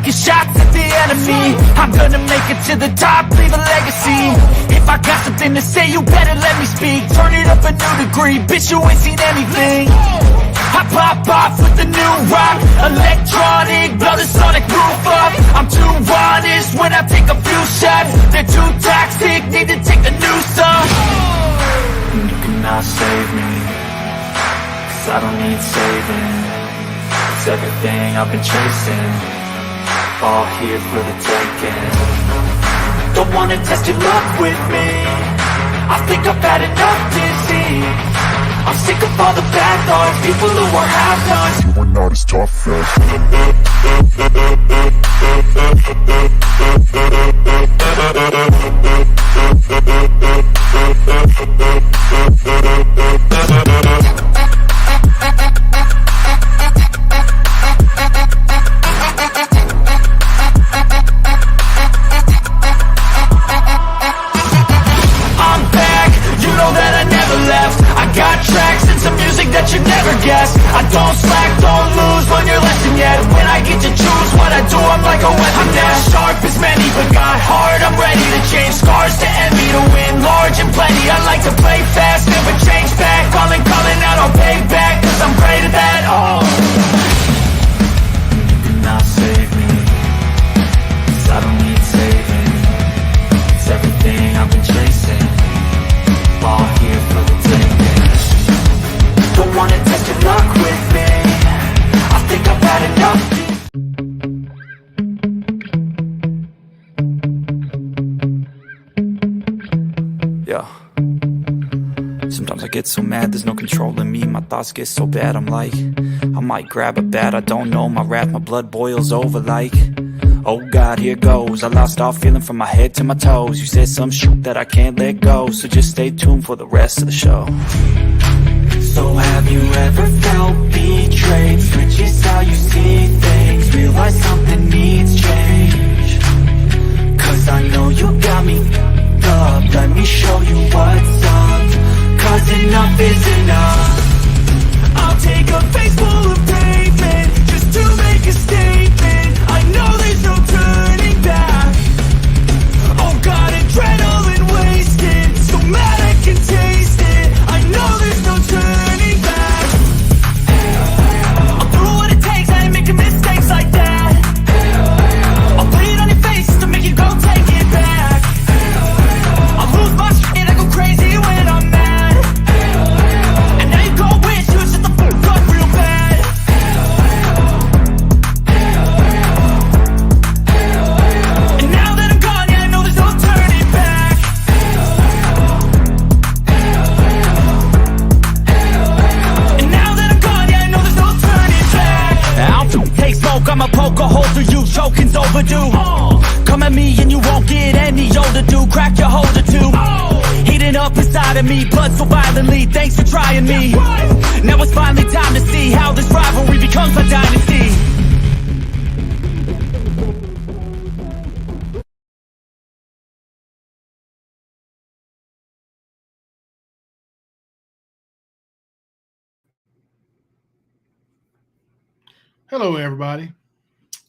taking shots at the enemy. I'm gonna make it to the top, leave a legacy. If I got something to say, you better let me speak. Turn it up a new degree, bitch, you ain't seen anything. I pop off with the new rock, electronic, blow the sonic roof up. I'm too honest when I take a few shots. They're too toxic, need to take the noose off. You cannot save me, 'cause I don't need saving. It's everything I've been chasing, all here for the taking. Don't wanna test your luck with me, I think I've had enough disease. I'm sick of all the bad thoughts, people who are half-nots. You are not as tough as I'm back, you know that I never left. I got tracks and some music that you never guessed. I don't slack, don't lose, learn your lesson yet. When I get to choose what I do, I'm like a weapon. I'm not sharp as many, but got hard. I'm ready to change scars to envy, to win large and plenty. I like to play fast, never change back. Calling out, I'll pay back, 'cause I'm great at that. Oh, you cannot save me, 'cause I don't need saving. It's everything I've been chasing, all here for the taking. Don't wanna test your luck with me, I think I've had enough. Yeah. Sometimes I get so mad, there's no controlling me. My thoughts get so bad, I'm like, I might grab a bat, I don't know. My wrath, my blood boils over like, oh God, here goes. I lost all feeling from my head to my toes. You said some shit that I can't let go, so just stay tuned for the rest of the show. So have you ever felt betrayed? Switches how you see things, realize something needs change. 'Cause I know you got me up, let me show you what's up. 'Cause enough is enough. I'll take a face full of pavement just to make a statement. I know there's no turning back. Oh God, adrenaline wasted, so mad I can taste it. I know there's no turning back. I'll do what it takes, I ain't making mistakes like that. I'll put it on your face to make you go take it back. I'll lose my shit, I go crazy when I'm mad. And now you go wish you shut the fuck up real bad. And now that I'm gone, yeah, I know there's no turning back. And now that I'm gone, yeah, I know there's no turning back. I'll take smoke, I'ma poke a hole through you, choking's overdue. Come at me and you won't get any older, dude. Crack your holder too. Heating up inside of me, blood so violently. Thanks for trying me. Now it's finally time to see how this rivalry becomes a dynasty. Hello, everybody.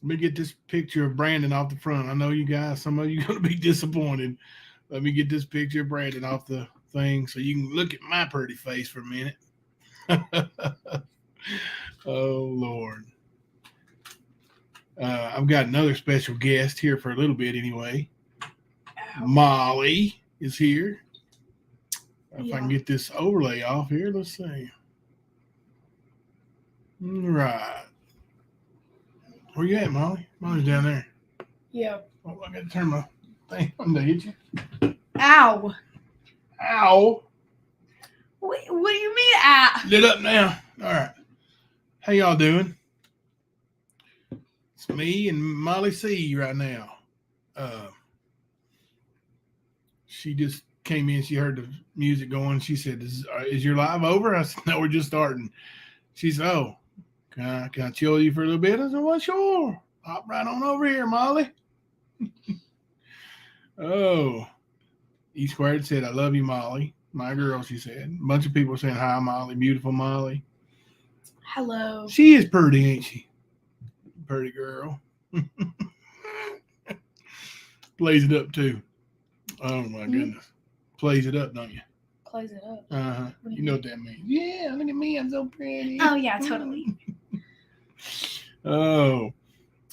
Let me get this picture of Brandon off the front. I know you guys, some of you are going to be disappointed. Let me get this picture of Brandon off the thing so you can look at my pretty face for a minute. Oh, Lord. I've got another special guest here for a little bit anyway. Molly is here. If I can get this overlay off here, let's see. All right. Where you at, Molly? Molly's down there. Yeah. Oh, I got to turn my thing on to hit you. Ow. Ow. What do you mean, ow? Lit up now. All right. How y'all doing? It's me and Molly C right now. She just came in. She heard the music going. She said, is your live over? I said, no, we're just starting. She said, oh, can I chill you for a little bit? I said, well, sure. Hop right on over here, Molly. Oh. E Squared said, I love you, Molly. My girl, she said. A bunch of people saying, hi, Molly. Beautiful Molly. Hello. She is pretty, ain't she? Pretty girl. Plays it up too. Oh my goodness. Plays it up, don't you? Close it up. Uh-huh. You know what that means. Yeah, look at me. I'm so pretty. Oh, yeah, totally. Oh.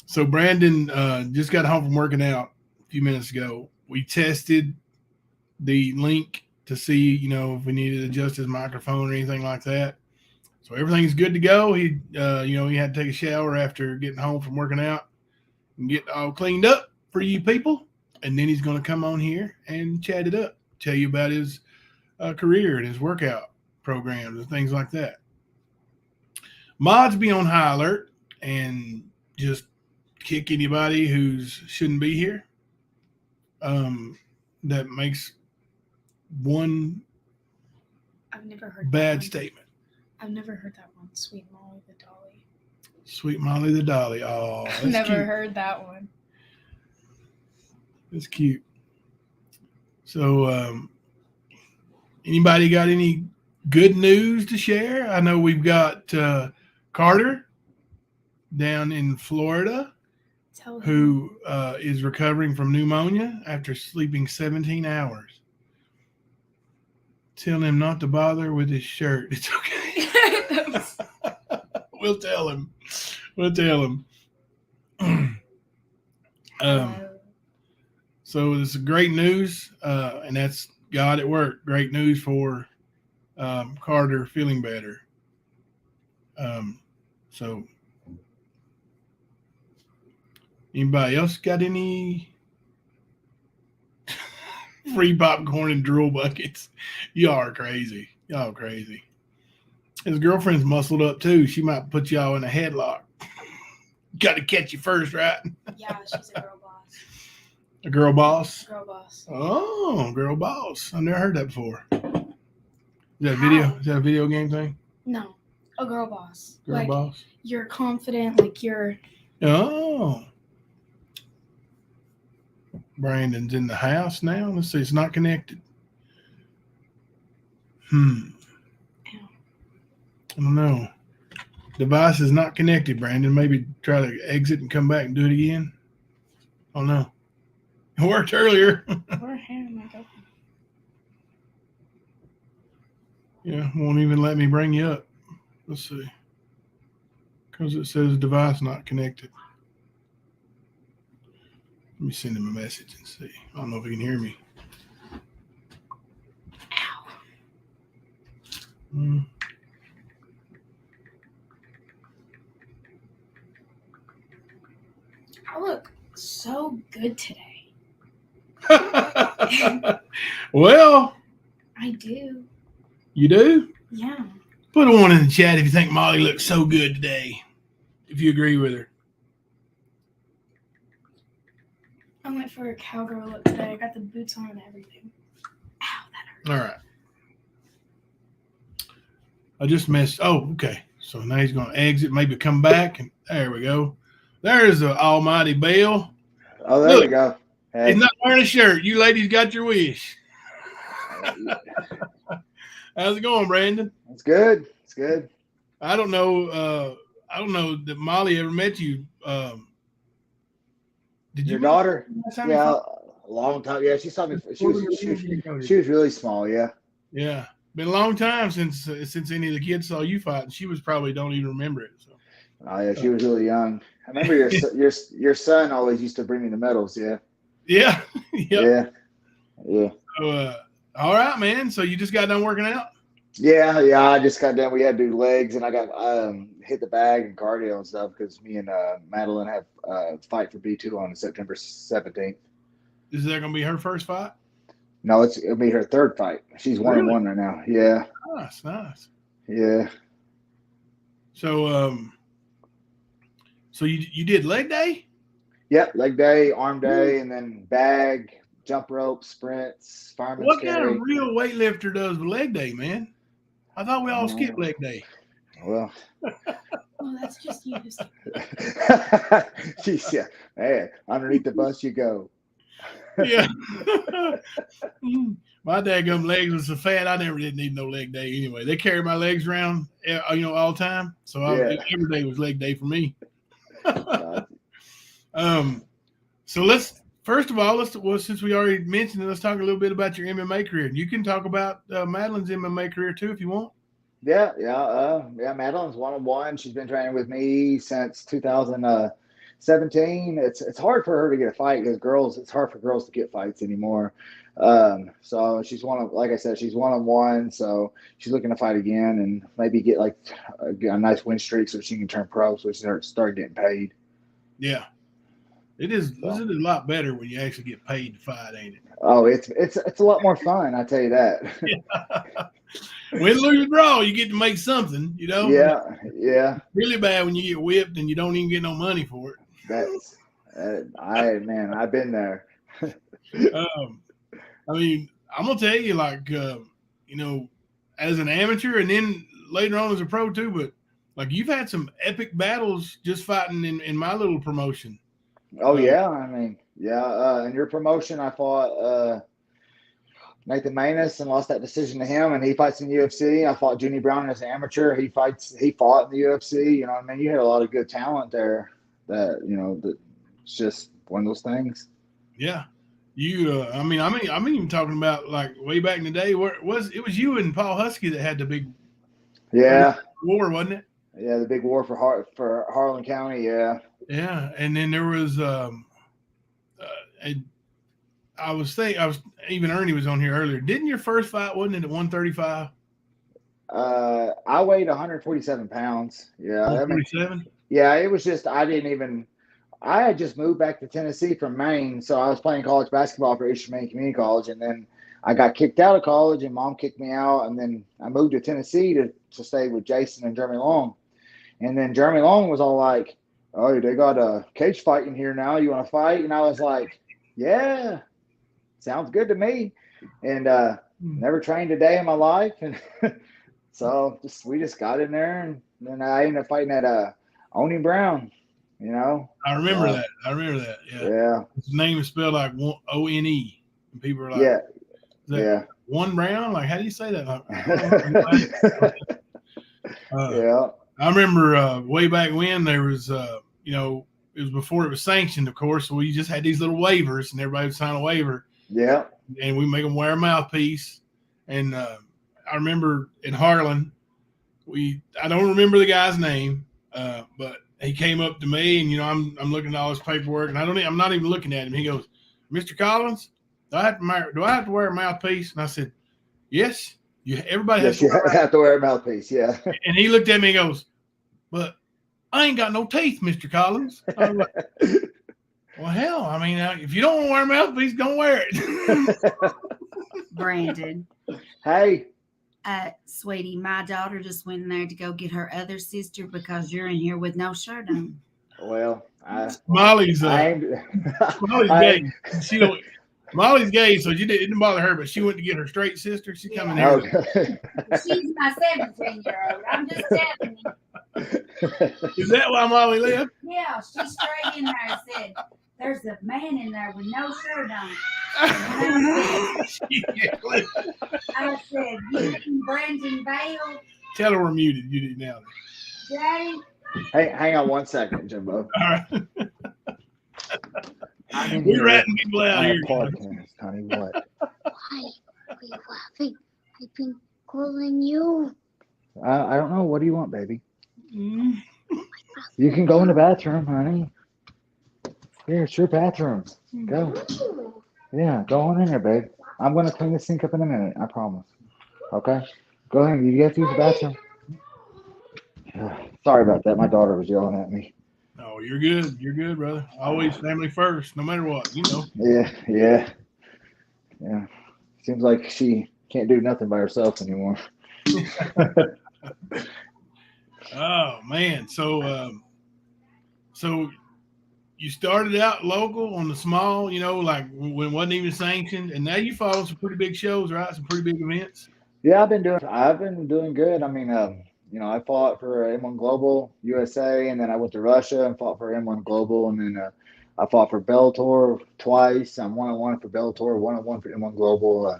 So Brandon just got home from working out a few minutes ago. We tested the link to see, if we needed to adjust his microphone or anything like that. So everything's good to go. He, he had to take a shower after getting home from working out and get all cleaned up for you people. And then he's going to come on here and chat it up, tell you about his career and his workout programs and things like that. Mods be on high alert and just kick anybody who shouldn't be here. That makes one I've never heard bad that statement. I've never heard that one. Sweet Molly the Dolly. Sweet Molly the Dolly. Oh, that's Never cute. heard that one. That's cute. So, anybody got any good news to share? I know we've got Carter down in Florida who is recovering from pneumonia after sleeping 17 hours. Tell him not to bother with his shirt. It's okay. We'll tell him. So this is great news, and that's God at work. Great news for Carter feeling better. So anybody else got any free popcorn and drool buckets? Y'all are crazy. Y'all crazy. His girlfriend's muscled up too. She might put y'all in a headlock. Got to catch you first, right? Yeah, she's a girl boss. A girl boss? Girl boss. Oh, girl boss. I've never heard that before. Is that a video? Is that a video game thing? No, a girl boss. Girl like, boss? You're confident, like you're... Oh. Brandon's in the house now. Let's see. It's not connected. I don't know. Device is not connected, Brandon. Maybe try to exit and come back and do it again. Oh, no. It worked earlier. Where am I going? Yeah, won't even let me bring you up. Let's see. Because it says device not connected. Let me send him a message and see. I don't know if he can hear me. Ow. I look so good today. Well, I do. You do? Yeah. Put a one in the chat if you think Molly looks so good today. If you agree with her. I went for a cowgirl look today. I got the boots on and everything. Ow, that hurt. All right. I just missed. Oh, okay. So now he's going to exit, maybe come back, and there we go. There's the almighty Bill. Oh, there we go. Hey. He's not wearing a shirt. You ladies got your wish. How's it going, Brandon? It's good. It's good. I don't know that Molly ever met you. Did your daughter? Yeah, a long time. Yeah, she saw me. She was really small. Yeah. Yeah. Been a long time since any of the kids saw you fight, and she was probably don't even remember it. So. Oh yeah, she was really young. I remember your son always used to bring me the medals. Yeah. Yeah. Yeah. Yeah. So, all right, man. So you just got done working out? Yeah. I just got done. We had to do legs, and I got hit the bag and cardio and stuff because me and Madeline have a fight for B2 on September 17th. Is that going to be her first fight? No, it'll be her third fight. She's 1-1 right now. Yeah. Nice. Yeah. So, so you did leg day? Yep, leg day, arm day, and then bag, jump rope, sprints, fireman's What carry. kind of real weightlifter does leg day, man? I thought we all skipped leg day. Well. Oh, that's just you. Yeah. Hey, underneath the bus you go. Yeah. My daggum legs was so fat, I never did need no leg day anyway. They carry my legs around, all the time. So every day was leg day for me. I So let's first of all, since we already mentioned it, let's talk a little bit about your MMA career. You can talk about Madeline's MMA career too if you want. Yeah. Madeline's 1-on-1. She's been training with me since 2017. It's hard for her to get a fight because it's hard for girls to get fights anymore. So she's like I said, she's 1-on-1. So she's looking to fight again and maybe get like a nice win streak so she can turn pro, so she start getting paid. Yeah. It is. So. This is a lot better when you actually get paid to fight, ain't it? Oh, it's a lot more fun. I tell you that. Yeah. Win, lose, or draw, you get to make something. You know. Yeah. It's really bad when you get whipped and you don't even get no money for it. That's I've been there. I mean, I'm gonna tell you, like, as an amateur and then later on as a pro too, but like you've had some epic battles just fighting in my little promotion. Oh yeah, I mean, yeah. In your promotion, I fought Nathan Manus and lost that decision to him, and he fights in the UFC. I fought Junie Brown as an amateur. He fought in the UFC. You know what I mean? You had a lot of good talent there. That it's just one of those things. Yeah. You, I'm even talking about like way back in the day where it was you and Paul Husky that had the big war, wasn't it? Yeah, the big war for Harlan County. Yeah. Yeah, and then there was even Ernie was on here earlier. Didn't your first fight wasn't it at 135? I weighed 147 pounds. Yeah. 147? Yeah, it was just I had just moved back to Tennessee from Maine, so I was playing college basketball for Eastern Maine Community College, and then I got kicked out of college, and Mom kicked me out, and then I moved to Tennessee to stay with Jason and Jeremy Long, and then Jeremy Long was all like, "Oh, they got a cage fight in here now. You want to fight?" And I was like, "Yeah, sounds good to me," and never trained a day in my life, and so we just got in there, and then I ended up fighting at Oni Brown. You know, I remember that. Yeah. His name is spelled like ONE. And people are like, yeah. One Brown? Like, how do you say that? Yeah. I remember way back when there was, it was before it was sanctioned, of course. So we just had these little waivers and everybody would sign a waiver. Yeah. And we make them wear a mouthpiece. And I remember in Harlan, I don't remember the guy's name, but he came up to me, and I'm looking at all his paperwork, and I'm not even looking at him. He goes, "Mr. Collins, do I have to wear a mouthpiece?" And I said, "Yes, everybody has to wear a mouthpiece." Yeah. And he looked at me and goes, "But I ain't got no teeth, Mr. Collins." I was like, "Well, hell, I mean, if you don't want to wear a mouthpiece, don't wear it." Brandon. Hey. Sweetie, my daughter just went in there to go get her other sister because you're in here with no shirt on. Well, Molly's gay. Molly's gay, so it didn't bother her, but she went to get her straight sister. She's coming here. Okay. She's my 17-year-old. I'm just telling you. Is that why Molly left? Yeah, she straight in there and said, "There's a man in there with no shirt on." I said, "You mean Brandon Bale?" Tell her we're muted. You did now. Daddy? Hey, hang on one second, Jimbo. All right. We're ratting people out here. Podcast, honey, what? Why are you laughing? I've been calling you. I don't know. What do you want, baby? Mm. You can go in the bathroom, honey. Here, it's your bathroom. Go. Yeah, go on in there, babe. I'm going to clean the sink up in a minute. I promise. Okay? Go ahead. You have to use the bathroom. Sorry about that. My daughter was yelling at me. Oh, you're good. You're good, brother. Always family first, no matter what, Yeah. Seems like she can't do nothing by herself anymore. Oh, man. So you started out local on the small, like when it wasn't even sanctioned, and now you follow some pretty big shows, right? Some pretty big events. Yeah, I've been doing good. I mean, I fought for M1 Global USA, and then I went to Russia and fought for M1 Global, and then I fought for Bellator twice. I'm 1-on-1 for Bellator, 1-on-1 for M1 Global.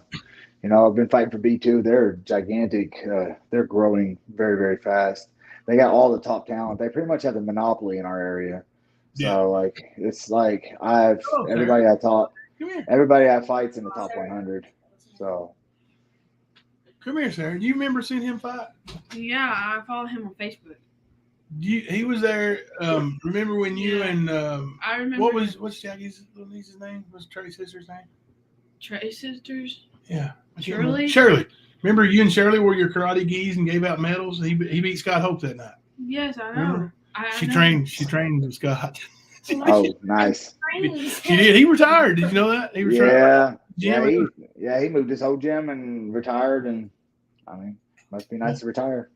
I've been fighting for B2. They're gigantic. They're growing very, very fast. They got all the top talent. They pretty much have the monopoly in our area. So like it's like I've Hello, everybody Sarah. I taught, Come here. everybody I fight's in the top 100. So Come here, Sarah. Do you remember seeing him fight? Yeah, I follow him on Facebook. He was there. Remember when you Yeah. and I remember. what's Jackie's little niece's name? What's Trey's sister's name? Trey's sisters? Yeah, I can't Shirley? remember. Shirley. Remember you and Shirley wore your karate gis and gave out medals? He beat Scott Hope that night. Yes, I know. Remember? I She know. trained with Scott. oh nice. She did. He retired. Did you know that? He retired. He moved his whole gym and retired, and I mean must be nice to retire.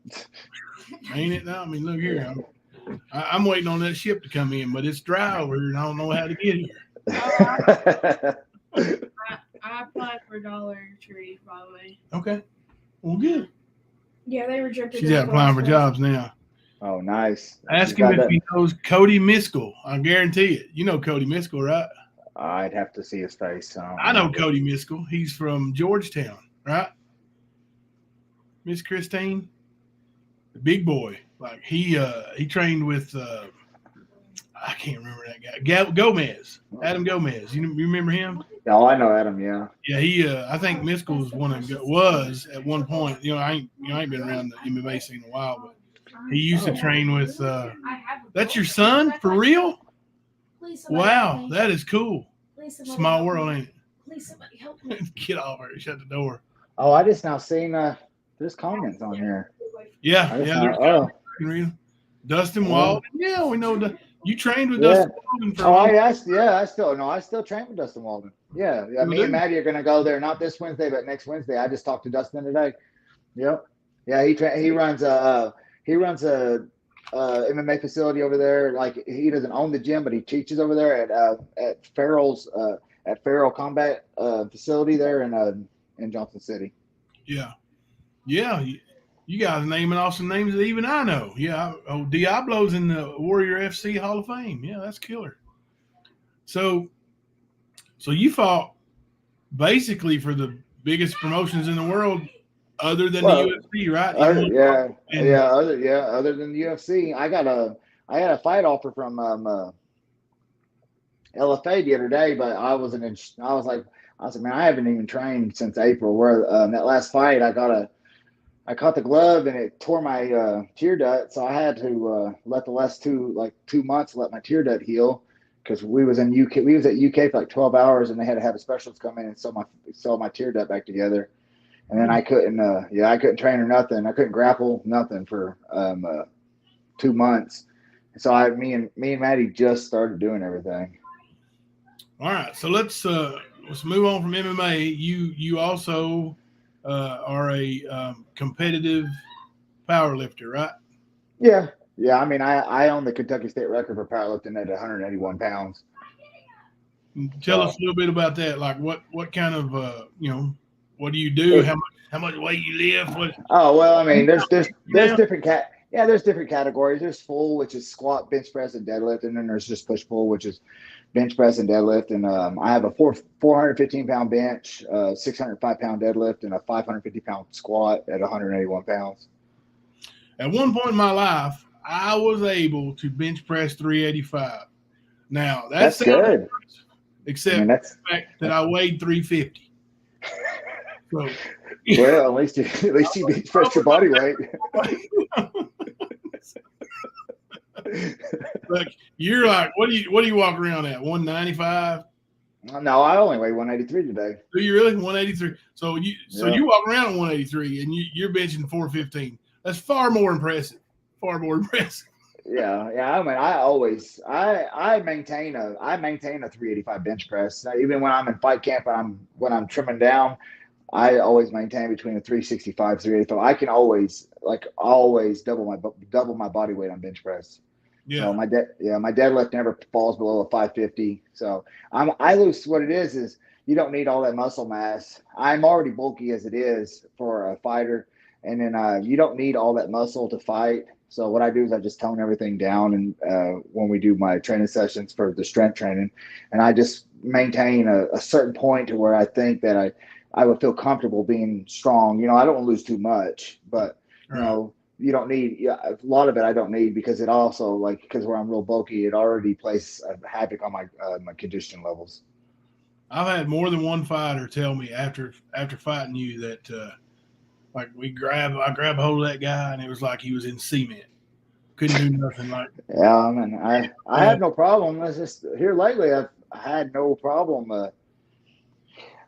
Ain't it now? I mean, look here. I'm waiting on that ship to come in, but it's dry over here, and I don't know how to get here. I applied for Dollar Tree, by the way. Okay. Well, good. Yeah, they rejected. She's out applying for jobs now. Oh, nice. Ask him if he knows Cody Miskell. I guarantee it. You know Cody Miskell, right? I'd have to see his face. I know Cody Miskell. He's from Georgetown, right? Miss Christine, the big boy. Like he trained with I can't remember that guy. Gomez, Adam Gomez. You remember him? Oh, I know Adam. Yeah. Yeah, he. I think Miskell was at one point. I ain't been around the MMA scene in a while, but he used to train with. That's your son for real? Wow, that is cool. Small world, ain't it? Please, somebody help me. Get off her. Shut the door. Oh, I just now seen there's comments on here. Yeah. You can read them. Dustin Walden. Yeah, we know that. You trained with Dustin Walden for a while. I still train with Dustin Walden. Yeah. Me and Maddie are gonna go there, not this Wednesday, but next Wednesday. I just talked to Dustin today. Yep. Yeah, he runs a MMA facility over there. Like he doesn't own the gym, but he teaches over there at Farrell's Farrell Combat facility there in Johnson City. Yeah. You guys naming off some names that even I know. Yeah. Oh, Diablo's in the Warrior FC Hall of Fame. Yeah, that's killer. So you fought basically for the biggest promotions in the world, other than the UFC, right? Other than the UFC, I had a fight offer from LFA the other day, but I was like, man, I haven't even trained since April. Where that last fight, I caught the glove and it tore my tear duct, so I had to let the last 2 months let my tear duct heal because we was at UK for like 12 hours and they had to have a specialist come in and sew my tear duct back together. And then I couldn't train or nothing. I couldn't grapple nothing for 2 months. So me and Maddie just started doing everything. All right, so let's move on from MMA. You also are a competitive power lifter, right? Yeah. I mean, I own the Kentucky state record for powerlifting at 181 pounds. Tell us a little bit about that. Like what kind of what do you do? How much weight you lift? I mean, there's different there's different categories. There's full, which is squat, bench press, and deadlift, and then there's just push pull, which is bench press and deadlift. And I have a 415 pound bench, 605 pound deadlift, and a 550 pound squat at 181 pounds. At one point in my life, I was able to bench press 385. Now that's good. Except the fact that I weighed 350. So, well, at least you bench press your body weight. Look, you're like, what do you walk around at? 195? No, I only weigh 183 today. Do you really? 183. So you walk around at 183 and you're benching 415. That's far more impressive. Yeah. I mean, I maintain a 385 bench press. Even when I'm in fight camp and when I'm trimming down, I always maintain between a 365, 385. I can always double my body weight on bench press. Yeah. So my deadlift never falls below a 550. So I lose. What it is you don't need all that muscle mass. I'm already bulky as it is for a fighter, and then you don't need all that muscle to fight. So what I do is I just tone everything down, and when we do my training sessions for the strength training, and I just maintain a certain point to where I think that I would feel comfortable being strong. I don't want to lose too much, but you don't need, yeah, a lot of it I don't need because it also, like, because where I'm real bulky, it already plays a havoc on my conditioning levels. I've had more than one fighter tell me after fighting you that like I grab hold of that guy and it was like he was in cement. Couldn't do nothing. Like, Yeah, I mean, I have no problem. It's just here lately I had no problem.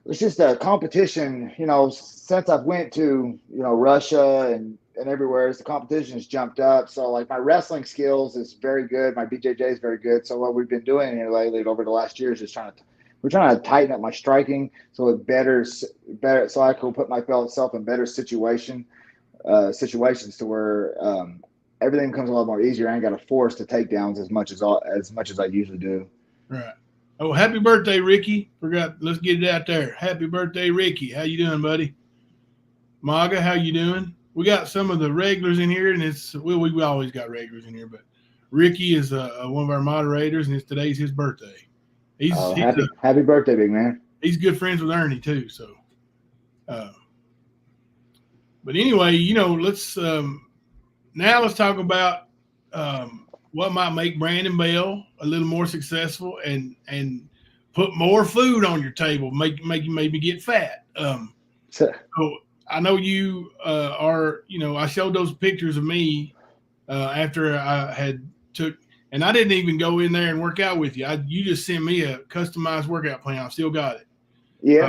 It's just a competition, since I've went to, Russia and everywhere, the competition has jumped up. So like my wrestling skills is very good. My BJJ is very good. So what we've been doing here lately over the last year is just we're trying to tighten up my striking so it better, so I can put myself in better situations to where everything becomes a lot more easier. I ain't got to force the takedowns as much as I usually do. right. Oh, happy birthday, Ricky. Forgot. Let's get it out there. Happy birthday, Ricky. How you doing, buddy? Maga, how you doing? We got some of the regulars in here, and we always got regulars in here, but Ricky is one of our moderators, and today's his birthday. Happy birthday, big man. He's good friends with Ernie too. So, but anyway, let's talk about what might make Brandon Bell a little more successful and put more food on your table, make you maybe get fat. So I know you are, I showed those pictures of me after I had and I didn't even go in there and work out with you. You just sent me a customized workout plan. I still got it. Yeah.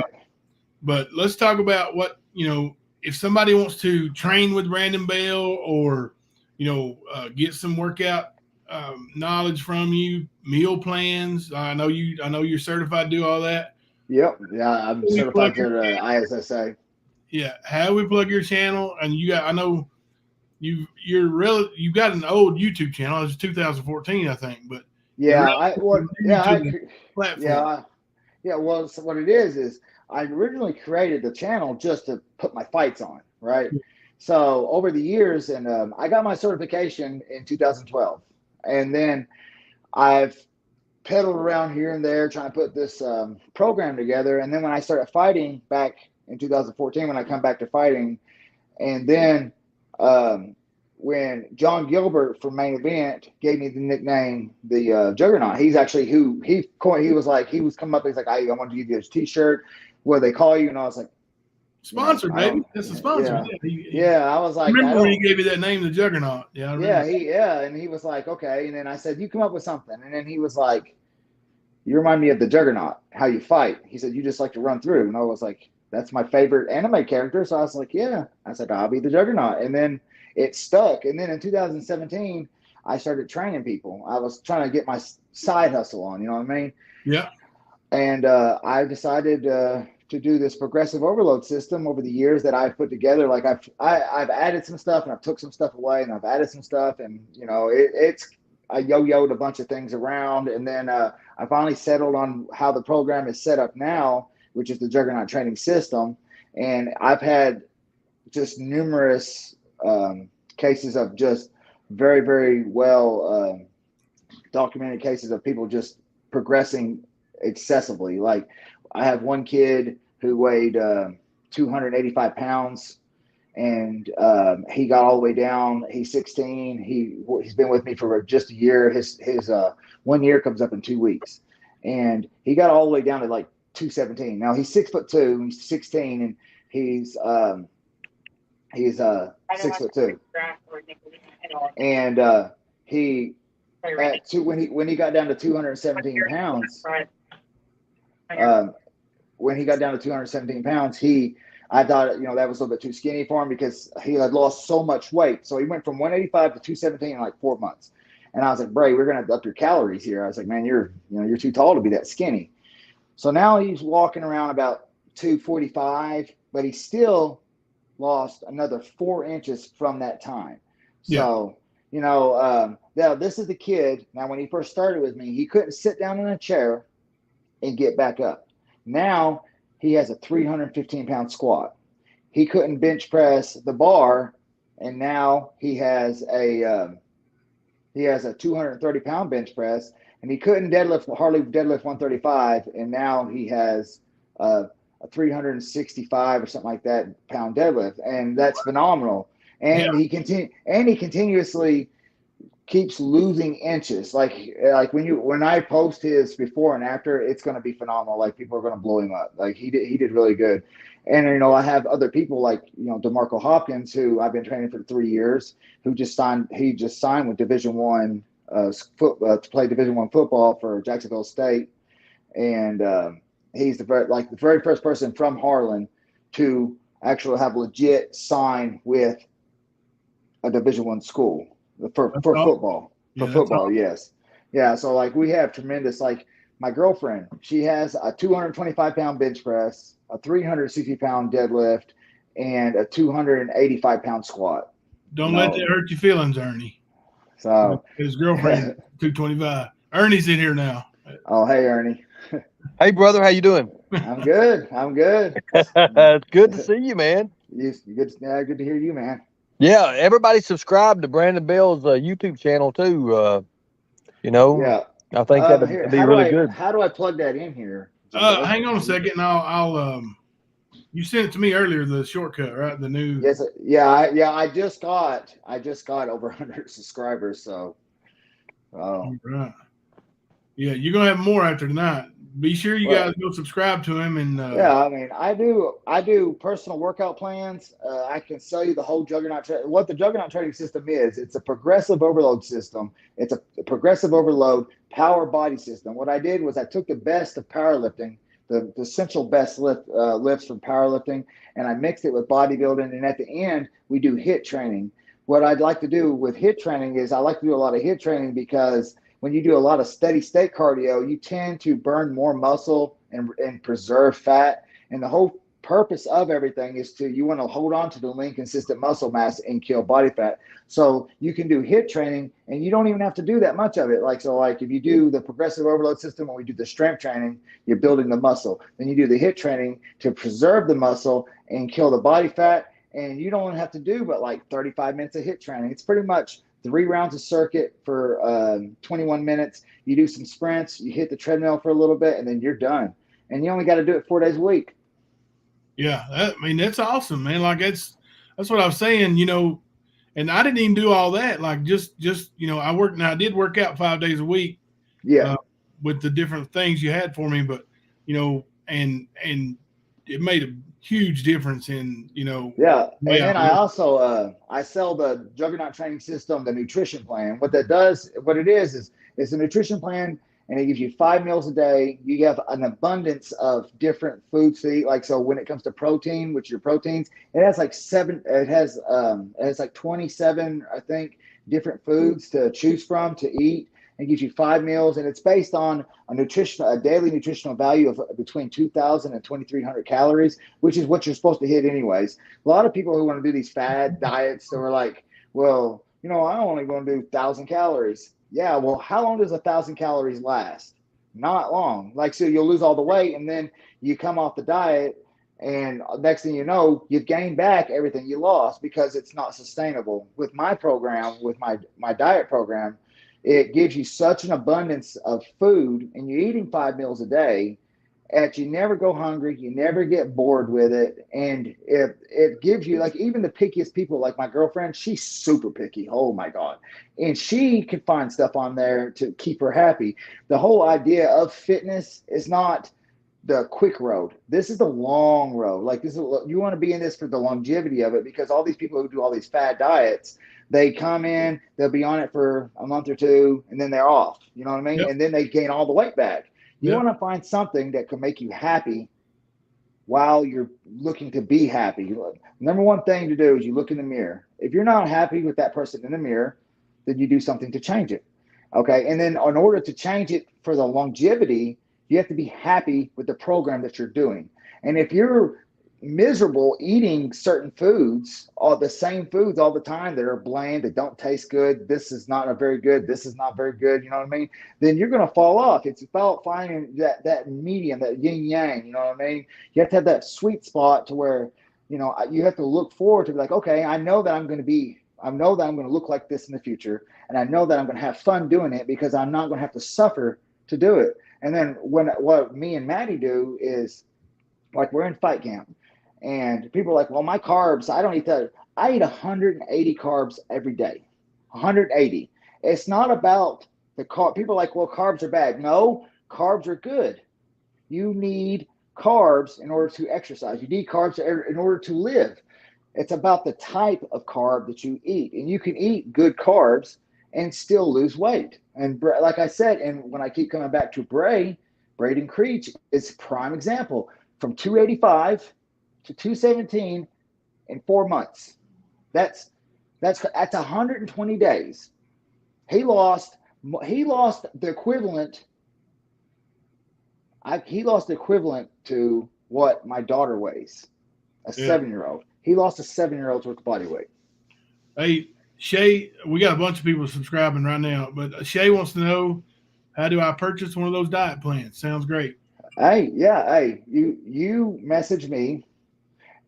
But let's talk about what, if somebody wants to train with Brandon Bell or, get some workout knowledge from you, meal plans. I know you're certified to do all that. Yep. Yeah, I'm certified to the ISSA. Yeah. How we plug your channel? And I know you've got an old YouTube channel. It's 2014, I think. But Well, so what it is I originally created the channel just to put my fights on, right? Yeah. So over the years, and I got my certification in 2012, and then I've pedaled around here and there trying to put this program together. And then when I started fighting back in 2014, when I come back to fighting, and then when John Gilbert from Main Event gave me the nickname, the Juggernaut, he's actually he was coming up, he's like, I want to give you this t-shirt, what they call you, and I was like, sponsor, baby. That's a sponsor. Yeah. I was like, remember when he gave you that name, the Juggernaut? Yeah. And he was like, okay. And then I said, you come up with something. And then he was like, you remind me of the Juggernaut, how you fight. He said, you just like to run through. And I was like, that's my favorite anime character. So I was like, yeah. I said, I'll be the Juggernaut. And then it stuck. And then in 2017, I started training people. I was trying to get my side hustle on, you know what I mean? Yeah. And I decided to do this progressive overload system over the years that I've put together. Like I've added some stuff and I've took some stuff away and I've added some stuff, and I yo-yoed a bunch of things around, and then I finally settled on how the program is set up now, which is the Juggernaut training system. And I've had just numerous cases of just very, very well documented cases of people just progressing excessively. Like I have one kid who weighed 285 pounds, and he got all the way down. He's 16. He's been with me for just a year. His 1 year comes up in 2 weeks, and he got all the way down to like 217. Now he's 6'2". He's 16, and he's 6'2". And when he got down to 217 pounds. When he got down to 217 pounds, I thought, that was a little bit too skinny for him because he had lost so much weight. So he went from 185 to 217 in like 4 months. And I was like, Bray, we're going to up your calories here. I was like, man, you're too tall to be that skinny. So now he's walking around about 245, but he still lost another 4 inches from that time. So, now this is the kid. Now, when he first started with me, he couldn't sit down in a chair and get back up. Now he has a 315-pound squat. He couldn't bench press the bar, and now he has a 230-pound bench press, and he couldn't hardly deadlift 135, and now he has a 365 or something like that pound deadlift, and that's phenomenal. and he continuously keeps losing inches. Like when I post his before and after, it's going to be phenomenal. Like people are going to blow him up. Like he did really good. And I have other people like DeMarco Hopkins, who I've been training for 3 years, who just signed. He just signed with Division One to play Division One football for Jacksonville State, and he's the very first person from Harlan to actually have legit sign with a Division One school for football. Yeah, For football, yes. Yeah, so like we have tremendous, like my girlfriend, she has a 225-pound bench press, a 360-pound deadlift, and a 285-pound squat. Don't let that hurt your feelings, Ernie. So his girlfriend 225. Ernie's in here now. Oh, hey Ernie. Hey brother, how you doing? I'm good. It's good to see you, man. Good to hear you, man. Yeah, everybody subscribe to Brandon Bell's YouTube channel too. Yeah. I think that'd be really good. How do I plug that in here? Hang on a second, and I'll you sent it to me earlier, the shortcut, right? The new. Yes, yeah. I just got over 100 subscribers, so. Right. Yeah, you're gonna have more after tonight. Be sure you guys go subscribe to him and. Yeah, I mean, I do personal workout plans. I can sell you the whole Juggernaut. What the Juggernaut training system is, it's a progressive overload system. It's a progressive overload power body system. What I did was I took the best of powerlifting, the essential best lifts from powerlifting, and I mixed it with bodybuilding. And at the end, we do HIIT training. What I'd like to do with HIIT training is I like to do a lot of HIIT training because when you do a lot of steady state cardio, you tend to burn more muscle and preserve fat. And the whole purpose of everything is you want to hold on to the lean, consistent muscle mass and kill body fat. So you can do HIIT training and you don't even have to do that much of it. Like if you do the progressive overload system, when we do the strength training, you're building the muscle. Then you do the HIIT training to preserve the muscle and kill the body fat. And you don't have to do but like 35 minutes of HIIT training. It's pretty much 3 rounds of circuit for 21 minutes. You do some sprints, you hit the treadmill for a little bit, and then you're done. And you only got to do it 4 days a week. Yeah, that's awesome, man. Like that's what I was saying, and I didn't even do all that. Like just I did work out 5 days a week. Yeah. With the different things you had for me, but and it made a huge difference in Yeah, and then I also I sell the Juggernaut training system, the nutrition plan. What it is it's a nutrition plan, and it gives you 5 meals a day. You have an abundance of different foods to eat. Like so, when it comes to protein, which your proteins, it has like 27, I think, different foods to choose from to eat. It gives you 5 meals, and it's based on a daily nutritional value of between 2,000 and 2,300 calories, which is what you're supposed to hit anyways. A lot of people who want to do these fad diets, they're like, well, I only want to do 1,000 calories. Yeah, well, how long does 1,000 calories last? Not long. Like, so you'll lose all the weight, and then you come off the diet, and next thing you know, you've gained back everything you lost because it's not sustainable. With my program, with my diet program, it gives you such an abundance of food, and you're eating 5 meals a day, that you never go hungry, you never get bored with it, and it gives you, like, even the pickiest people, like my girlfriend, she's super picky. Oh my God. And she can find stuff on there to keep her happy. The whole idea of fitness is not the quick road. This is the long road. Like you want to be in this for the longevity of it, because all these people who do all these fad diets, they come in, they'll be on it for a month or two, and then they're off. You know what I mean? Yep. And then they gain all the weight back. You Yep. want to find something that can make you happy while you're looking to be happy. Number one thing to do is you look in the mirror. If you're not happy with that person in the mirror, then you do something to change it. Okay. And then in order to change it for the longevity, you have to be happy with the program that you're doing. And if you're miserable eating certain foods, all the same foods all the time that are bland, that don't taste good, this is not very good, this is not very good, you know what I mean? Then you're going to fall off. It's about finding that medium, that yin yang, you know what I mean? You have to have that sweet spot to where, you have to look forward to be like, okay, I know that I'm going to look like this in the future. And I know that I'm going to have fun doing it because I'm not going to have to suffer to do it. And then what me and Maddie do is, like, we're in fight camp. And people are like, well, my carbs, I don't eat that. I eat 180 carbs every day. 180. It's not about the carb. People are like, well, carbs are bad. No, carbs are good. You need carbs in order to exercise. You need carbs in order to live. It's about the type of carb that you eat. And you can eat good carbs and still lose weight. And like I said, and when I keep coming back to Braden Creech is a prime example. From 285 to 217 in 4 months. That's 120 days. He lost the equivalent. He lost the equivalent to what my daughter weighs, a 7-year-old. He lost a 7-year-old's worth of body weight. Hey, Shay, we got a bunch of people subscribing right now, but Shay wants to know, how do I purchase one of those diet plans? Sounds great. Hey, you message me,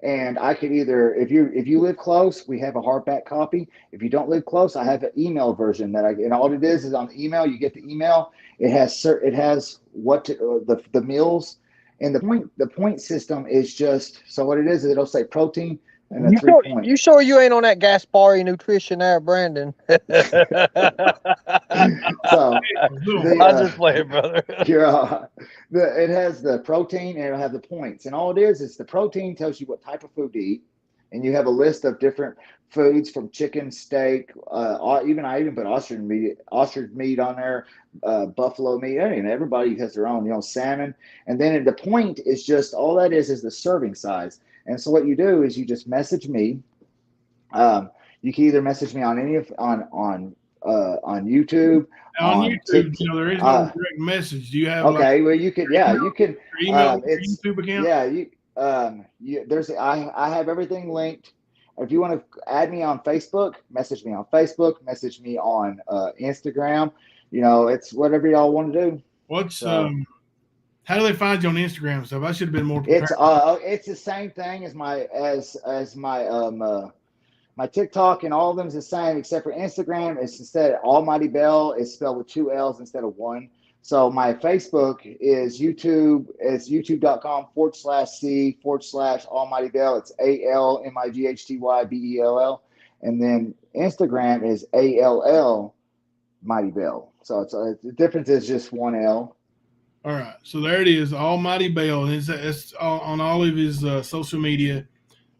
and I could either, if you live close, we have a hardback copy. If you don't live close, I have an email version and all it is on the email. You get the email. It has what the meals, and the point system is just, so what it is it'll say protein and a 3 point. You sure you ain't on that Gaspari nutrition there, Brandon? So I just play it, brother. It has the protein and it'll have the points, and all it is the protein tells you what type of food to eat, and you have a list of different foods from chicken, steak, I even put ostrich meat on there, buffalo meat. I mean, everybody has their own, salmon. And then the point is just all that is the serving size. And so what you do is you just message me. You can either message me on on YouTube. On YouTube, there is no direct message. Do you have? Okay, well you can, you can email YouTube account. Yeah, I have everything linked. If you want to add me on Facebook, message me on Facebook. Message me on Instagram. It's whatever y'all want to do. What's how do they find you on Instagram stuff? I should have been more prepared. It's the same thing as my my TikTok, and all of them is the same except for Instagram. It's instead Almighty Bell is spelled with 2 L's instead of 1. So my Facebook is YouTube. It's youtube.com/C/Almighty Bell. It's ALMIGHTYBELL. And then Instagram is ALL Mighty Bell. So the difference is just 1 L. All right. So there it is, Almighty Bell. And it's on all of his social media,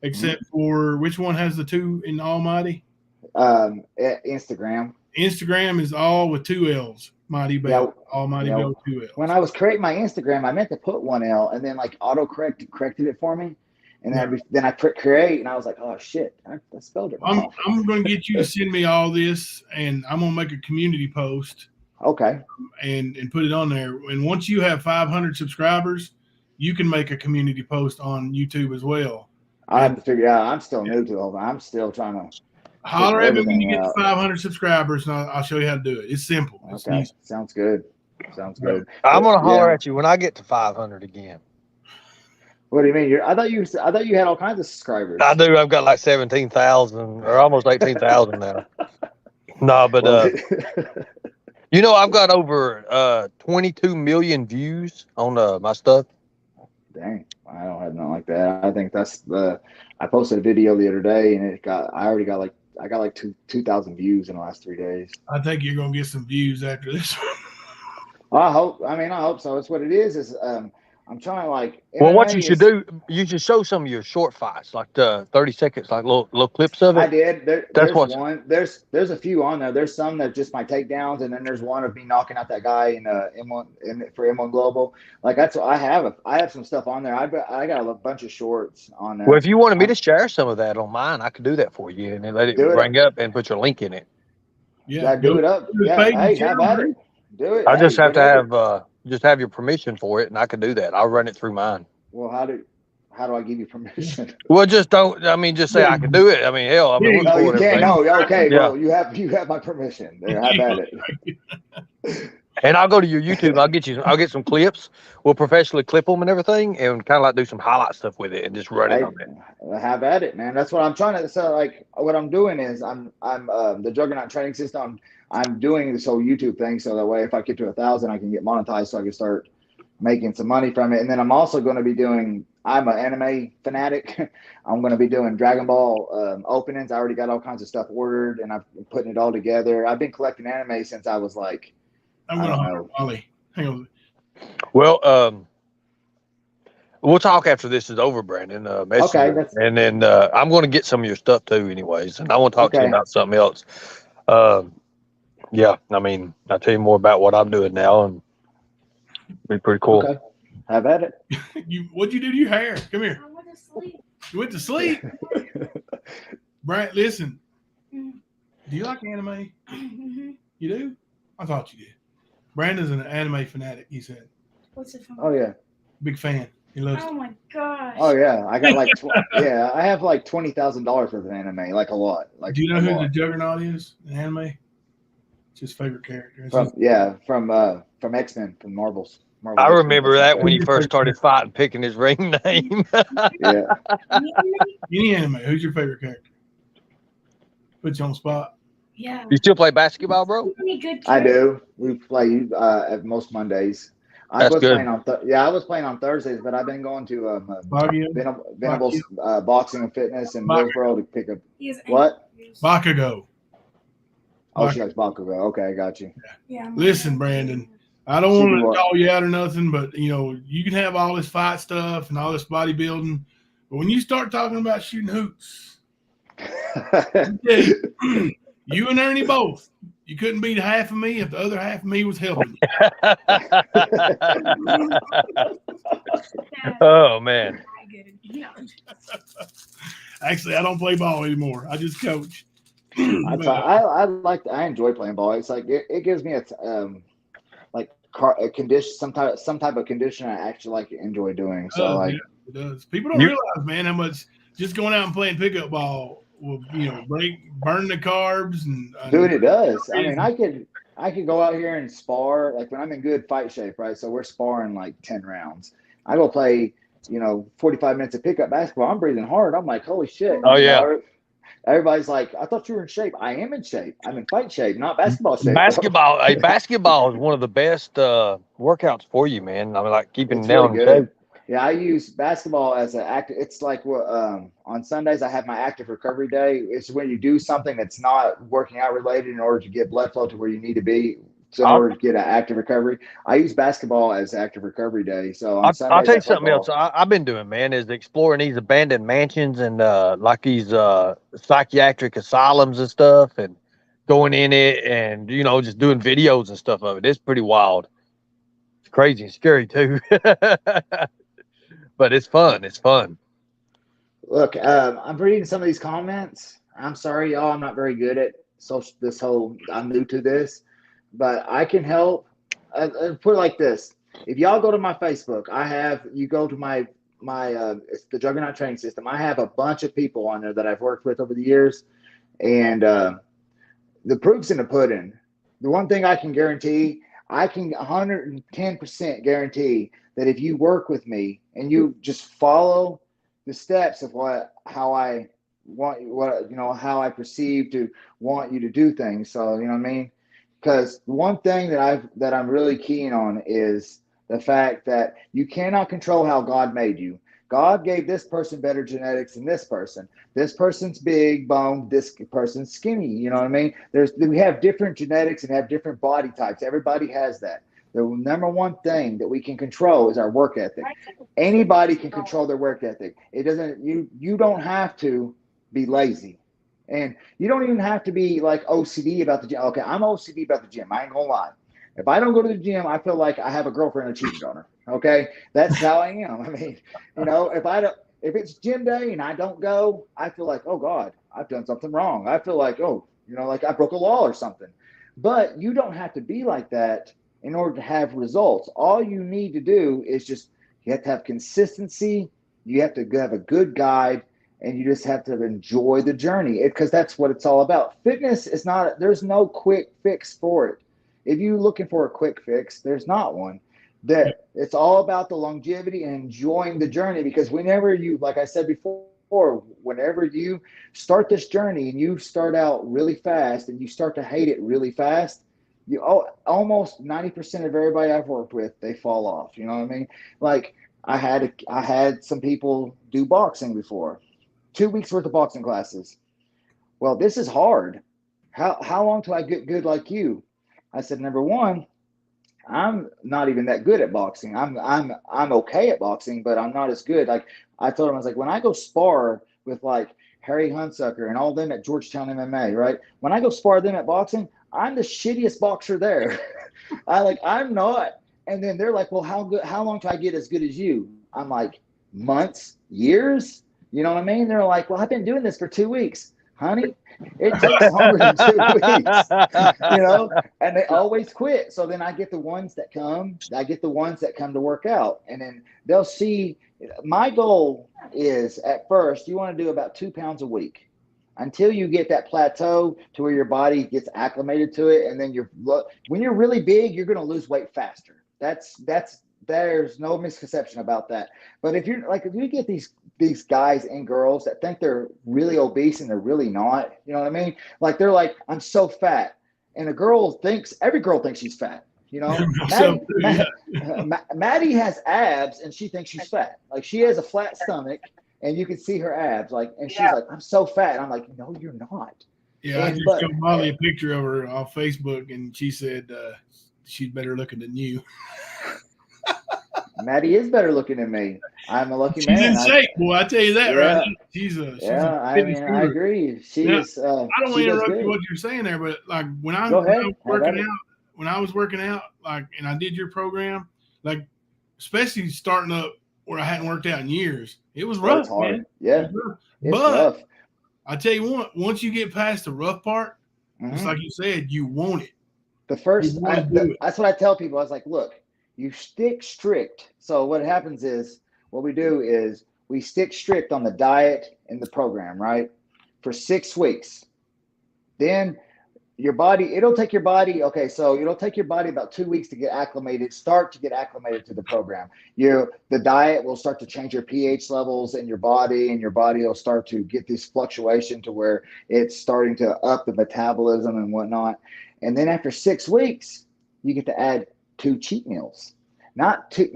except for which one has the 2 in Almighty? Instagram. Instagram is all with 2 L's. Mighty Bell, Almighty Bell, 2 L's. When I was creating my Instagram, I meant to put 1 L, and then corrected it for me, and then I put create, and I was like, oh shit, I spelled it wrong. I'm going to get you to send me all this, and I'm going to make a community post. Okay. And put it on there. And once you have 500 subscribers, you can make a community post on YouTube as well. I have to figure out. I'm still new to it. I'm still trying to. Holler at me when you get to 500 subscribers, and I'll show you how to do it. It's simple. It's easy. Sounds good. Sounds good. I'm gonna holler at you when I get to 500 again. What do you mean? I thought you had all kinds of subscribers. I do. I've got like 17,000 or almost 18,000 now. No, but I've got over 22 million views on my stuff. Dang, I don't have nothing like that. I think I posted a video the other day, and I got like 2,000 views in the last 3 days. I think you're gonna get some views after this one. I hope so. It's what it is I'm trying to like. Well, what you should do, you should show some of your short fights, like 30 seconds, like little clips of it. I did. There's a few on there. There's some that just my takedowns, and then there's one of me knocking out that guy in M1 for M1 Global. Like that's what I have. I have some stuff on there. I got a bunch of shorts on there. Well, if you wanted me to share some of that on mine, I could do that for you, and then let it bring up and put your link in it. Yeah, do it up. Yeah, hey, have at it. Do it. I just have to have your permission for it, and I can do that. I'll run it through mine. Well, how do I give you permission? Well, just say I can do it. I mean, hell, you can't. No, okay. Yeah. Well, you have my permission. There, have at it. And I'll go to your YouTube. I'll get some clips. We'll professionally clip them and everything, and kind of like do some highlight stuff with it, and just run it on there. Have at it, man. That's what I'm trying to. So, like, what I'm doing is I'm the Juggernaut training system. I'm doing this whole YouTube thing, so that way, if I get to 1,000, I can get monetized, so I can start making some money from it. And then I'm also going to be doing. I'm an anime fanatic. I'm going to be doing Dragon Ball openings. I already got all kinds of stuff ordered, and I'm putting it all together. I've been collecting anime since I was like, I'm I going to don't hire know. Wally. Hang on. Well, we'll talk after this is over, Brandon. Okay, that's and then I'm going to get some of your stuff too, anyways. And I want to talk to you okay. about something else. Yeah, I mean, I'll tell you more about what I'm doing now, and it'll be pretty cool. Okay, have at it. What'd you do to your hair? Come here. I went to sleep. You went to sleep. Brent, listen. Mhm. Do you like anime? Mhm. You do? I thought you did. Brandon's an anime fanatic, he said. What's it from? Oh yeah. Big fan. He loves Oh it. my gosh. Oh yeah. I got like yeah. I have like $20,000 worth of anime, like a lot. Like Do you know a who lot. the Juggernaut is in anime? It's his favorite character. It's From X-Men, from Marvel's. I X-Men. remember That's that my when he Who's your first favorite started character? fighting, picking his ring name. Yeah. Any anime. Who's your favorite character? Put you on the spot. Yeah. You still play basketball, bro? So many good I characters. do. We play at most Mondays. I That's was good. playing on I was playing on Thursdays, but I've been going to Baguio? Venables Boxing and Fitness in Bakugo. Millsboro to pick up He has what? Bakugo. Oh, she likes Bakugo. Okay, I got you. Yeah. Listen, Brandon, I don't She want do to what? call you out or nothing, but you can have all this fight stuff and all this bodybuilding, but when you start talking about shooting hoops, you and Ernie both, you couldn't beat half of me if the other half of me was helping you. Oh man. Yeah. Actually, I don't play ball anymore. I just coach. I enjoy playing ball. It's like it gives me a condition, some type of condition I actually enjoy doing. So like it does. People don't realize, man, how much just going out and playing pickup ball will burn the carbs and dude, it does. I mean, I could go out here and spar like when I'm in good fight shape, right? So we're sparring like 10 rounds. I go play, 45 minutes of pickup basketball. I'm breathing hard. I'm like, holy shit. Oh yeah. Everybody's like, I thought you were in shape. I am in shape. I'm in fight shape, not basketball shape. Basketball is one of the best workouts for you, man. I mean, like keeping It's down really in shape. good. Yeah, I use basketball as an active. It's like on Sundays I have my active recovery day. It's when you do something that's not working out related in order to get blood flow to where you need to be. So in order to get an active recovery, I use basketball as active recovery day. So on I'll Sundays tell I you play something else ball. I've been doing, man, is exploring these abandoned mansions and like these psychiatric asylums and stuff, and going in it and just doing videos and stuff of it. It's pretty wild. It's crazy and scary too, but it's fun. It's fun. Look, I'm reading some of these comments. I'm sorry, y'all. I'm not very good at I'm new to this, but I can help. Put it like this: if y'all go to my Facebook, you go to my it's the Juggernaut training system. I have a bunch of people on there that I've worked with over the years, and the proof's in the pudding. The one thing I can guarantee, I can 110% guarantee that if you work with me and you just follow the steps of how I perceive to want you to do things. So, you know what I mean? Because one thing that I'm really keen on is the fact that you cannot control how God made you. God gave this person better genetics than this person. This person's big boned, this person's skinny. You know what I mean? We have different genetics and have different body types. Everybody has that. The number one thing that we can control is our work ethic. Anybody can control their work ethic. It doesn't. You don't have to be lazy, and you don't even have to be like OCD about the gym. Okay, I'm OCD about the gym. I ain't gonna lie. If I don't go to the gym, I feel like I have a girlfriend and cheated on her. Okay, that's how I am. I mean, if it's gym day and I don't go, I feel like, oh God, I've done something wrong. I feel like, like I broke a law or something. But you don't have to be like that in order to have results. All you need to do is you have to have consistency. You have to have a good guide, and you just have to enjoy the journey because that's what it's all about. Fitness is not, there's no quick fix for it. If you're looking for a quick fix, there's not one. That it's all about the longevity and enjoying the journey, because whenever you, like I said before, whenever you start this journey and you start out really fast and you start to hate it really fast, almost 90% of everybody I've worked with, they fall off. You know what I mean? Like I had some people do boxing before, 2 weeks worth of boxing classes. Well, this is hard. How long till I get good like you? I said, number one, I'm not even that good at boxing. I'm okay at boxing, but I'm not as good. Like I told him, I was like, when I go spar with like Harry Hunsucker and all them at Georgetown MMA, right? When I go spar them at boxing, I'm the shittiest boxer there. I'm not. And then they're like, well, how long till I get as good as you? I'm like, months, years. You know what I mean? They're like, well, I've been doing this for 2 weeks, honey. It takes longer than 2 weeks, you know, and they always quit. So then I get the ones that come to work out, and then they'll see. My goal is at first, you want to do about 2 pounds a week until you get that plateau to where your body gets acclimated to it. And then when you're really big, you're going to lose weight faster. There's no misconception about that. But if you get these guys and girls that think they're really obese and they're really not, you know what I mean? Like they're like, I'm so fat. And every girl thinks she's fat, you know? Maddie has abs and she thinks she's fat. Like she has a flat stomach and you can see her abs. Like, and she's like, I'm so fat. And I'm like, no, you're not. Yeah, I just showed Molly a picture of her on Facebook and she said she's better looking than you. Maddie is better looking than me. I'm a lucky man. She's in shape, boy. I tell you that, right? I agree. She is. I don't want to interrupt what you're saying there, but like when I was working out, like, and I did your program, like, especially starting up where I hadn't worked out in years, it was rough. It's hard. Man. Yeah, But rough. I tell you what, once you get past the rough part, it's like you said, you want it. That's what I tell people. I was like, look. You stick strict. So what happens is, what we do is we stick strict on the diet and the program, right? For 6 weeks. Then it'll take your body about 2 weeks to get acclimated to the program. The diet will start to change your pH levels in your body, and your body will start to get this fluctuation to where it's starting to up the metabolism and whatnot. And then after 6 weeks, you get to add 2 cheat meals, not 2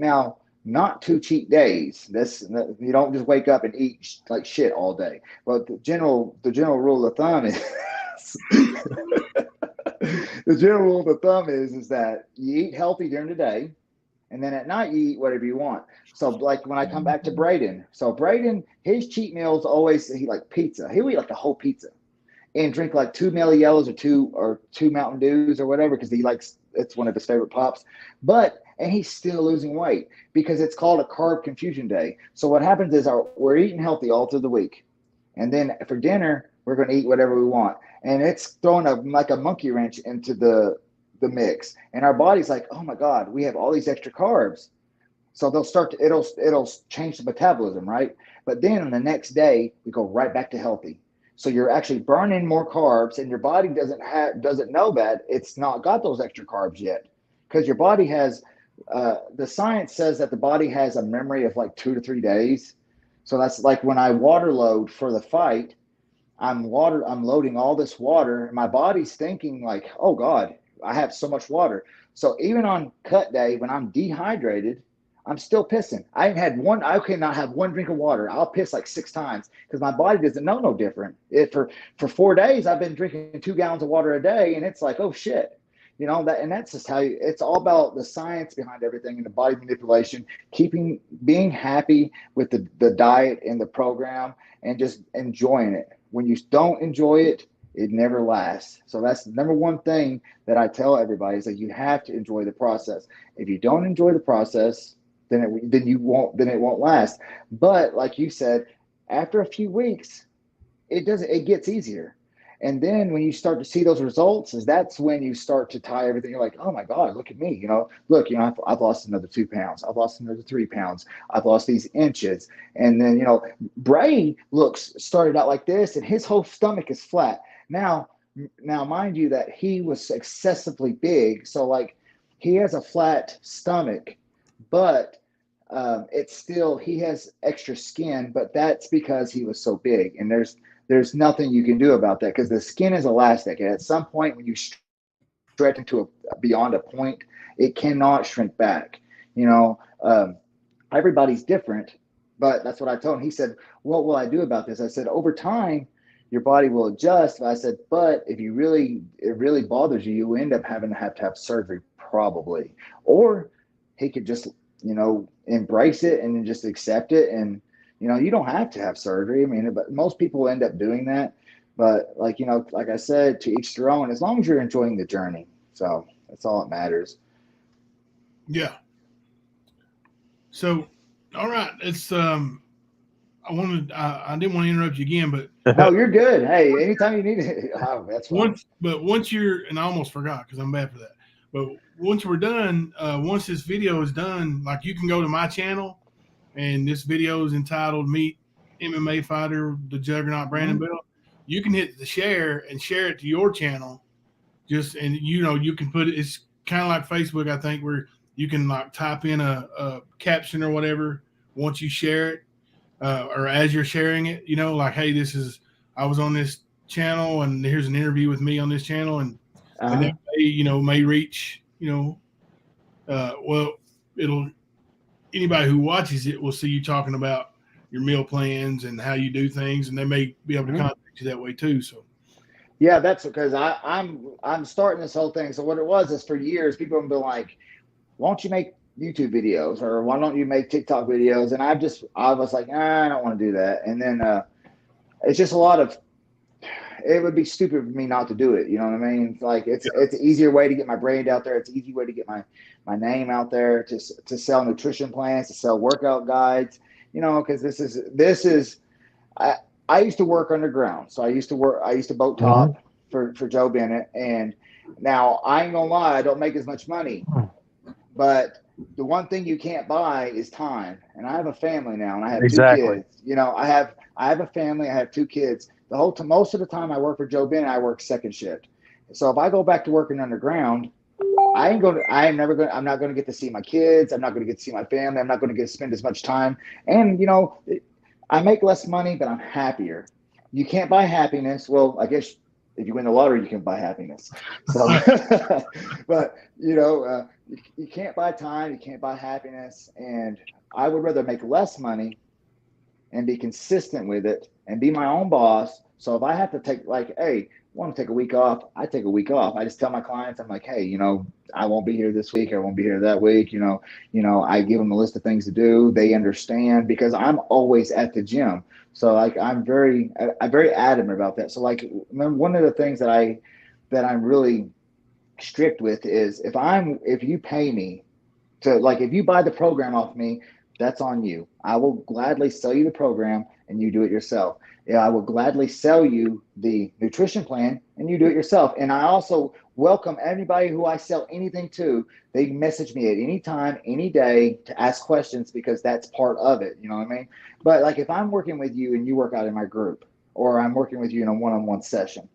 cheat days. You don't just wake up and eat like shit all day. But the general rule of thumb is is that you eat healthy during the day, and then at night you eat whatever you want. So like when I come back to Braden, his cheat meals he like pizza. He'll eat like the whole pizza, and drink like 2 Mellow Yellows or two Mountain Dews or whatever, because it's one of his favorite pops. And he's still losing weight because it's called a carb confusion day. So what happens is we're eating healthy all through the week. And then for dinner, we're going to eat whatever we want. And it's throwing like a monkey wrench into the mix. And our body's like, oh my God, we have all these extra carbs. So it'll change the metabolism, right? But then on the next day, we go right back to healthy. So you're actually burning more carbs, and your body doesn't know that it's not got those extra carbs yet, because your body has the science says that the body has a memory of like 2 to 3 days. So that's like when I water load for the fight, I'm loading all this water, and my body's thinking like, oh God, I have so much water. So even on cut day, when I'm dehydrated, I'm still pissing. I cannot have one drink of water. I'll piss like 6 times because my body doesn't know no different. For 4 days, I've been drinking 2 gallons of water a day, and it's like, oh shit, you know that. And that's just it's all about the science behind everything and the body manipulation, being happy with the diet and the program, and just enjoying it. When you don't enjoy it, it never lasts. So that's the number one thing that I tell everybody, is that you have to enjoy the process. If you don't enjoy the process, then it won't last. But like you said, after a few weeks, it gets easier. And then when you start to see those results, that's when you start to tie everything. You're like, oh my God, look at me. I've lost another 2 pounds. I've lost another 3 pounds. I've lost these inches. And then, Bray started out like this, and his whole stomach is flat. Now, mind you that he was excessively big. So like he has a flat stomach, but it's still, he has extra skin, but that's because he was so big. And there's nothing you can do about that, because the skin is elastic. And at some point when you stretch into beyond a point, it cannot shrink back. everybody's different, but that's what I told him. He said, what will I do about this? I said, over time, your body will adjust. I said, but if it really bothers you, you end up having to have surgery probably. Or he could just, embrace it and then just accept it. And, you don't have to have surgery. I mean, but most people end up doing that. But like I said, to each their own, as long as you're enjoying the journey. So that's all that matters. Yeah. So, all right. It's, I didn't want to interrupt you again, but No, you're good. Hey, anytime you need it, that's fine. once you're, and I almost forgot because I'm bad for that. But once we're done, once this video is done, like you can go to my channel, and this video is entitled "Meet MMA Fighter, the Juggernaut Brandon Bell." You can hit the share and share it to your channel. And you can put it. It's kind of like Facebook, I think, where you can like type in a caption or whatever once you share it. Or as you're sharing it, like, hey, I was on this channel and here's an interview with me on this channel. And that may reach, anybody who watches it will see you talking about your meal plans and how you do things, and they may be able to contact you that way too. So. Yeah, that's because I'm starting this whole thing. So what it was is for years, people have been like, why don't you make YouTube videos, or why don't you make TikTok videos? And I was like, I don't want to do that. And then it's just it would be stupid for me not to do it. You know what I mean? Like it's an easier way to get my brand out there. It's an easy way to get my name out there, to sell nutrition plans, to sell workout guides, because this is I used to work underground. So I used to boat top for Joe Bennett. And now I ain't gonna lie, I don't make as much money, but the one thing you can't buy is time. And I have a family now, and I have 2 kids. I have a family. I have 2 kids. Most of the time I work for Joe Bennett, I work second shift. So if I go back to working underground, I'm not going to get to see my kids. I'm not going to get to see my family. I'm not going to get to spend as much time. And, I make less money, but I'm happier. You can't buy happiness. Well, I guess if you win the lottery, you can buy happiness. So, but you can't buy time. You can't buy happiness. And I would rather make less money and be consistent with it and be my own boss. So if I have to take hey, want to take a week off, I take a week off. I just tell my clients, I'm like, hey, I won't be here this week. I won't be here that week. I give them a list of things to do. They understand because I'm always at the gym. So I'm very adamant about that. So one of the things that I'm really strict with is if you pay me to, if you buy the program off me, that's on you. I will gladly sell you the program and you do it yourself. I will gladly sell you the nutrition plan and you do it yourself. And I also welcome everybody who I sell anything to. They message me at any time, any day to ask questions because that's part of it. You know what I mean? But if I'm working with you and you work out in my group, or I'm working with you in a one-on-one session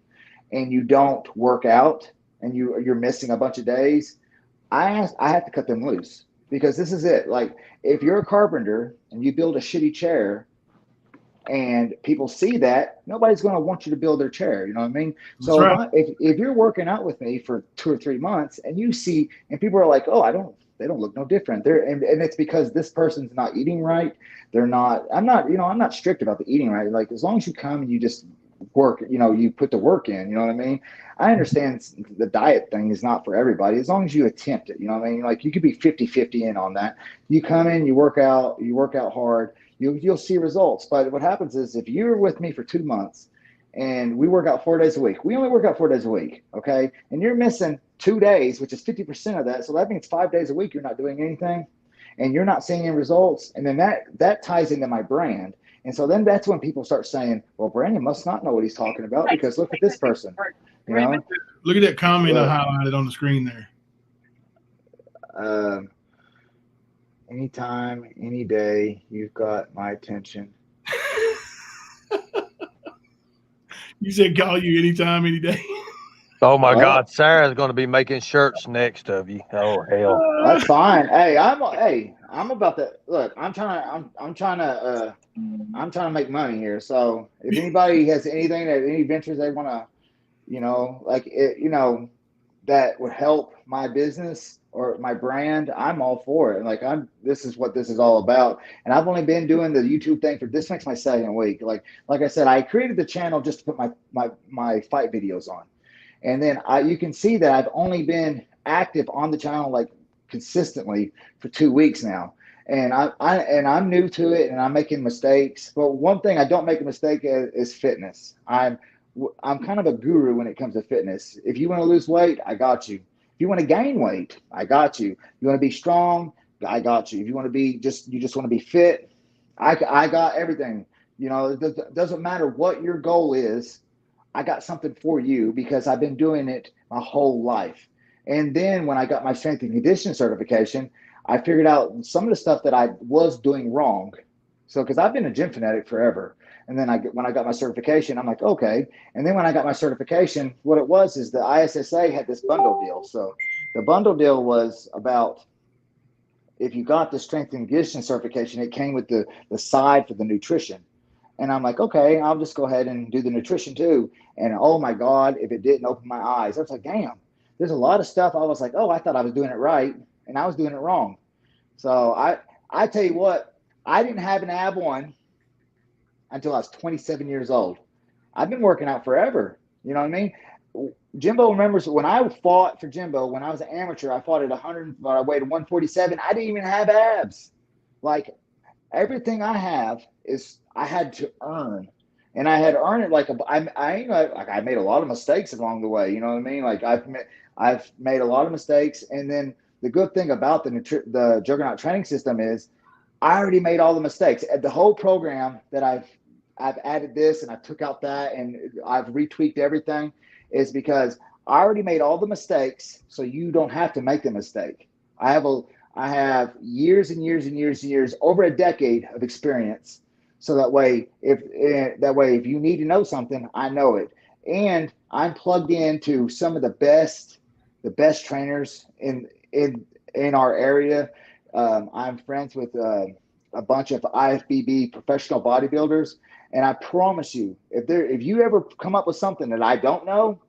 and you don't work out and you're missing a bunch of days, I have to cut them loose. Because this is it. If you're a carpenter and you build a shitty chair and people see that, nobody's going to want you to build their chair. You know what I mean? So right. if you're working out with me for 2 or 3 months and you see, and people are like, oh, they don't look no different. And it's because this person's not eating right. I'm not strict about the eating right. As long as you come and you just work, you put the work in, you know what I mean? I understand the diet thing is not for everybody, as long as you attempt it, you know what I mean? You could be 50-50 in on that. You come in, you work out hard, you'll see results. But what happens is if you're with me for 2 months and we work out 4 days a week, we only work out 4 days a week, okay? And you're missing 2 days, which is 50% of that. So that means 5 days a week you're not doing anything and you're not seeing any results. And then that ties into my brand. And so then that's when people start saying, well, Brandon must not know what he's talking about because look at this person. Look at that comment I highlighted on the screen there. Anytime, any day, you've got my attention. You said call you anytime, any day. Oh my God, Sarah's going to be making shirts next of you. Oh hell, that's fine. Hey, I'm about that. Look, I'm trying to make money here. So if anybody has any ventures they want to, that would help my business or my brand, I'm all for it. Like this is what this is all about. And I've only been doing the YouTube thing for this makes my second week. Like I said, I created the channel just to put my fight videos on. And then you can see that I've only been active on the channel like consistently for 2 weeks now. And I'm new to it and I'm making mistakes. But one thing I don't make a mistake is fitness. I'm kind of a guru when it comes to fitness. If you want to lose weight, I got you. If you want to gain weight, I got you. You want to be strong, I got you. If you want to be you just want to be fit, I got everything. You know, it doesn't matter what your goal is. I got something for you because I've been doing it my whole life. And then when I got my strength and conditioning certification, I figured out some of the stuff that I was doing wrong. So, because I've been a gym fanatic forever. And then when I got my certification, I'm like, okay. And then when I got my certification, what it was is the ISSA had this bundle deal. So the bundle deal was about, if you got the strength and conditioning certification, it came with the side for the nutrition. And I'm like, okay, I'll just go ahead and do the nutrition too. And oh my God, if it didn't open my eyes, I was like, damn, there's a lot of stuff. I was like, oh, I thought I was doing it right. And I was doing it wrong. So I tell you what, I didn't have an ab one until I was 27 years old. I've been working out forever. You know what I mean? Jimbo remembers when I fought for Jimbo, when I was an amateur, I fought at 100, I weighed 147. I didn't even have abs. Like everything I have is I had to earn. And I had earned it like I made a lot of mistakes along the way. You know what I mean? Like I've made a lot of mistakes. And then the good thing about the Juggernaut training system is I already made all the mistakes. At the whole program that I've added this and I took out that and I've retweaked everything is because I already made all the mistakes, so you don't have to make the mistake. I have years and years and years and years, over a decade of experience. So that way, if you need to know something, I know it. And I'm plugged into some of the best trainers in our area. I'm friends with a bunch of IFBB professional bodybuilders, and I promise you, if you ever come up with something that I don't know,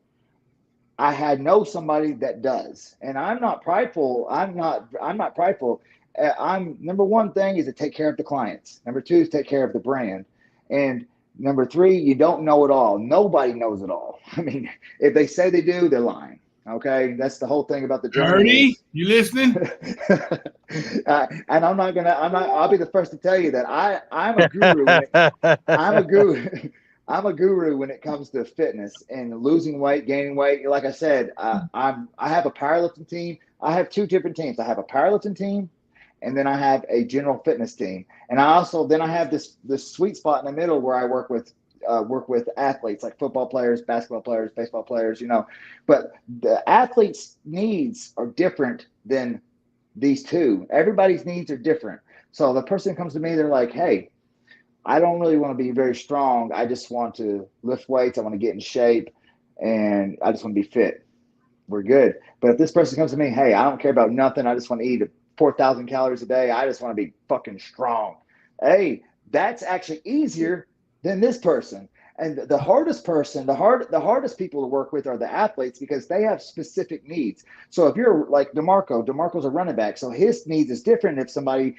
I know somebody that does. And I'm not prideful. I'm not prideful. Number one thing is to take care of the clients. Number two is take care of the brand. And number three, you don't know it all. Nobody knows it all. I mean, if they say they do, they're lying. Okay, that's the whole thing about the journey. Ernie, you listening? And I'll be the first to tell you that I'm a guru. I'm a guru. I'm a guru when it comes to fitness and losing weight, gaining weight. Like I said, I have a powerlifting team. I have two different teams. I have a powerlifting team, and then I have a general fitness team. And I have this sweet spot in the middle where I work with athletes like football players, basketball players, baseball players, you know. But the athletes' needs are different than these two. Everybody's needs are different. So the person comes to me, they're like, hey, I don't really want to be very strong. I just want to lift weights. I want to get in shape, and I just want to be fit. We're good. But if this person comes to me, hey, I don't care about nothing. I just want to eat 4,000 calories a day. I just want to be fucking strong. Hey, that's actually easier than this person. And the hardest person, the hardest people to work with are the athletes because they have specific needs. So if you're like DeMarco's a running back, so his needs is different if somebody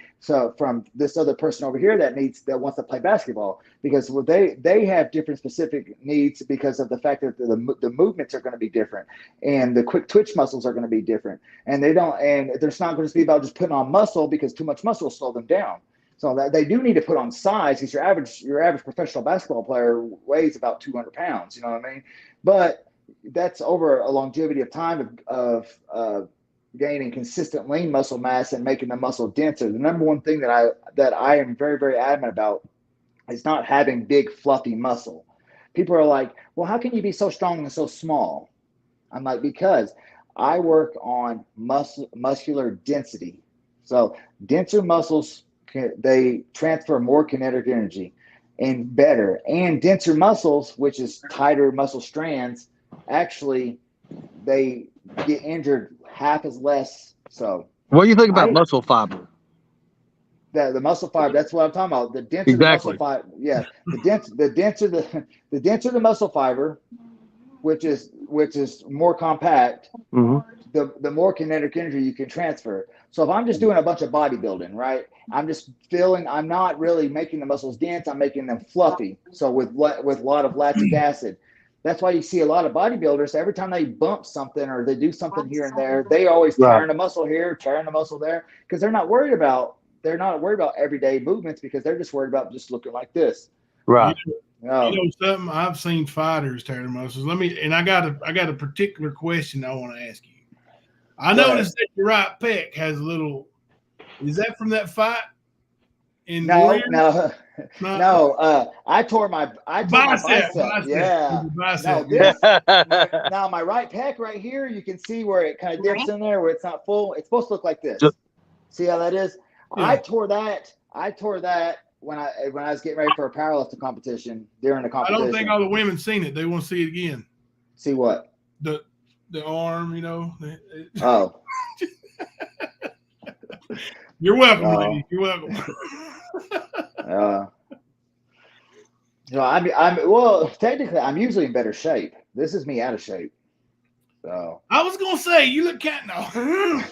from this other person over here that wants to play basketball, because they have different specific needs because of the fact that the movements are going to be different and the quick twitch muscles are going to be different, and there's not going to be about just putting on muscle because too much muscle will slow them down. So that they do need to put on size because your average professional basketball player weighs about 200 pounds. You know what I mean? But that's over a longevity of time of gaining consistent lean muscle mass and making the muscle denser. The number one thing that I am very, very adamant about is not having big fluffy muscle. People are like, well, how can you be so strong and so small? I'm like, because I work on muscular density. So denser muscles, they transfer more kinetic energy and better. And denser muscles, which is tighter muscle strands, actually they get injured half as less. So what do you think about muscle fiber? The muscle fiber, that's what I'm talking about. The denser the muscle fiber, yeah. The denser the muscle fiber, which is more compact, the more kinetic energy you can transfer. So if I'm just doing a bunch of bodybuilding, right? I'm just feeling, I'm not really making the muscles dense. I'm making them fluffy. So with a lot of lactic acid, that's why you see a lot of bodybuilders, every time they bump something or they do something here and there, they always tearing the muscle here, tearing the muscle there, because they're not worried about everyday movements, because they're just worried about just looking like this. Right. You know something? I've seen fighters tear their muscles. I got a particular question I want to ask you. I noticed that your right pec has a little. Is that from that fight? No. I tore my bicep. Yeah. Bicep. Now my right pec right here, you can see where it kind of dips in there, where it's not full. It's supposed to look like this. See how that is? Yeah. I tore that when I was getting ready for a powerlifting competition during the competition. I don't think all the women seen it. They want to see it again. See what? The arm, you know. Oh. You're welcome, lady. You're welcome. Technically, I'm usually in better shape. This is me out of shape. So I was gonna say you look no.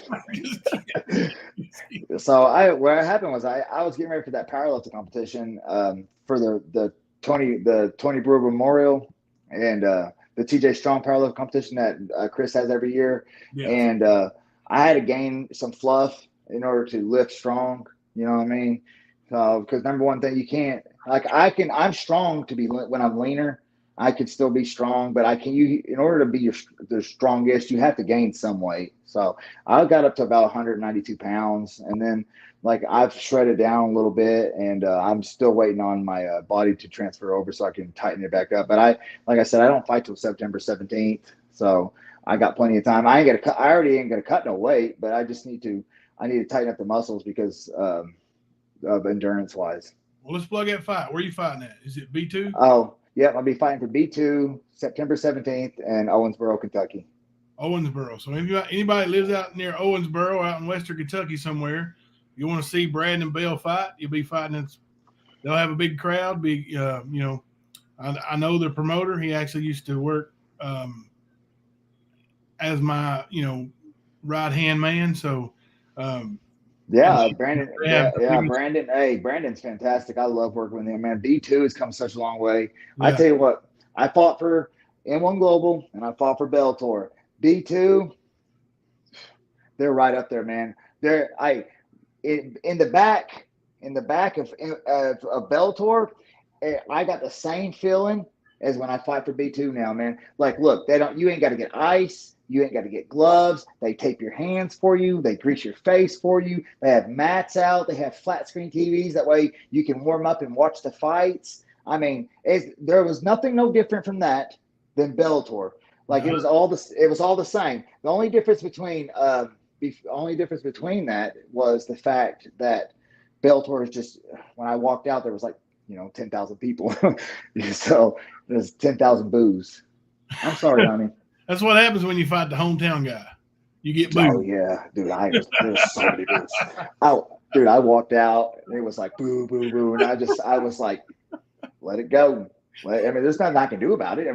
So what happened was I was getting ready for that powerlifting competition for the Tony Brewer Memorial and the TJ Strong powerlifting competition that Chris has every year. Yeah. And I had to gain some fluff in order to lift strong. You know what I mean? Because number one thing, you can't I'm strong to be when I'm leaner. I could still be strong, but in order to be the strongest, you have to gain some weight. So I got up to about 192 pounds, and then I've shredded down a little bit, and I'm still waiting on my body to transfer over so I can tighten it back up. But like I said, I don't fight till September 17th, so I got plenty of time. I already ain't gonna cut no weight, but I need to tighten up the muscles because of endurance wise. Well, let's plug that fight. Where are you fighting at? Is it B2? Oh. Yep, I'll be fighting for B2 September 17th in Owensboro, Kentucky. Owensboro. So if anybody lives out near Owensboro, out in western Kentucky somewhere, you want to see Brad and Bell fight, you'll be fighting. They'll have a big crowd. I know the promoter. He actually used to work as my, right-hand man. So, Brandon. Brandon. Hey, Brandon's fantastic. I love working with him, man. B2 has come such a long way. Yeah. I tell you what, I fought for M1 Global and I fought for Bellator. B2, they're right up there, man. In the back of Bellator, I got the same feeling as when I fight for B2 now, man. Look, you ain't got to get ice. You ain't got to get gloves. They tape your hands for you. They grease your face for you. They have mats out. They have flat screen TVs. That way you can warm up and watch the fights. I mean, there was no different from that than Bellator. It was all the same. The only difference between that was the fact that Bellator is just, when I walked out, there was 10,000 people. So there's 10,000 boos. I'm sorry, honey. That's what happens when you fight the hometown guy. You get booed. Oh yeah, dude. There was so many boos. I walked out and it was like boo, boo, boo, and I was like, let it go. There's nothing I can do about it.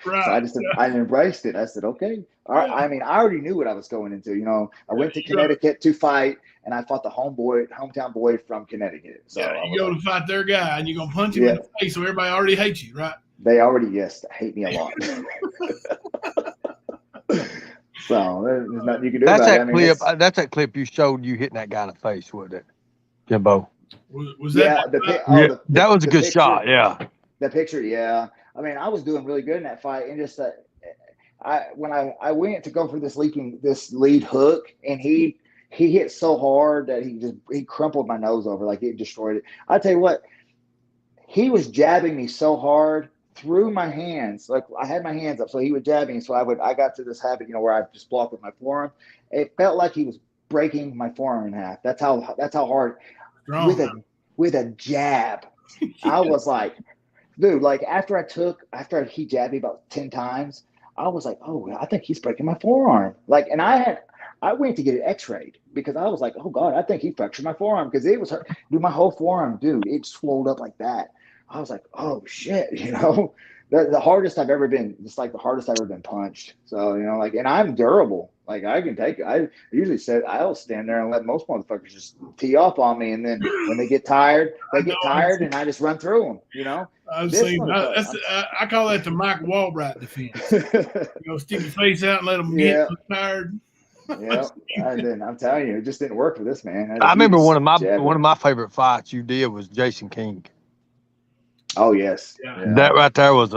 Right. So I embraced it. I said, okay. All right. I already knew what I was going into. I went to Connecticut to fight, and I fought the hometown boy from Connecticut. So you go to fight their guy, and you're gonna punch him in the face, so everybody already hates you, right? They already hate me a lot. So there's nothing you can do about it. That's that clip you showed you hitting that guy in the face, wasn't it, Jimbo? Was that? That was a good shot. Yeah. The picture, yeah. I was doing really good in that fight, and just when I went to go for this lead hook, and he hit so hard that he crumpled my nose over, it destroyed it. I tell you what, he was jabbing me so hard through my hands. I had my hands up, so he would jab me. So I got to this habit, where I just block with my forearm. It felt like he was breaking my forearm in half. That's how hard. Strong, with a jab. I was like, dude, after he jabbed me about 10 times, I was like, oh, I think he's breaking my forearm. And I went to get it x-rayed because I was like, oh God, I think he fractured my forearm, because it was hurt. Dude, my whole forearm, dude, it swelled up like that. I was like, oh shit, the hardest I've ever been, just like the hardest I've ever been punched. So, like, and I'm durable. Like, I can take it. I usually said I'll stand there and let most motherfuckers just tee off on me. And then when they get tired, and I just run through them, I've This seen I call that the Mike Walbright defense. Stick your face out and let them get tired. Yeah. And then I'm telling you, it just didn't work for this man. I remember one of my favorite fights you did was Jason King. Oh yes. Yeah. That right there was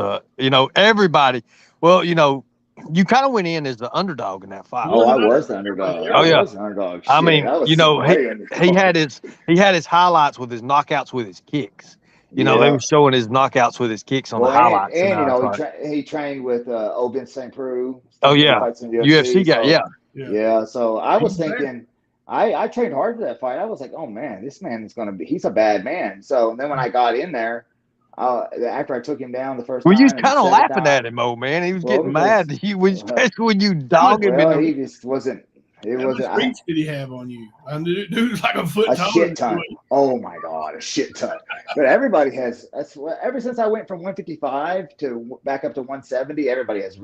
everybody. Well, you kind of went in as the underdog in that fight. Oh, I was the underdog. Oh, yeah. I was the underdog. I mean, Shit, he had his highlights with his knockouts with his kicks. They were showing his knockouts with his kicks on the highlights. And he trained with Obin St. Preux. Oh yeah, fights in UFC guy. So, Yeah. Yeah. So I was thinking, I trained hard for that fight. I was like, oh man, this man is he's a bad man. So then when I got in there, after I took him down the first time, you was kind of laughing at him, old man. He was getting mad. Especially when you dog him. He just wasn't. It wasn't. How much reach did he have on you? Dude's like a foot taller. A shit ton. Oh my god, a shit ton. But everybody has. That's ever since I went from 155 to back up to 170. Everybody has.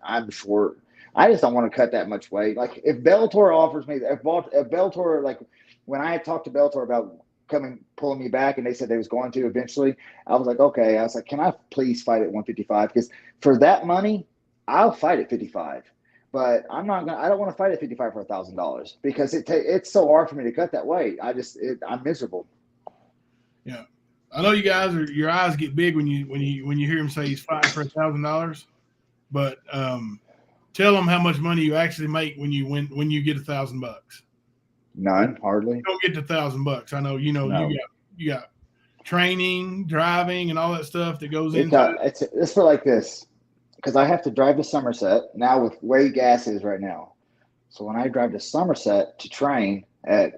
I'm short. I just don't want to cut that much weight. Like if Bellator offers me, if Bellator, like when I talked to Bellator about pulling me back, and they said they was going to eventually, I was like, okay. I was like, can I please fight at 155? Because for that money, I'll fight at 55. But I don't want to fight at 55 for $1,000 because it's so hard for me to cut that weight. I'm miserable. Yeah, I know you guys your eyes get big when you hear him say he's fighting for $1,000, but tell them how much money you actually make when you get $1,000. None, hardly. You don't get the $1,000. I know. No. You got training, driving, and all that stuff that goes into it. It's for like this. Because I have to drive to Somerset now with way gas is right now. So when I drive to Somerset to train at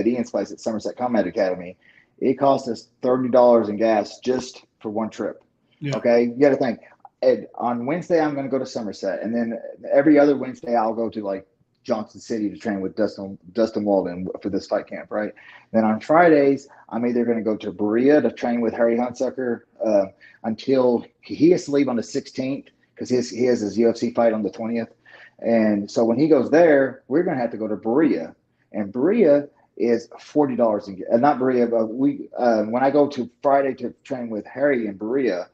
Ian's place at Somerset Combat Academy, it costs us $30 in gas just for one trip. Yeah. Okay, you got to think. On Wednesday I'm going to go to Somerset, and then every other Wednesday I'll go to like Johnson City to train with Dustin Walden for this fight camp, right? Then on Fridays, I'm either going to go to Berea to train with Harry Huntsucker until he has to leave on the 16th because he has his UFC fight on the 20th. And so when he goes there, we're going to have to go to Berea. And Berea is $40 not Berea, but when I go to Friday to train with Harry in Berea,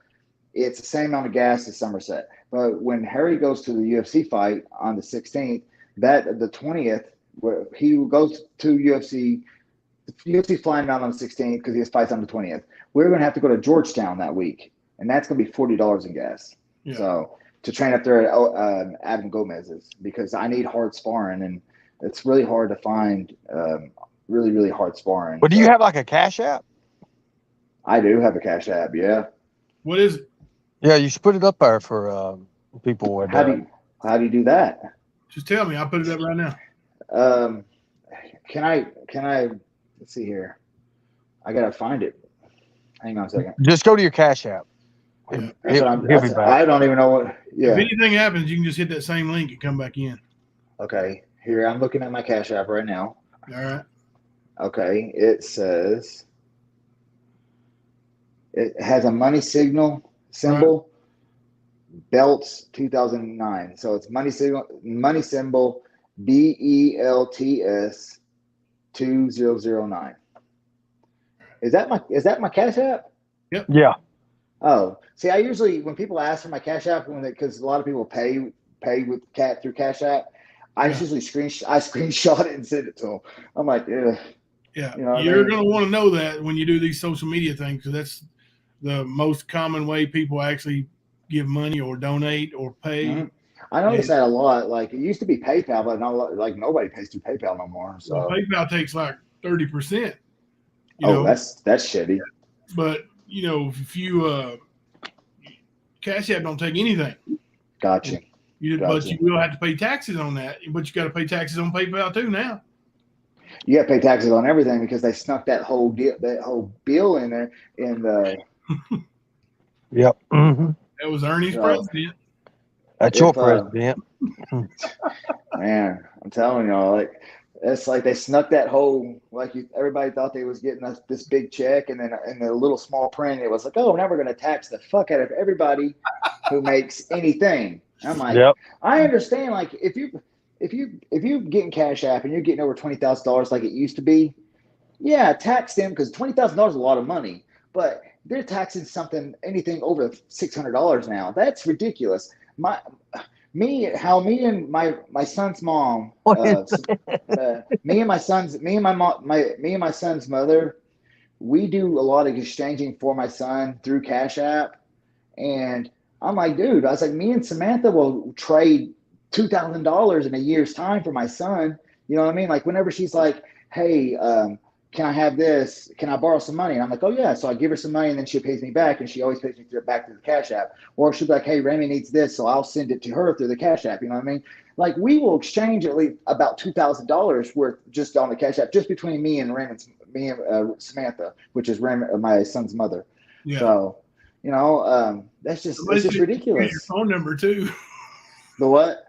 it's the same amount of gas as Somerset. But when Harry goes to the UFC fight on the 16th, the 20th, where he goes to UFC flying out on the 16th because he has fights on the 20th. We're going to have to go to Georgetown that week, and that's going to be $40 in gas. Yeah. So to train up there at Adam Gomez's, because I need hard sparring, and it's really hard to find really, really hard sparring. But do you have like a Cash App? I do have a Cash App, yeah. What is it? Yeah, you should put it up there for people. How do you do that? Just tell me. I'll put it up right now. Can I? Let's see here. I gotta find it. Hang on a second. Just go to your Cash App. Yeah. I don't even know what. Yeah. If anything happens, you can just hit that same link and come back in. Okay. Here, I'm looking at my Cash App right now. All right. Okay. It says it has a money symbol. Right. Belts 2009. So it's money symbol BELTS 2009. Is that my Cash App? Yep. Yeah. Oh, see, I usually when people ask for my Cash App because a lot of people pay with through Cash App, I usually screenshot it and send it to them. I'm like, ugh. Yeah, you're going to want to know that when you do these social media things, because that's the most common way people actually give money or donate or pay. Mm-hmm. I noticed that a lot. Like it used to be PayPal, but nobody pays through PayPal no more. So PayPal takes like 30%. That's shitty. But if you Cash App don't take anything. Gotcha. But you will have to pay taxes on that. But you got to pay taxes on PayPal too now. You got to pay taxes on everything because they snuck that whole bill in there in the. Yep. Mm-hmm. That was Ernie's president. That's your president. Man, I'm telling y'all, like It's like they snuck that whole, like everybody thought they was getting this big check, and then in the little small print, it was like, oh, now we're going to tax the fuck out of everybody who makes anything. I'm like, Yep. I understand. Like if you getting Cash App and you're getting over $20,000 like it used to be, yeah, tax them, because $20,000 is a lot of money. But they're taxing anything over $600 now. That's ridiculous. Me and my son's mom, me and my son's mother, we do a lot of exchanging for my son through Cash App, and I'm like, dude, I was like, me and Samantha will trade $2,000 in a year's time for my son. You know what I mean? Like whenever she's like, hey, can I have this? Can I borrow some money? And I'm like, oh yeah. So I give her some money, and then she pays me back, and she always pays me back through the Cash App. Or she'll be like, hey, Remy needs this, so I'll send it to her through the Cash App. You know what I mean? Like we will exchange at least about $2,000 worth just on the Cash App, just between me and Samantha, which is my son's mother. Yeah. So, you know, it's just ridiculous. Your phone number too. The what?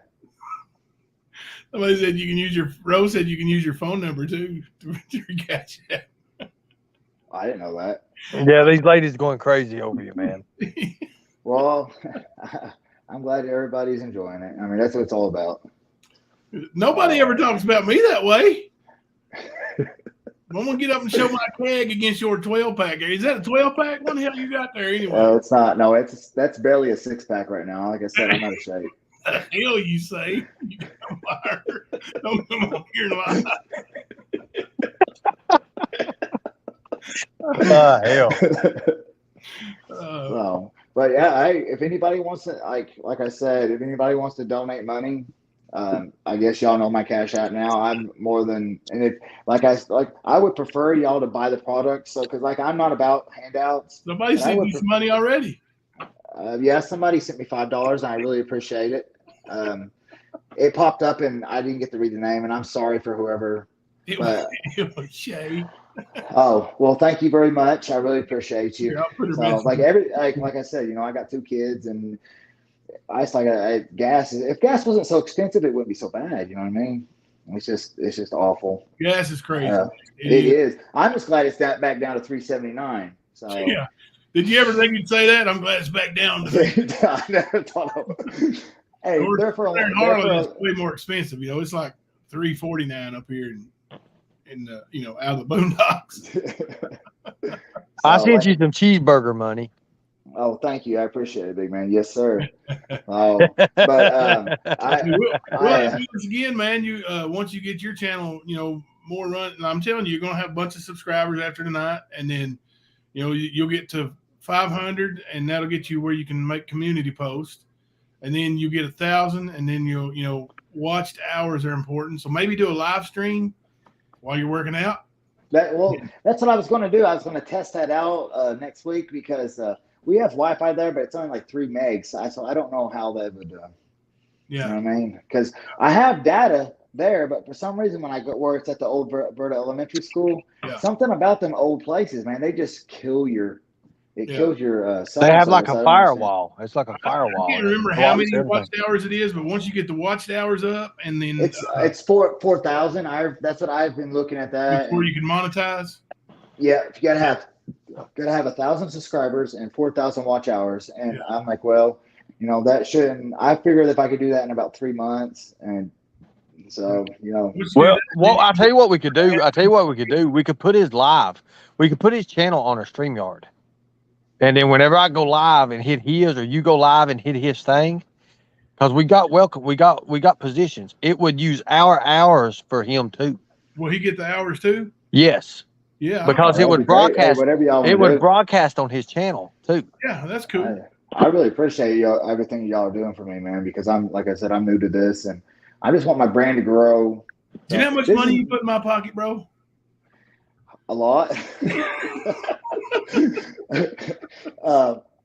Somebody said you can use Rose said you can use your phone number too through your Cash App. I didn't know that. Yeah, these ladies going crazy over you, man. Well, I'm glad everybody's enjoying it. I mean, that's what it's all about. Nobody ever talks about me that way. I'm gonna get up and show my keg against your 12-pack. Is that a 12-pack? What the hell you got there anyway? It's not. No, that's barely a 6-pack right now. Like I said, I'm out of shape. The hell you say? You got fired. Don't come on here and lie. Hell. So, but yeah, if anybody wants to, like I said, if anybody wants to donate money, I guess y'all know my Cash App now. I'm more than, and if I would prefer y'all to buy the product. So, because I'm not about handouts. Somebody sent you some money already. Yeah, somebody sent me $5, and I really appreciate it. It popped up, and I didn't get to read the name, and I'm sorry for whoever. It was Shay. Oh, well, thank you very much. I really appreciate you. Here, I'll put her So, message. like I said, I got 2 kids, and I just gas. If gas wasn't so expensive, it wouldn't be so bad. You know what I mean? It's just awful. Gas is crazy. It is. I'm just glad it's back down to $3.79. So yeah. Did you ever think you'd say that? I'm glad it's back down to I never thought of it. Hey, it's way more expensive. It's like $3.49 up here in out of the boondocks. I sent you some cheeseburger money. Oh, thank you. I appreciate it, big man. Yes, sir. But we'll do this again, man. You once you get your channel, more run. I'm telling you, you're gonna have a bunch of subscribers after tonight, and then you'll get to 500, and that'll get you where you can make community posts, and then you get 1,000, and then watched hours are important. So maybe do a live stream while you're working out. That's what I was going to do. I was going to test that out next week, because we have Wi-Fi there, but it's only like 3 megs. So I don't know how that would. Yeah. You know what I mean? Because I have data there, but for some reason when I go where it's at the old Verda Elementary School, something about them old places, man, they just kill your. It kills your. They have like a firewall. It's like a firewall. I can't remember how many watch hours it is, but once you get the watch hours up, and then it's 4,000. That's what I've been looking at that. Before you can monetize. Yeah, you gotta have 1,000 subscribers and 4,000 watch hours, and I'm like, well, that shouldn't. I figured if I could do that in about 3 months, and so Well, I'll tell you what we could do. We could put his live. We could put his channel on a StreamYard. And then whenever I go live and hit his, or you go live and hit his thing, because we got positions. It would use our hours for him too. Will he get the hours too? Yes. Yeah. Because it would broadcast. Hey, it would broadcast on his channel too. Yeah, that's cool. I really appreciate everything y'all are doing for me, man. Because like I said, I'm new to this, and I just want my brand to grow. Do you know how much money you put in my pocket, bro? A lot.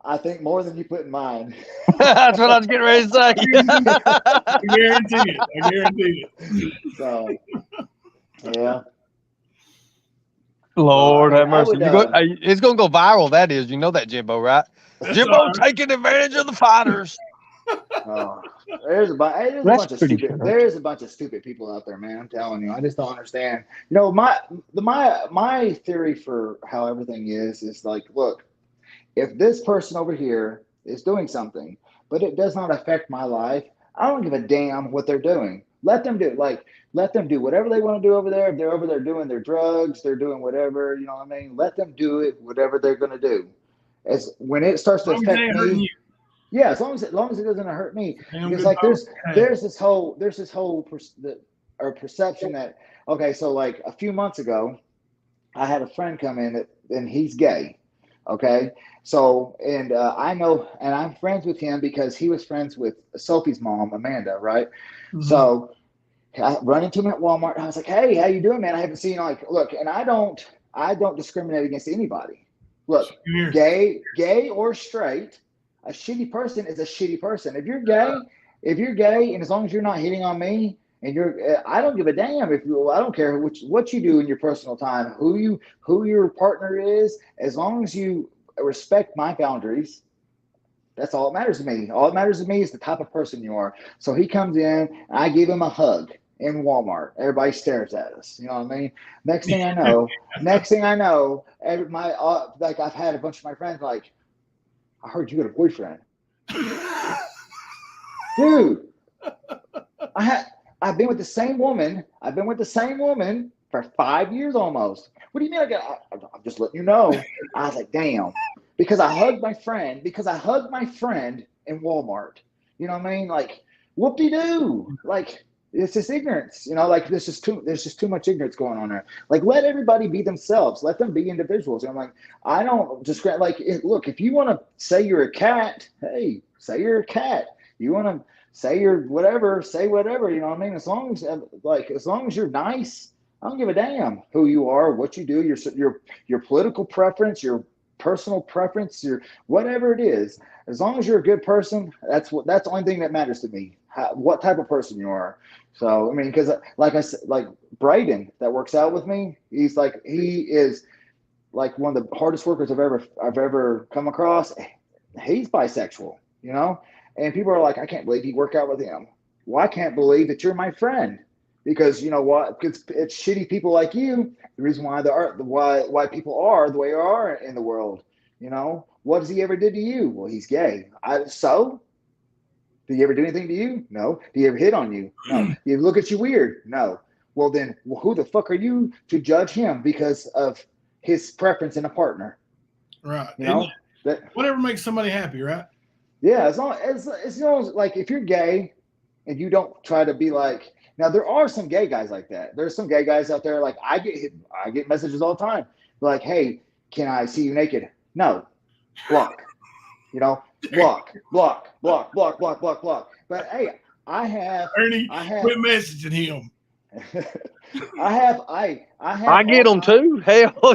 I think more than you put in mine. That's what I was getting ready to say. I guarantee it. So, yeah. Lord have mercy. It's going to go viral, that is. You know that, Jimbo, right? Jimbo taking advantage of the fighters. There's a bunch That's of pretty stupid. fair. There's a bunch of stupid people out there, man. I'm telling you, I just don't understand. My theory for how everything is like, look, if this person over here is doing something, but it does not affect my life, I don't give a damn what they're doing. Let them do let them do whatever they want to do over there. If they're over there doing their drugs, they're doing whatever, you know what I mean? Let them do it, whatever they're going to do. As when it starts to As long as they affect ain't hurting me, you. yeah, as long as it doesn't hurt me, Damn because good like dog. there's this whole perception that, okay, so like a few months ago, I had a friend come in and he's gay. Okay. So, and I know, and I'm friends with him because he was friends with Sophie's mom, Amanda, right? Mhm. So I run into him at Walmart. And I was like, "Hey, how you doing, man? I haven't seen you." Like, look, and I don't discriminate against anybody. Look, Here. gay or straight, a shitty person is a shitty person. If you're gay, and as long as you're not hitting on me, and I don't give a damn if you. I don't care what you do in your personal time, who your partner is, as long as you respect my boundaries. That's all that matters to me. All that matters to me is the type of person you are. So he comes in, and I give him a hug in Walmart. Everybody stares at us. You know what I mean? Next thing I know, like I've had a bunch of my friends like, I heard you got a boyfriend, dude. I've been with the same woman. I've been with the same woman for 5 years almost. What do you mean? I'm just letting you know. I was like, damn, because I hugged my friend. In Walmart. You know what I mean? Like, whoop-de-doo. Like, it's just ignorance. You know, like there's just too much ignorance going on there. Like, let everybody be themselves. Let them be individuals. And I'm like, I don't just like, look, if you want to say you're a cat, hey, say you're a cat. You want to say you're whatever, say whatever, you know what I mean? As long as you're nice, I don't give a damn who you are, what you do, your political preference, your personal preference, your whatever it is. As long as you're a good person, that's the only thing that matters to me. What type of person you are. So I mean, because like I said, like Braden that works out with me, he is like one of the hardest workers I've ever come across. He's bisexual, you know, and people are like, I can't believe you work out with him. Well, I can't believe that you're my friend, because you know what? It's shitty people like you. The reason why why people are the way they are in the world. You know, what has he ever did to you? Well, he's gay. So did he ever do anything to you? No. Did he ever hit on you? No. Did he look at you weird? No. Well, then who the fuck are you to judge him because of his preference in a partner? Right. You know, whatever makes somebody happy, right? yeah, as long as you know, like if you're gay and you don't try to be like, now there are some gay guys like that. There's some gay guys out there. Like I get messages all the time. Like, hey, can I see you naked? No, block. You know, block. But hey, Ernie, quit messaging him. I get them too. Hell.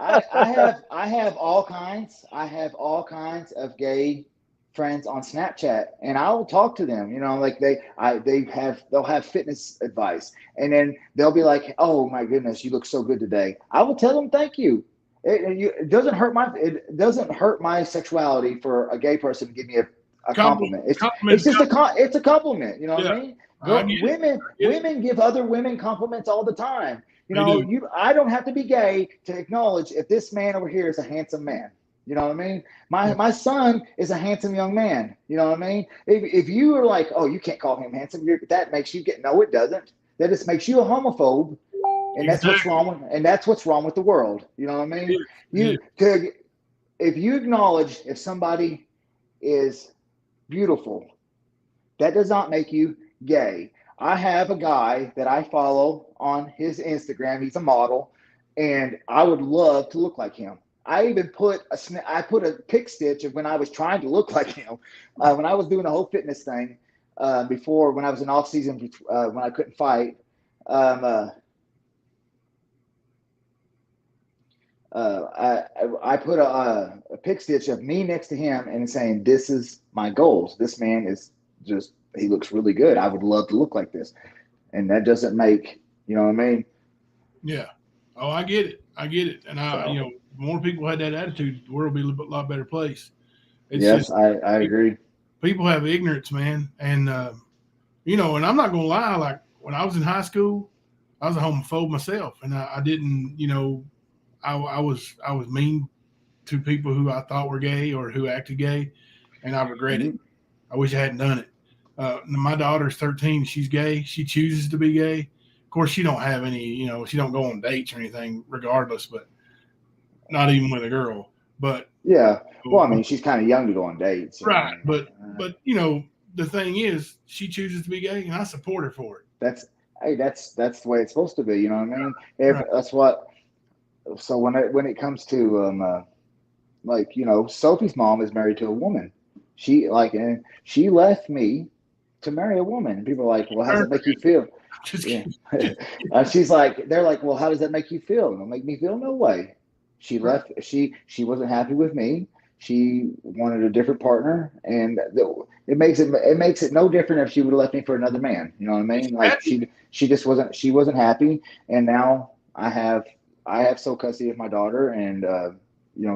I have all kinds. I have all kinds of gay friends on Snapchat, and I will talk to them. You know, like they'll have fitness advice, and then they'll be like, "Oh my goodness, you look so good today." I will tell them thank you. It doesn't hurt my sexuality for a gay person to give me a compliment. It's just it's a compliment. You know what I mean? Women give other women compliments all the time. You know, I don't have to be gay to acknowledge if this man over here is a handsome man. You know what I mean? My son is a handsome young man. You know what I mean? If you are like, oh, you can't call him handsome, that makes you no, it doesn't. That just makes you a homophobe, and that's what's wrong with the world. You know what I mean? If you acknowledge if somebody is beautiful, that does not make you gay. I have a guy that I follow on his Instagram. He's a model, and I would love to look like him. I even put a pick stitch of when I was trying to look like him, when I was doing the whole fitness thing before, when I was in off season, when I couldn't fight. I put a pick stitch of me next to him and saying, "This is my goals. This man is he looks really good. I would love to look like this." And that doesn't make, you know what I mean? Yeah. Oh, I get it. And you know, more people had that attitude, the world would be a lot better place. Yes, I agree. people have ignorance, man. And, and I'm not going to lie, like when I was in high school, I was a homophobe myself. And I didn't, I was mean to people who I thought were gay or who acted gay. And I regret it. I wish I hadn't done it. My daughter's 13. She's gay. She chooses to be gay. Of course, she don't have any, she don't go on dates or anything regardless, but not even with a girl. But yeah, well, I mean, she's kind of young to go on dates, right? But the thing is, she chooses to be gay, and I support her for it. That's the way it's supposed to be. You know what I mean? Right. That's what. So when it comes to Sophie's mom is married to a woman. She left me to marry a woman. And people are like, well, how does that make you feel? Just Yeah. kidding. They're like, well, how does that make you feel? It'll make me feel no way. She left. She wasn't happy with me. She wanted a different partner, and it makes it no different if she would have left me for another man. You know what I mean? Like she just wasn't happy, and now I have sole custody of my daughter, and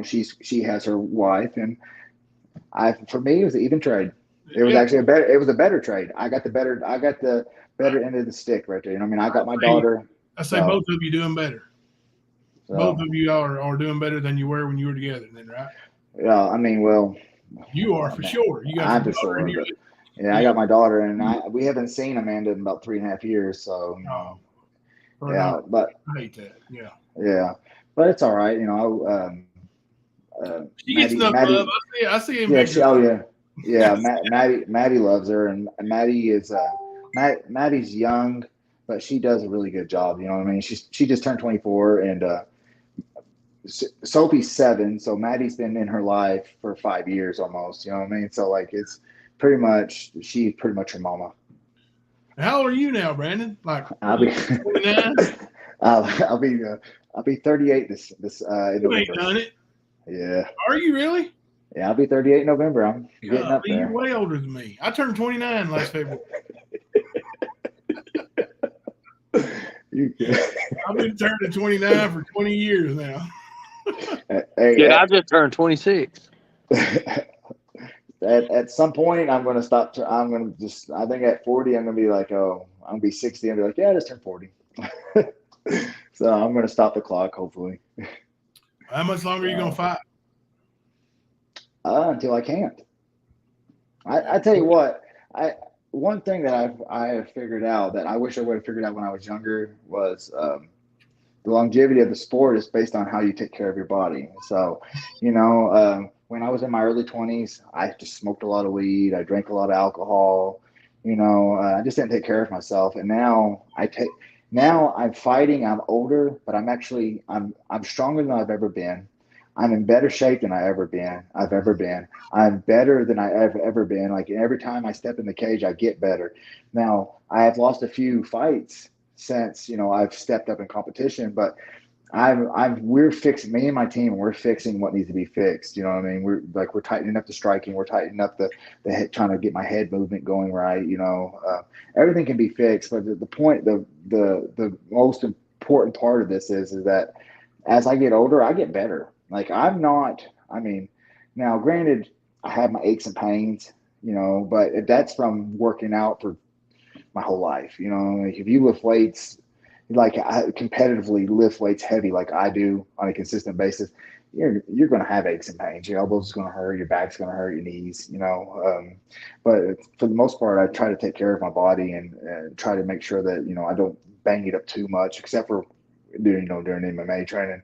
she has her wife, and for me it was an even trade. It was actually a better trade. I got the better end of the stick right there. You know what I mean? I got my daughter. I say both of you doing better. So, both of you are doing better than you were when you were together, then, right? Yeah, I mean, well, you are for sure. You got I'm for sure, but yeah, I got my daughter, and we haven't seen Amanda in about 3.5 years, so yeah, but I hate that. Yeah, but it's all right, She gets enough love. I see him. Yeah. Maddie loves her, and Maddie is Maddie's young, but she does a really good job. You know what I mean? She just turned 24, and Sophie's 7, so Maddie's been in her life for 5 years almost. You know what I mean? So like she's pretty much her mama. How old are you now, Brandon? Like I'll be 29? I'll be 38 this in November. You ain't done it. Yeah. Are you really? Yeah, I'll be 38 in November. I'm getting up there. You're way older than me. I turned 29 last February. I've been turning 29 for 20 years now. I just turned 26. At some point, I'm going to stop. I think at 40, I'm going to be like, oh, I'm going to be 60 and be like, yeah, I just turned 40. So I'm going to stop the clock, hopefully. How much longer are you going to fight? Until I can't. I tell you what, one thing that I have figured out that I wish I would have figured out when I was younger was the longevity of the sport is based on how you take care of your body. So, when I was in my early 20s, I just smoked a lot of weed. I drank a lot of alcohol. I just didn't take care of myself. And now I'm fighting. I'm older, but I'm stronger than I've ever been. I'm in better shape than I've ever been. I'm better than I've ever been. Like every time I step in the cage, I get better. Now I have lost a few fights since, I've stepped up in competition, but we're fixing, me and my team, we're fixing what needs to be fixed. You know what I mean? We're tightening up the striking. We're tightening up the head, trying to get my head movement going right. Everything can be fixed, but the most important part of this is that as I get older, I get better. Like now granted, I have my aches and pains, but that's from working out for my whole life. Like if you lift weights, like I competitively lift weights heavy, like I do on a consistent basis, you're going to have aches and pains. Your elbows is going to hurt, your back's going to hurt, your knees, but for the most part, I try to take care of my body and try to make sure that, I don't bang it up too much, except for during MMA training.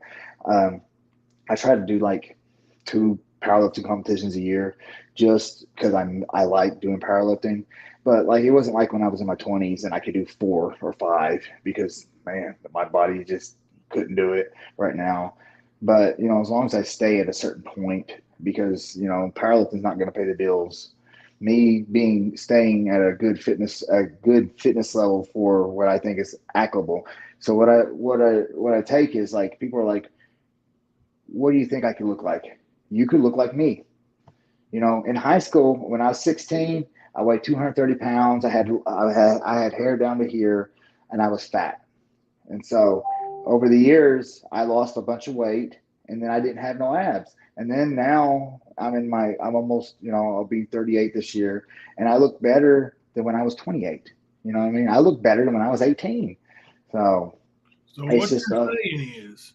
I try to do like 2 powerlifting competitions a year just because I like doing powerlifting. But like it wasn't like when I was in my 20s and I could do 4 or 5 because, man, my body just couldn't do it right now. But, as long as I stay at a certain point, because, powerlifting is not going to pay the bills. Me staying at a good fitness level for what I think is acceptable. So what I take is like, people are like, what do you think I could look like? You could look like me. In high school, when I was 16, I weighed 230 pounds. I had hair down to here, and I was fat. And so over the years, I lost a bunch of weight, and then I didn't have no abs. And then now I'm almost, I'll be 38 this year, and I look better than when I was 28. You know what I mean? I look better than when I was 18. So So it's what just, you're saying is,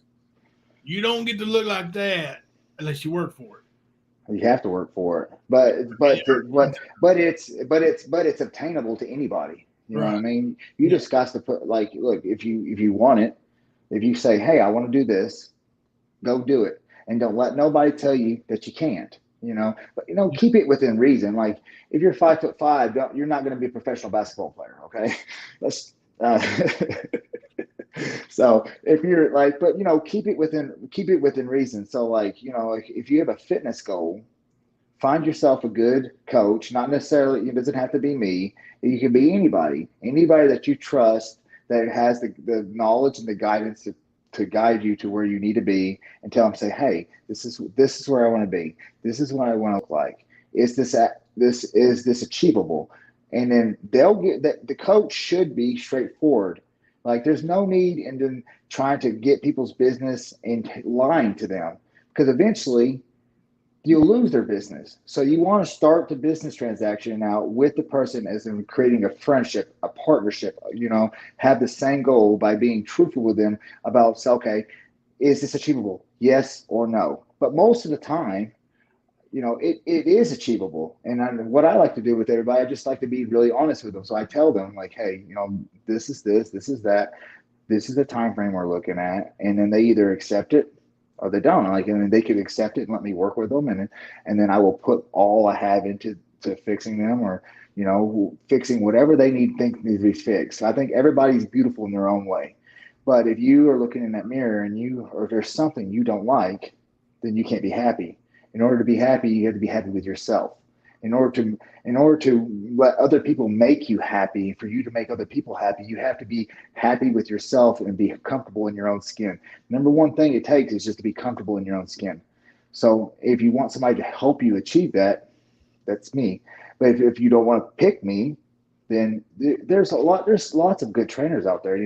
you don't get to look like that unless you work for it. you have to work for it, but it's obtainable to anybody. You know what I Right. mean? You Yeah. just got to put, like, look, if you want it, if you say, hey, I want to do this, go do it, and don't let nobody tell you that you can't. But keep it within reason. Like, if you're 5'5", you're not going to be a professional basketball player. Okay, that's so if you're like, but keep it within reason. So, like, like, if you have a fitness goal, find yourself a good coach. Not necessarily, it doesn't have to be me. You can be anybody that you trust, that has the knowledge and the guidance to guide you to where you need to be, and tell them, say, hey, this is where I want to be. This is what I want to look like. Is this achievable? And then they'll get that. The coach should be straightforward. Like, there's no need in then trying to get people's business and lying to them, because eventually you'll lose their business. So you want to start the business transaction out with the person, as in creating a friendship, a partnership, have the same goal by being truthful with them about, say, okay, is this achievable? Yes or no. But most of the time, it is achievable. And what I like to do with everybody, I just like to be really honest with them. So I tell them, like, hey, this is that. This is the time frame we're looking at. And then they either accept it or they don't. Like, and then they could accept it and let me work with them, and then I will put all I have into fixing them, or fixing whatever they think needs to be fixed. I think everybody's beautiful in their own way, but if you are looking in that mirror or if there's something you don't like, then you can't be happy. In order to be happy, you have to be happy with yourself. In order to let other people make you happy, for you to make other people happy, you have to be happy with yourself and be comfortable in your own skin. Number one thing it takes is just to be comfortable in your own skin. So if you want somebody to help you achieve that, that's me. But if you don't want to pick me, then there's lots of good trainers out there.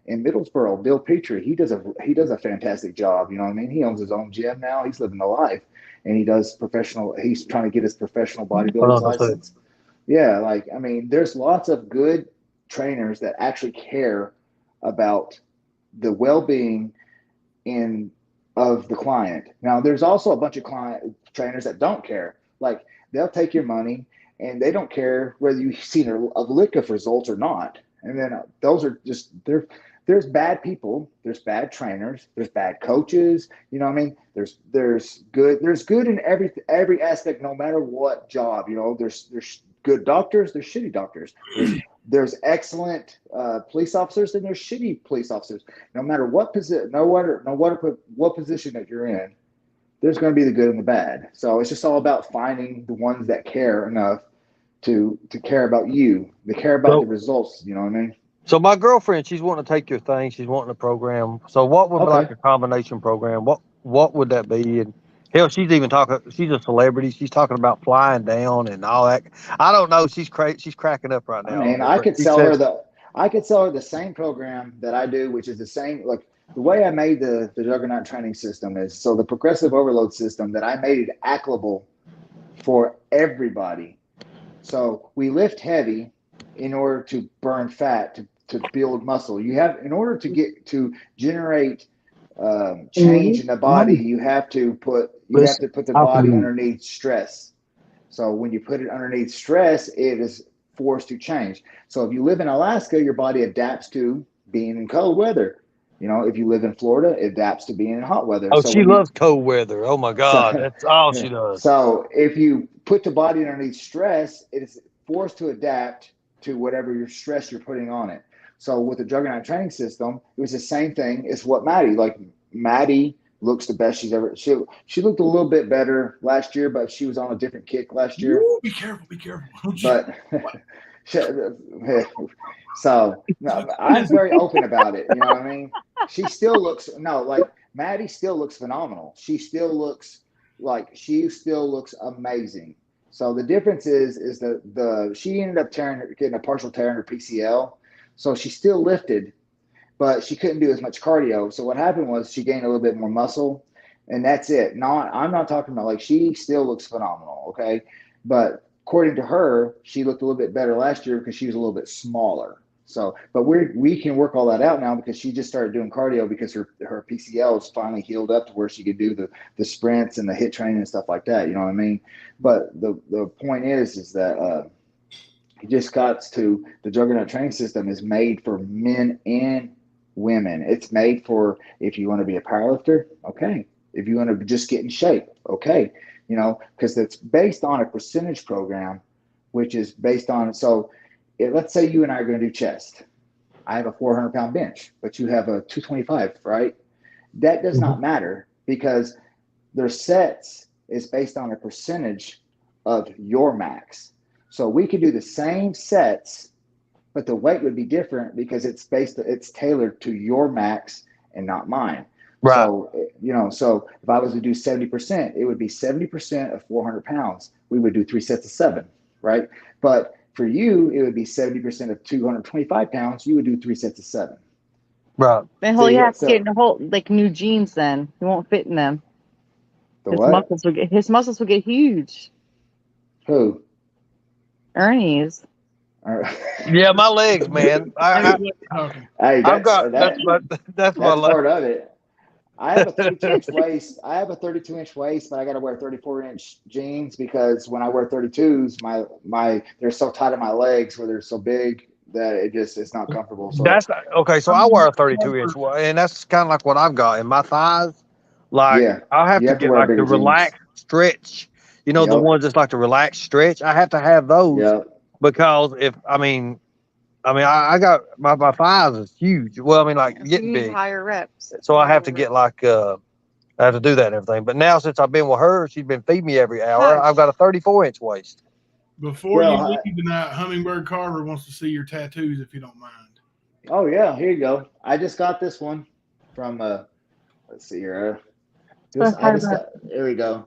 In Middlesboro, Bill Petrie, he does a fantastic job. You know what I mean? He owns his own gym now. He's living the life, and he's trying to get his professional bodybuilding license. Yeah, like, I mean, there's lots of good trainers that actually care about the well-being of the client. Now, there's also a bunch of trainers that don't care. Like, they'll take your money and they don't care whether you've seen a lick of results or not. And then those are just, there's bad people, there's bad trainers, there's bad coaches. You know what I mean? There's good in every aspect, no matter what job. There's good doctors, there's shitty doctors. There's excellent police officers, and there's shitty police officers. No matter what position, what position that you're in, there's going to be the good and the bad. So it's just all about finding the ones that care enough to care about you, to care about the results. You know what I mean? So my girlfriend, she's wanting to take your thing. She's wanting a program. So what would be like a combination program? What would that be? And hell, she's even talking. She's a celebrity. She's talking about flying down and all that. I don't know. She's cracking up right now. I mean, I could sell her the same program that I do, which is the same. Like, the way I made the Juggernaut training system is, so the progressive overload system, that I made it applicable for everybody. So we lift heavy in order to burn fat, to build muscle. In order to generate change in the body, you have to put the body underneath stress. So when you put it underneath stress, it is forced to change. So if you live in Alaska, your body adapts to being in cold weather. If you live in Florida, it adapts to being in hot weather. Oh, she loves cold weather. Oh my God, that's all she does. So if you put the body underneath stress, it is forced to adapt to whatever your stress you're putting on it. So with the Juggernaut training system, it was the same thing as what Maddie looks the best she's ever. She looked a little bit better last year, but she was on a different kick last year. Ooh, be careful. But so no, I'm very open about it. You know what I mean? She still looks Maddie still looks phenomenal. She still looks amazing. So the difference is that she ended up getting a partial tear in her PCL. So she still lifted, but she couldn't do as much cardio. So what happened was she gained a little bit more muscle, and that's it. I'm not talking about like she still looks phenomenal, okay, but according to her, she looked a little bit better last year because she was a little bit smaller. So, but we can work all that out now because she just started doing cardio because her PCL is finally healed up to where she could do the sprints and the hit training and stuff like that. You know what I mean? But the point is that it just got to the Juggernaut training system is made for men and women. It's made for if you want to be a powerlifter, okay. If you want to just get in shape, okay. You know, because it's based on a percentage program, which is based on let's say you and I are going to do chest. I have a 400-pound bench, but you have a 225, right? That does not matter because their sets is based on a percentage of your max. So we could do the same sets, but the weight would be different because it's tailored to your max and not mine. Right. So, you know, so if I was to do 70%, it would be 70% of 400 pounds. We would do 3 sets of 7, right? But for you, it would be 70% of 225 pounds. You would do 3 sets of 7. Right. Then So he'll yeah, have to get in the whole like new jeans. Then he won't fit in them. The what? His muscles will get huge. Who? Ernie's. Yeah, my legs, man. Hey, I've got that's my leg. part of it. I have a 32-inch waist. I have a 32-inch waist, but I got to wear 34-inch jeans because when I wear 32s, my they're so tight on my legs where they're so big that it's not comfortable. So That's okay. So I wear a 32-inch, and that's kind of like what I've got in my thighs. Like yeah, I have you to have to get wear like the bigger jeans. relaxed stretch. You know, the Yep. ones that's like the relaxed stretch. I have to have those Yep. because I got my thighs is huge. Well, I mean, like getting big. Higher reps. So I have to get like I have to do that and everything. But now since I've been with her, she's been feeding me every hour. I've got a 34-inch waist. Before you leave tonight, Hummingbird Carver wants to see your tattoos if you don't mind. Oh yeah, here you go. I just got this one from let's see here. Here we go.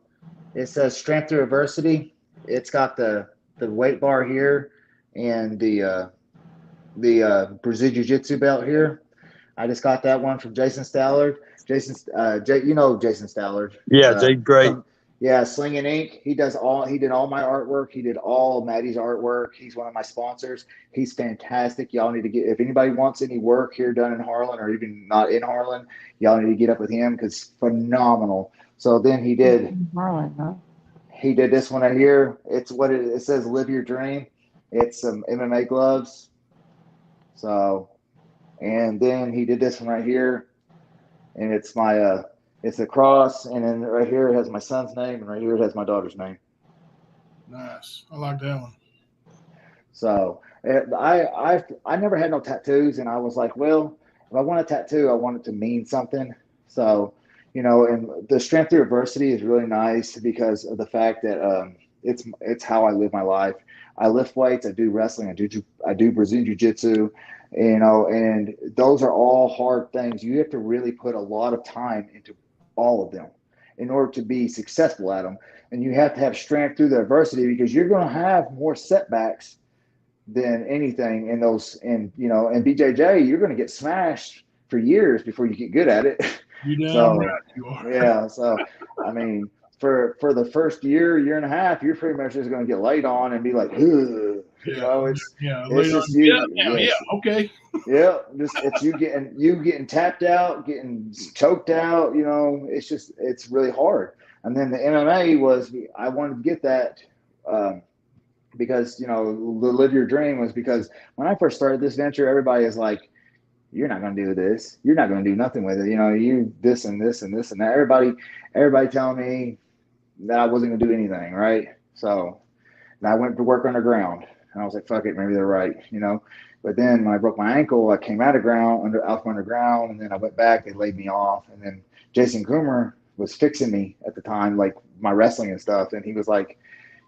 It says Strength Through Adversity. It's got the weight bar here and the Brazilian Jiu-Jitsu belt here. I just got that one from Jason Stallard. Jason Stallard. Yeah, Jay, great. Yeah, Slinging Ink. He did all my artwork. He did all Maddie's artwork. He's one of my sponsors. He's fantastic. Y'all need to if anybody wants any work here done in Harlan or even not in Harlan, y'all need to get up with him because phenomenal. So then he did Harlan, huh? He did this one right here. It's what it says, Live Your Dream. It's some MMA gloves. So, and then he did this one right here. And it's it's a cross. And then right here it has my son's name. And right here it has my daughter's name. Nice. I like that one. So I never had no tattoos. And I was like, well, if I want a tattoo, I want it to mean something. So, you know, and the Strength Through Adversity is really nice because of the fact that it's how I live my life. I lift weights, I do wrestling, I do Brazilian Jiu-Jitsu, you know, and those are all hard things. You have to really put a lot of time into all of them in order to be successful at them. And you have to have strength through the adversity because you're going to have more setbacks than anything in those. And, you know, and BJJ, you're going to get smashed for years before you get good at it. Right, you are. Yeah. So, I mean, for the first year and a half, you're pretty much just going to get laid on and be like, ugh. You know, it's just you. Yeah, okay. Yeah, it's you getting tapped out, getting choked out. You know, it's really hard. And then the MMA I wanted to get that because, you know, the Live Your Dream was because when I first started this venture, everybody is like, you're not going to do this. You're not going to do nothing with it. You know, you this and this and this and that. Everybody telling me that I wasn't going to do anything, right? So and I went to work underground, and I was like, fuck it, maybe they're right, you know. But then when I broke my ankle, I came out from underground, and then I went back. They laid me off, and then Jason Coomer was fixing me at the time, like my wrestling and stuff, and he was like,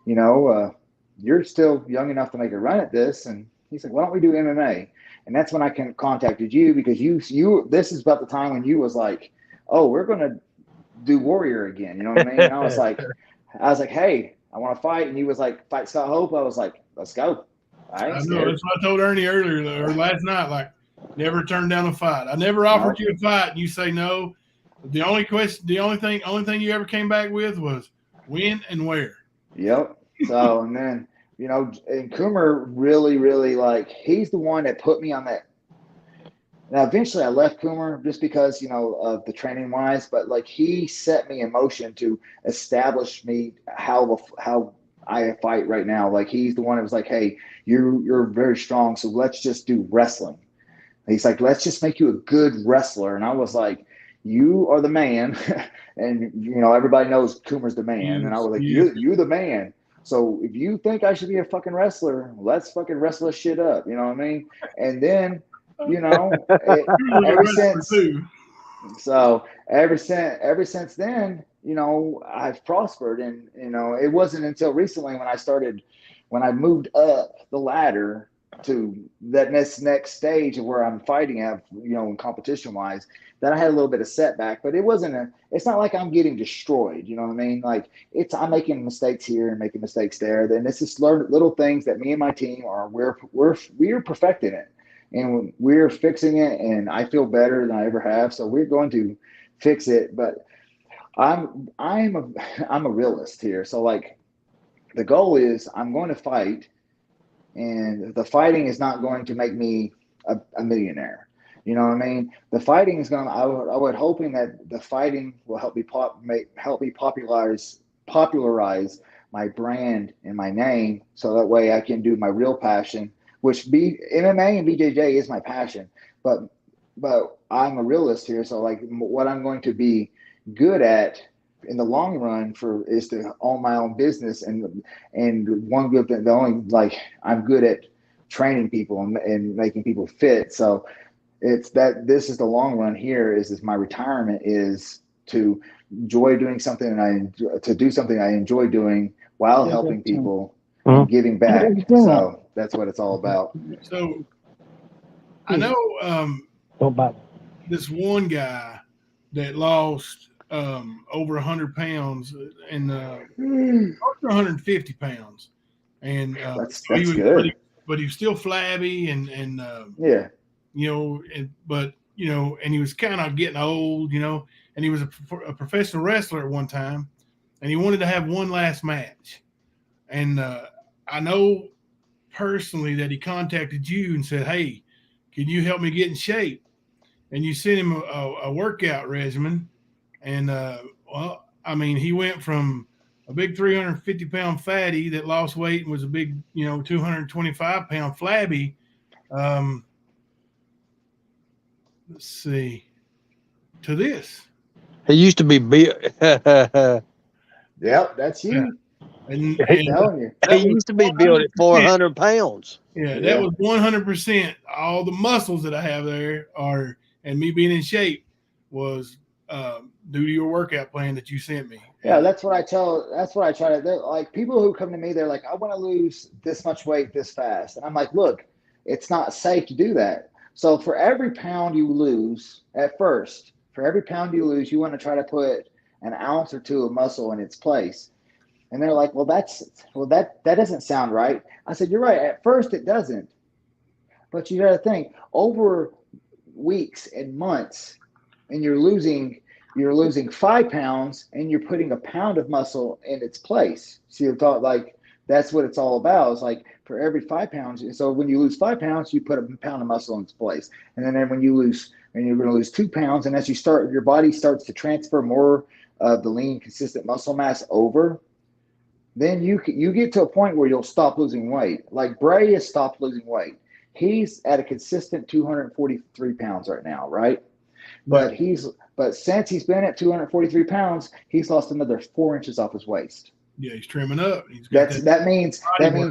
you know, you're still young enough to make a run at this, and he's like, why don't we do MMA? And that's when I contacted you because you this is about the time when you was like, oh, we're going to do Warrior again. You know what I mean? And I was like, hey, I want to fight. And he was like, fight Scott Hope. I was like, let's go. I know. That's what I told Ernie earlier or last night. Like, never turn down a fight. I never offered you a fight, and you say no. The only thing you ever came back with was when and where. Yep. So, and then, and Coomer really, really, like, he's the one that put me on that. Now, eventually I left Coomer just because, of the training wise, but like he set me in motion to establish me how I fight right now. Like he's the one that was like, hey, you're very strong, so let's just do wrestling. He's like, let's just make you a good wrestler. And I was like, you are the man. And, everybody knows Coomer's the man. And I was like, you're the man. So if you think I should be a fucking wrestler, let's fucking wrestle this shit up. You know what I mean? And then, ever since then, I've prospered. And, it wasn't until recently when I moved up the ladder to that next stage of where I'm fighting at, in competition wise, that I had a little bit of setback, but it's not like I'm getting destroyed. You know what I mean? Like I'm making mistakes here and making mistakes there. Then it's just little things that me and my team we're perfecting it and we're fixing it. And I feel better than I ever have. So we're going to fix it. But I'm a realist here. So like the goal is I'm going to fight. And the fighting is not going to make me a millionaire. You know what I mean? The fighting is I would hoping that the fighting will help me popularize my brand and my name, so that way I can do my real passion, which MMA and BJJ is my passion. But I'm a realist here, so like what I'm going to be good at in the long run is to own my own business, and one good thing, I'm good at training people and making people fit. So it's that this is the long run here is my retirement is to enjoy doing something I enjoy doing while helping people and giving back. So that's what it's all about. So I know this one guy that lost over 100 pounds and over 150 pounds, and that's good. But he was still flabby and yeah, and he was kind of getting old, and he was a professional wrestler at one time, and he wanted to have one last match, and I know personally that he contacted you and said, hey, can you help me get in shape? And you sent him a workout regimen. And, he went from a big 350-pound fatty that lost weight and was a big, 225-pound flabby. Let's see. To this. He used to be big. Yep, that's you. And telling you. He used to be built at 400 pounds. Yeah, that was 100%. All the muscles that I have there and me being in shape was due to your workout plan that you sent me. Yeah, that's what I try to do. Like people who come to me, they're like, I want to lose this much weight this fast. And I'm like, look, it's not safe to do that. So for every pound you lose at first, you want to try to put an ounce or two of muscle in its place. And they're like, that doesn't sound right. I said, you're right. At first it doesn't. But you got to think over weeks and months, and you're losing 5 pounds and you're putting a pound of muscle in its place. So you're thought like that's what it's all about. It's like for every 5 pounds. So when you lose 5 pounds, you put a pound of muscle in its place. And then when you're going to lose 2 pounds, and as your body starts to transfer more of the lean, consistent muscle mass over, then you get to a point where you'll stop losing weight. Like Bray has stopped losing weight. He's at a consistent 243 pounds right now, right? But since he's been at 243 pounds, he's lost another 4 inches off his waist. Yeah, he's trimming up. That means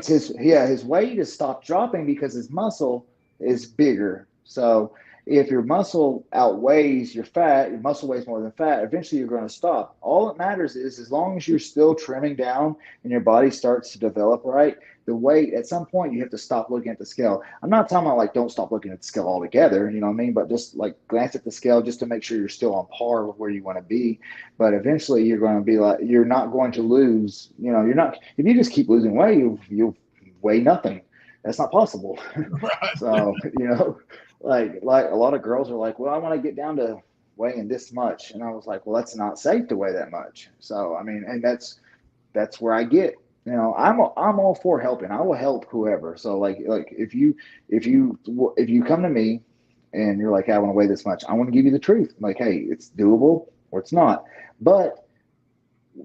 his weight has stopped dropping because his muscle is bigger. So if your muscle outweighs your fat, your muscle weighs more than fat, eventually you're going to stop. All that matters is as long as you're still trimming down and your body starts to develop right, the weight, at some point you have to stop looking at the scale. I'm not talking about like don't stop looking at the scale altogether, you know what I mean? But just like glance at the scale just to make sure you're still on par with where you want to be. But eventually you're going to be like, you're not going to lose, you're not, if you just keep losing weight, you'll weigh nothing. That's not possible. Right. So, like a lot of girls are like, well, I want to get down to weighing this much. And I was like, well, that's not safe to weigh that much. So, I mean, and that's where I get, I'm all for helping. I will help whoever. So like if you come to me and you're like, hey, I want to weigh this much, I want to give you the truth. Like, hey, it's doable or it's not. But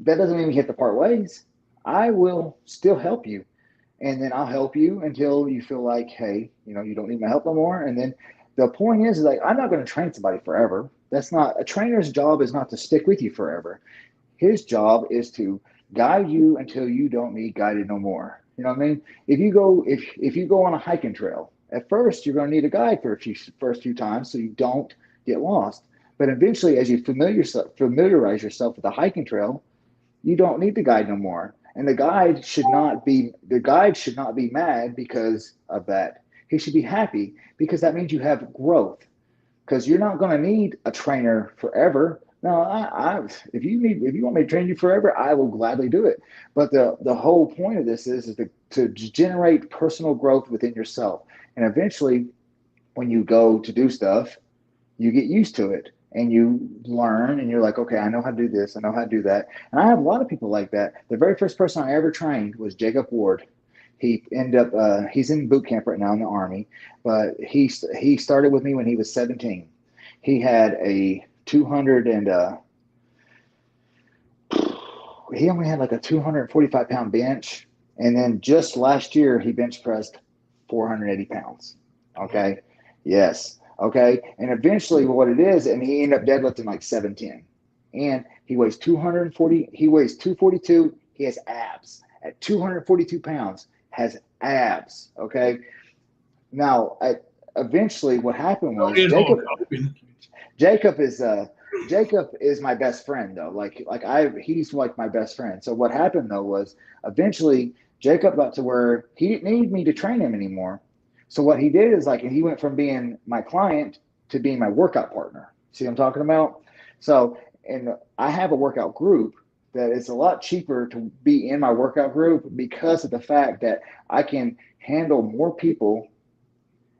that doesn't mean we hit the part ways. I will still help you. And then I'll help you until you feel like, hey, you don't need my help no more. And then the point is like, I'm not going to train somebody forever. That's not a trainer's job, is not to stick with you forever. His job is to guide you until you don't need guided no more. You know what I mean? If you go on a hiking trail, at first you're going to need a guide for first few times so you don't get lost. But eventually, as you familiarize yourself with the hiking trail, you don't need the guide no more. And the guide should not be mad because of that. He should be happy because that means you have growth. Because you're not going to need a trainer forever. No, if you want me to train you forever, I will gladly do it. But the whole point of this is to generate personal growth within yourself. And eventually, when you go to do stuff, you get used to it and you learn and you're like, okay, I know how to do this. I know how to do that. And I have a lot of people like that. The very first person I ever trained was Jacob Ward. He ended up, he's in boot camp right now in the Army, but he started with me when he was 17. He had a 200 and he only had like a 245 pound bench. And then just last year, he bench pressed 480 pounds. Okay. Yes. Okay. And eventually what it is, and he ended up deadlifting like 710. And he weighs 242. He has abs at 242 pounds, has abs. Okay. Now, eventually what happened was Jacob is my best friend though. He's like my best friend. So what happened though was eventually Jacob got to where he didn't need me to train him anymore. So what he did is he went from being my client to being my workout partner. See what I'm talking about? So, and I have a workout group that it's a lot cheaper to be in my workout group because of the fact that I can handle more people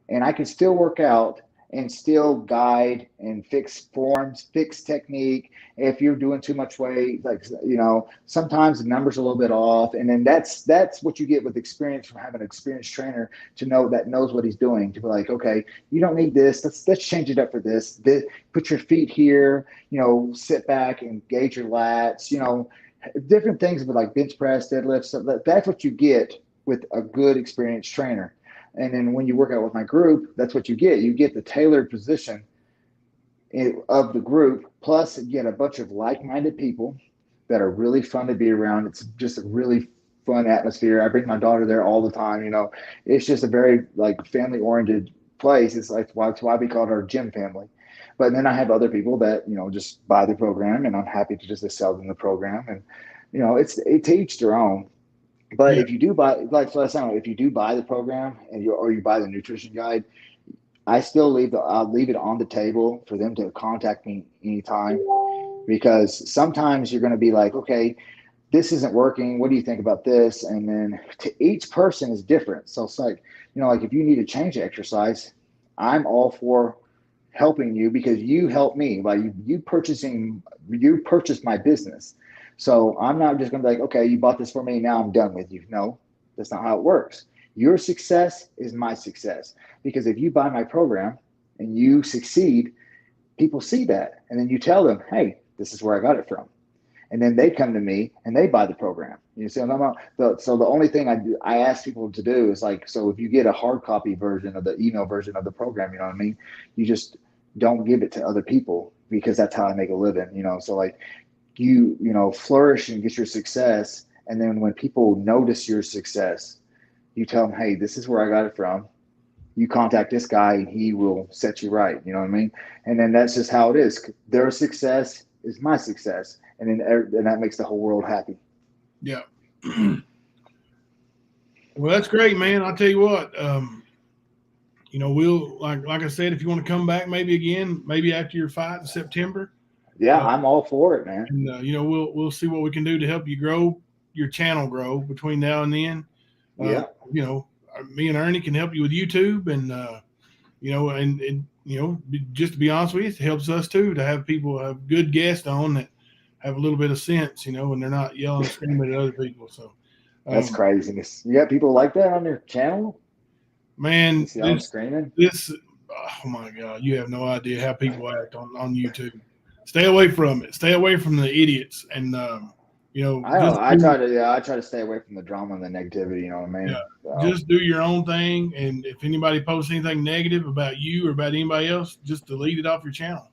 and I can still work out and still guide and fix forms, fix technique. If you're doing too much weight, sometimes the numbers are a little bit off. And then that's what you get with experience from having an experienced trainer to knows what he's doing, to be like, okay, you don't need this. Let's change it up for this. Put your feet here, sit back and gauge your lats, different things with like bench press, deadlifts. So that's what you get with a good experienced trainer. And then when you work out with my group, that's what you get. You get the tailored position of the group, plus you get a bunch of like-minded people that are really fun to be around. It's just a really fun atmosphere. I bring my daughter there all the time. It's just a very family-oriented place. It's like that's why we call it our gym family. But then I have other people that just buy the program, and I'm happy to just sell them the program. And it's to each their own. But if you do buy, if you do buy the program or you buy the nutrition guide, I'll leave it on the table for them to contact me anytime, because sometimes you're going to be like, okay, this isn't working. What do you think about this? And then to each person is different. So it's like, if you need to change the exercise, I'm all for helping you because you helped me by you purchased my business. So I'm not just going to be like, okay, you bought this for me, now I'm done with you. No, that's not how it works. Your success is my success, because if you buy my program and you succeed, people see that. And then you tell them, hey, this is where I got it from. And then they come to me and they buy the program. You see what I'm talking about? So the only thing I ask people to do is so if you get a hard copy version of the email version of the program, you know what I mean? You just don't give it to other people, because that's how I make a living, So you flourish and get your success, and then when people notice your success, you tell them, hey, this is where I got it from. You contact this guy and he will set you right. You know what I mean? And then that's just how it is. Their success is my success, and then that makes the whole world happy. Yeah. Well, that's great, man. I'll tell you what, we'll like I said, if you want to come back maybe again, maybe after your fight in September. Yeah, I'm all for it, man. And we'll see what we can do to help you grow your channel between now and then. Me and Ernie can help you with YouTube, and and just to be honest with you, it helps us too to have good guests on that have a little bit of sense, and they're not yelling and screaming at other people. So That's craziness. You got people like that on your channel? man, See all screaming? this, oh my God, you have no idea how people act on YouTube. Stay away from it. Stay away from the idiots. And, I try to stay away from the drama and the negativity. You know what I mean? Yeah. So, Just do your own thing. And if anybody posts anything negative about you or about anybody else, just delete it off your channel.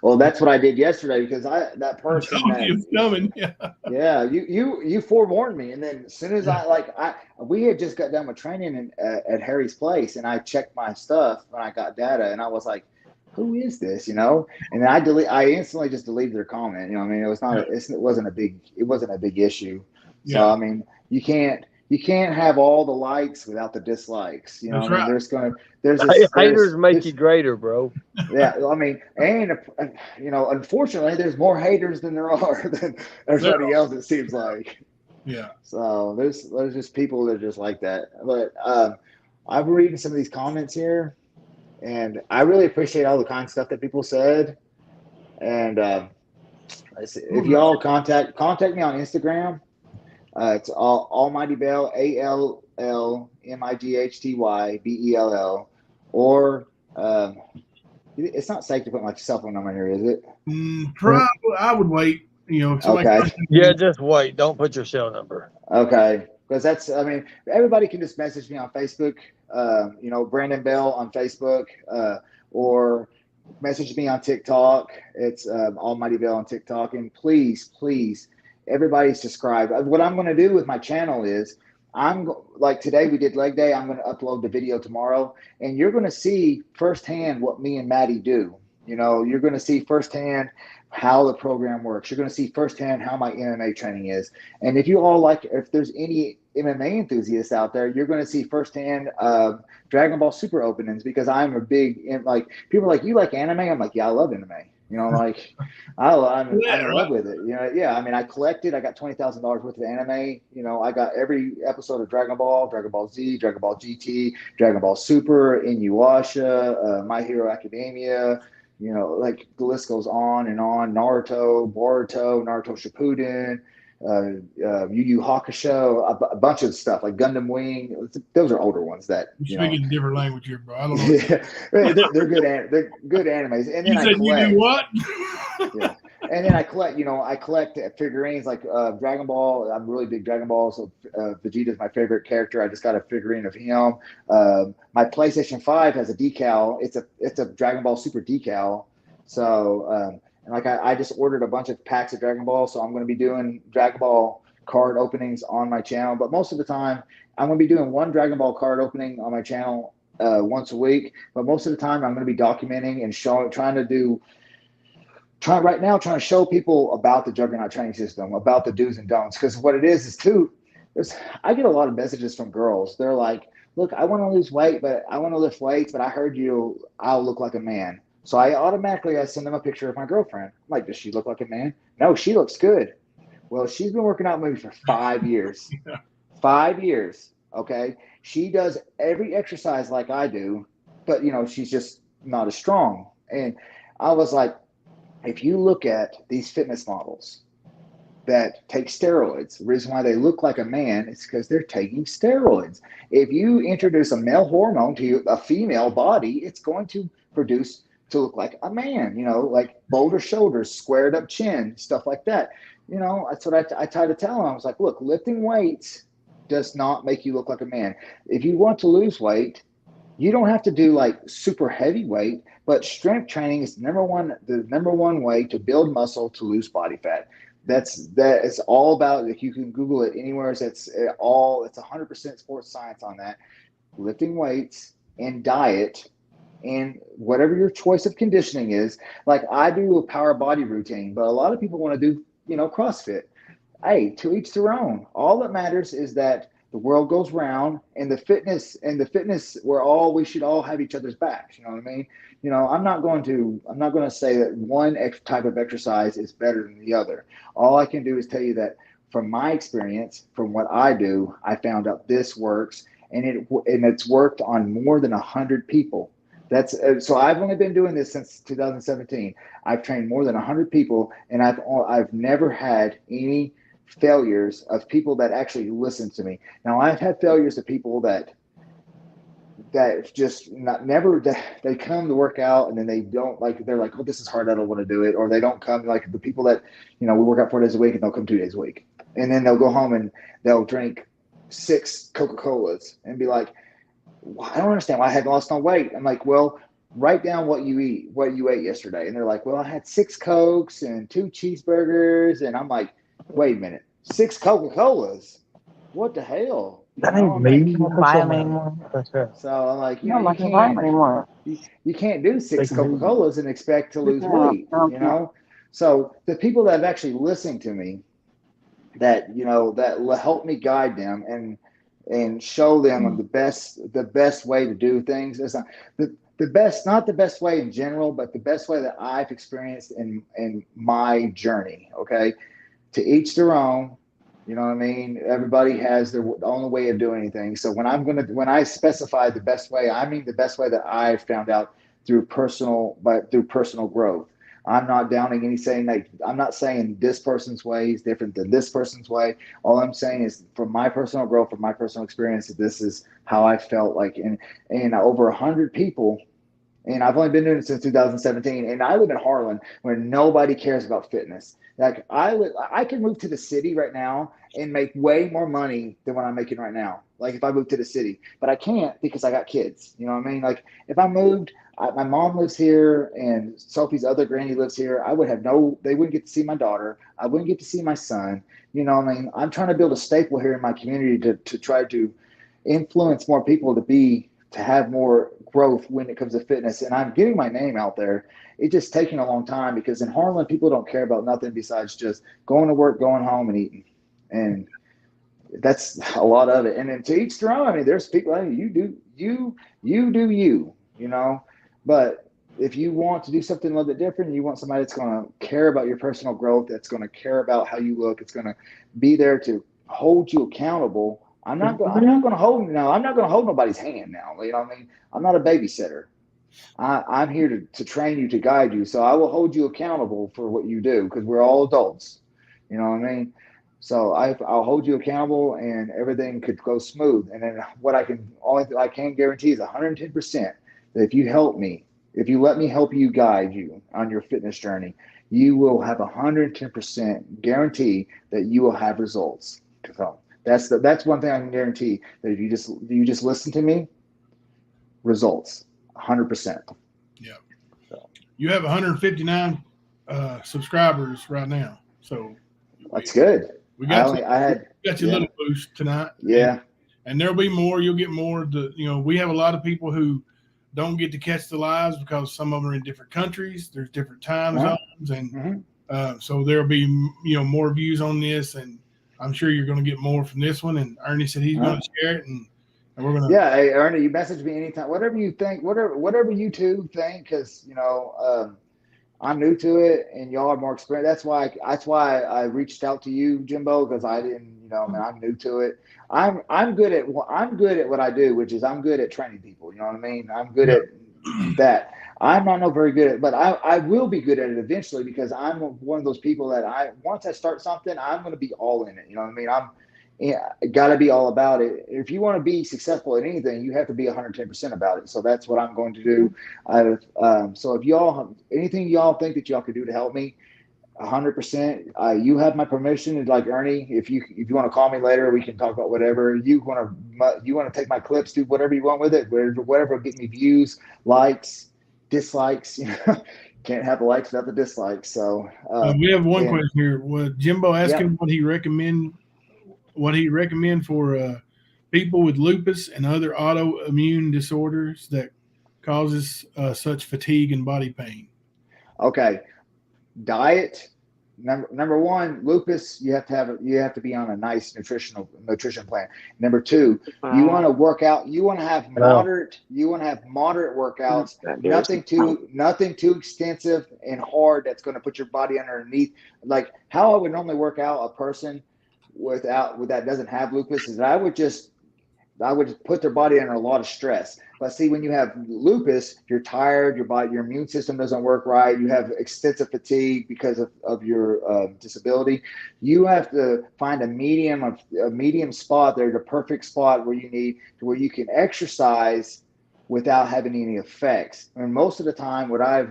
well, that's what I did yesterday because that person It's coming. Yeah, you forewarned me, and then as soon as we had just got done with training at Harry's place, and I checked my stuff when I got data, and I was like, "Who is this?" And then I instantly just deleted their comment. You know, what I mean, it wasn't a big issue. So Yeah. I mean, you can't have all the likes without the dislikes. You know, That's what I mean, right. Haters make you greater, bro. Yeah, I mean, and unfortunately, there's more haters than there are than everybody else. It seems like. Yeah. So there's just people that are just like that. But I've been reading some of these comments here, and I really appreciate all the kind stuff that people said. And if y'all contact me on Instagram, it's Almighty Bell, ALLMIGHTYBELL, or it's not safe to put my cell phone number here, is it? Probably, I would wait. Okay. Yeah, just wait. Don't put your cell number. Okay, because everybody can just message me on Facebook. Brandon Bell on Facebook, or message me on TikTok. It's Almighty Bell on TikTok. And please, everybody subscribe. What I'm going to do with my channel is like today we did leg day. I'm going to upload the video tomorrow, and you're going to see firsthand what me and Maddie do. You're going to see firsthand how the program works. You're going to see firsthand how my MMA training is. And if there's any MMA enthusiasts out there, you're going to see firsthand Dragon Ball Super openings, because I'm a big, people are like, you like anime? I'm like, yeah, I love anime. I'm in love with it. Yeah. I mean, I collected. I got $20,000 worth of anime. I got every episode of Dragon Ball Z, Dragon Ball GT, Dragon Ball Super, Inuyasha, My Hero Academia. The list goes on and on. Naruto, Boruto, Naruto Shippuden, Yu Yu Hakusho, a bunch of stuff like Gundam Wing. Those are older ones that You're speaking a different language here, bro. I don't know. Yeah, they're good. They're good animes. And then you said you do what? Yeah. And then I collect figurines like Dragon Ball. I'm a really big Dragon Ball, so Vegeta's my favorite character. I just got a figurine of him. My PlayStation 5 has a decal. It's a Dragon Ball Super decal. So I just ordered a bunch of packs of Dragon Ball, so I'm going to be doing Dragon Ball card openings on my channel. But most of the time, I'm going to be doing one Dragon Ball card opening on my channel once a week. But most of the time, I'm going to be documenting and trying to show people about the Juggernaut training system, about the do's and don'ts. Because what it is I get a lot of messages from girls. They're like, look, I want to lose weight, but I want to lift weights, but I heard I'll look like a man. So I send them a picture of my girlfriend. I'm like, does she look like a man? No, she looks good. Well, she's been working out maybe for 5 years. 5 years, okay? She does every exercise like I do, but, she's just not as strong. And I was like, if you look at these fitness models that take steroids, the reason why they look like a man is because they're taking steroids. If you introduce a male hormone to a female body, it's going to look like a man, like bolder shoulders, squared up chin, stuff like that. That's what I try to tell them. I was like, look, lifting weights does not make you look like a man. If you want to lose weight, you don't have to do like super heavy weight, but strength training is the number one way to build muscle, to lose body fat. It's all about, if you can Google it anywhere, it's 100% sports science on that. Lifting weights and diet and whatever your choice of conditioning is. Like I do a power body routine, but a lot of people want to do, CrossFit. Hey, to each their own. All that matters is that the world goes round, and the fitness we should all have each other's backs. You know what I mean? I'm not going to say that one type of exercise is better than the other. All I can do is tell you that from my experience, from what I do, I found out this works, and it's worked on more than 100 people. That's so I've only been doing this since 2017. I've trained more than 100 people, and I've never had any failures of people that actually listen to me. Now I've had failures of people that just never they come to work out and then they don't like, they're like, oh, this is hard, I don't want to do it, or they don't come, like the people that we work out 4 days a week and they'll come 2 days a week, and then they'll go home and they'll drink 6 Coca-Colas and be like, well, I don't understand why I hadn't lost no weight. I'm like, well, write down what you ate yesterday. And they're like, well, I had 6 Cokes and 2 cheeseburgers. And I'm like, wait a minute, 6 Coca-Colas? What the hell? That ain't me. You don't buy them anymore. So I'm like, You don't like to buy them anymore. you can't do 6 Take 'em easy. Coca-Colas and expect to lose Yeah, weight, So the people that have actually listened to me, that that help me guide them and show them the best way to do things. It's not not the best way in general, but the best way that I've experienced in my journey. Okay, to each their own. You know what I mean? Everybody has their own way of doing anything. So when I specify the best way, I mean the best way that I found out through personal growth. I'm not downing I'm not saying this person's way is different than this person's way. All I'm saying is, from my personal growth, from my personal experience, this is how I felt like. And over 100 people, and I've only been doing it since 2017. And I live in Harlan, where nobody cares about fitness. Like I can move to the city right now and make way more money than what I'm making right now. Like if I moved to the city, but I can't because I got kids. You know what I mean? Like if I moved, my mom lives here and Sophie's other granny lives here. They wouldn't get to see my daughter. I wouldn't get to see my son. You know what I mean? I'm trying to build a staple here in my community to try to influence more people to have more growth when it comes to fitness. And I'm getting my name out there. It's just taking a long time, because in Harlan, people don't care about nothing besides just going to work, going home, and eating. And that's a lot of it. And then to each their own. I mean, there's people like you do you, but if you want to do something a little bit different, you want somebody that's going to care about your personal growth, that's going to care about how you look, it's going to be there to hold you accountable. I'm not going to hold nobody's hand now. You know what I mean? I'm not a babysitter. I'm here to train you, to guide you. So I will hold you accountable for what you do, because we're all adults. You know what I mean? So I'll hold you accountable, and everything could go smooth. And then only thing I can guarantee is 110% that if you let me help you, guide you on your fitness journey, you will have 110% guarantee that you will have results. So that's one thing I can guarantee, that if you just listen to me, results 100%. Yeah. So You have 159 subscribers right now, so that's good. We got I you a little boost tonight. Yeah. And there'll be more. You'll get more. We have a lot of people who don't get to catch the lives because some of them are in different countries. There's different time zones, and so there'll be more views on this, and I'm sure you're going to get more from this one. And Ernie said he's going to share it, and we're going to. Yeah, hey, Ernie, you message me anytime. Whatever you think, whatever you two think, because I'm new to it, and y'all are more experienced. That's why I reached out to you, Jimbo, because I didn't, I'm new to it. I'm good at what I do, which is I'm good at training people. You know what I mean? I'm good at that. I'm not very good at, but I will be good at it eventually, because I'm one of those people that once I start something, I'm going to be all in it. You know what I mean? Got to be all about it. If you want to be successful at anything, you have to be 110% about it. So that's what I'm going to do. So if anything y'all think that y'all could do to help me, 100%, you have my permission. Like Ernie, if you want to call me later, we can talk about whatever you want to take my clips, do whatever you want with it, whatever will get me views, likes, dislikes. Can't have the likes without the dislikes. So we have one question here. Jimbo asking what he recommend for people with lupus and other autoimmune disorders that causes such fatigue and body pain. Okay, diet. Number one, lupus. You have to be on a nice nutrition plan. Number two, you want to work out. You want to have moderate. You want to have moderate workouts. Nothing too extensive and hard that's going to put your body underneath. Like how I would normally work out a person that doesn't have lupus is that I would just I would put their body under a lot of stress. But see, when you have lupus, you're tired, your immune system doesn't work right, you have extensive fatigue because of your disability. You have to find a medium spot there, the perfect spot where you can exercise without having any effects. And most of the time, what I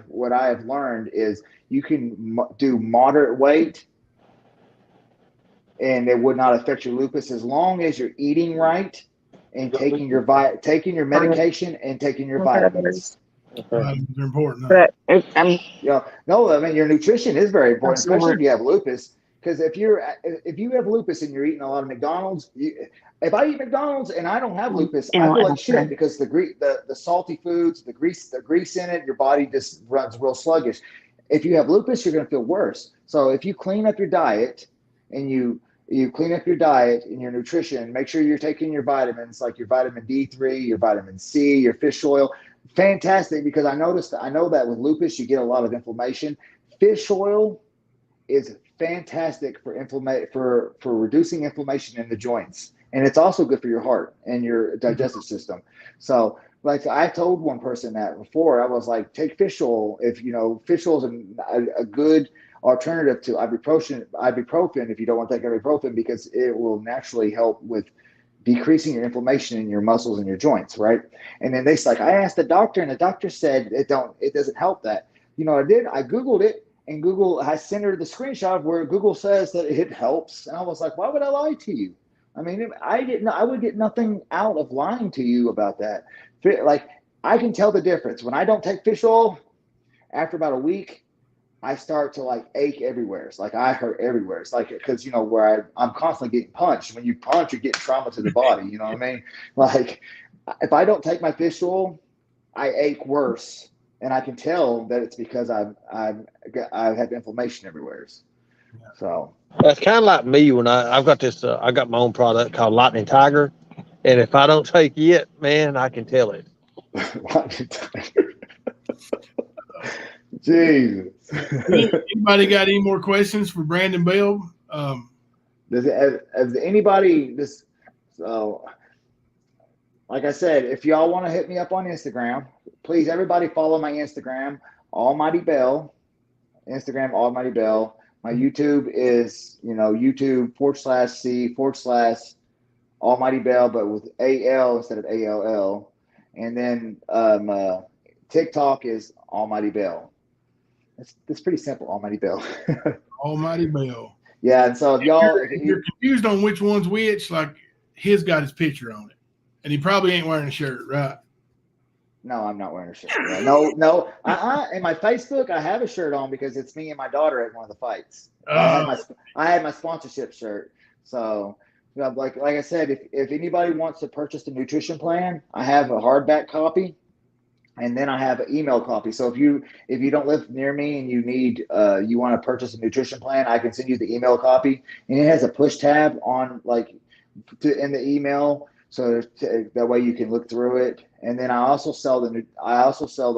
have learned is you can do moderate weight, and it would not affect your lupus as long as you're eating right and taking your medication and taking your vitamins. Vitamins are important. Huh? But No, I mean your nutrition is very important, especially Absolutely. if you have lupus. Because if you have lupus and you're eating a lot of McDonald's, if I eat McDonald's and I don't have lupus, I feel like shit because the salty foods, the grease in it, your body just runs real sluggish. If you have lupus, you're going to feel worse. So if you clean up your diet and you clean up your diet and your nutrition, make sure you're taking your vitamins like your vitamin D3, your vitamin C, your fish oil. Fantastic, because I know that with lupus you get a lot of inflammation. Fish oil is fantastic for reducing inflammation in the joints, and it's also good for your heart and your digestive system. So like I told one person that before, I was like, take fish oil. If fish oil is a good alternative to ibuprofen if you don't want to take ibuprofen, because it will naturally help with decreasing your inflammation in your muscles and your joints, right? And then I asked the doctor, and the doctor said it doesn't help that. I did. I Googled it, and I sent her the screenshot of where Google says that it helps, and I was like, why would I lie to you? I mean, I would get nothing out of lying to you about that. Like, I can tell the difference when I don't take fish oil. After about a week, I start to like ache everywhere. It's like I hurt everywhere. It's like, because where I'm constantly getting punched. When you punch, you're getting trauma to the body. You know what I mean? Like, if I don't take my fish oil, I ache worse, and I can tell that it's because I have inflammation everywhere. So That's kind of like me when I've got this. I got my own product called Lightning Tiger, and if I don't take it, man, I can tell it. Jesus. Anybody got any more questions for Brandon Bell? Has anybody this? So, like I said, if y'all want to hit me up on Instagram, please everybody follow my Instagram, Almighty Bell. Instagram Almighty Bell. My YouTube is YouTube/C/Almighty Bell, but with AL instead of ALL. And then TikTok is Almighty Bell. It's pretty simple, Almighty Bell. Almighty Bell. Yeah, and so if you're confused on which one's which, like his got his picture on it, and he probably ain't wearing a shirt, right? No, I'm not wearing a shirt. Right? No. In my Facebook, I have a shirt on because it's me and my daughter at one of the fights. I had my sponsorship shirt. So, like I said, if anybody wants to purchase the nutrition plan, I have a hardback copy. And then I have an email copy. So if you don't live near me and you want to purchase a nutrition plan, I can send you the email copy. And it has a push tab on in the email, so that way you can look through it. And then I also sell the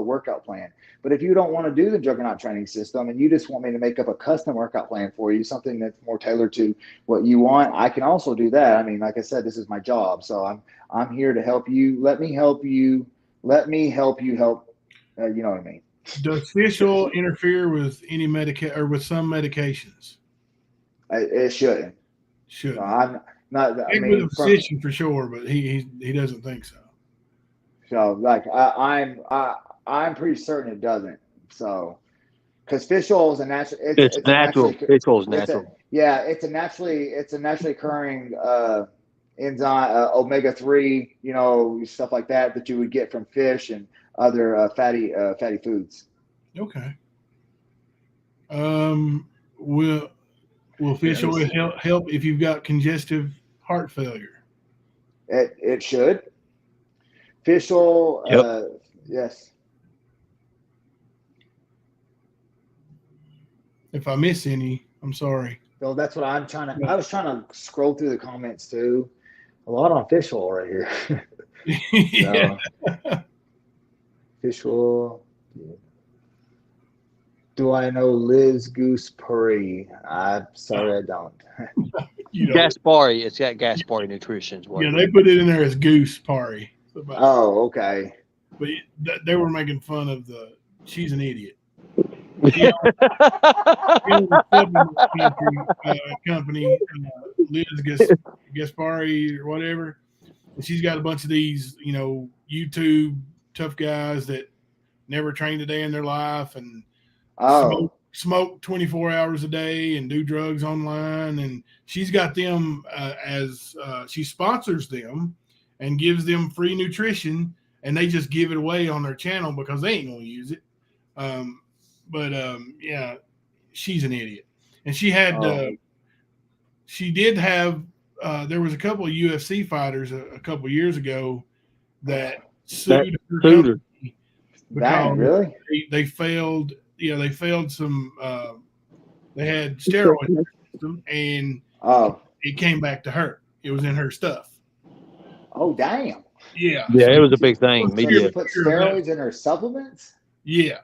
workout plan. But if you don't want to do the Juggernaut training system and you just want me to make up a custom workout plan for you, something that's more tailored to what you want, I can also do that. I mean, like I said, this is my job, so I'm here to help you. Let me help you. Let me help you help. You know what I mean? Does fish oil interfere with any or with some medications? It shouldn't. Shouldn't. I'm not. I mean, with a physician for sure, but he doesn't think so. So I'm pretty certain it doesn't. So because fish oil is a natural. It's natural. Fish oil is natural. It's a naturally occurring enzyme, omega-3, stuff like that you would get from fish and other fatty foods. Okay. Will fish oil help if you've got congestive heart failure? It should. Fish oil, yep. Yes. If I miss any, I'm sorry. So that's what I'm trying to. I was trying to scroll through the comments too. A lot on fish oil right here. Yeah. Fish oil. Do I know Liz Gooseberry? I'm sorry, I don't. You know, Gaspari. It's got Gaspari Nutrition. yeah, they put it in there as Goose Party. Oh, okay. But they were making fun of she's an idiot. She owns a supplement company, Liz Gaspari or whatever. And she's got a bunch of these, YouTube tough guys that never trained a day in their life and smoke 24 hours a day and do drugs online. And she's got them she sponsors them and gives them free nutrition, and they just give it away on their channel because they ain't going to use it. Yeah, she's an idiot. And she did have, there was a couple of UFC fighters a couple of years ago that sued her company because really? they failed. Yeah, they failed some. They had steroids in their system, and it came back to her. It was in her stuff. Oh, damn. Yeah. Yeah, it was a big thing. So she put steroids in her supplements? Yeah.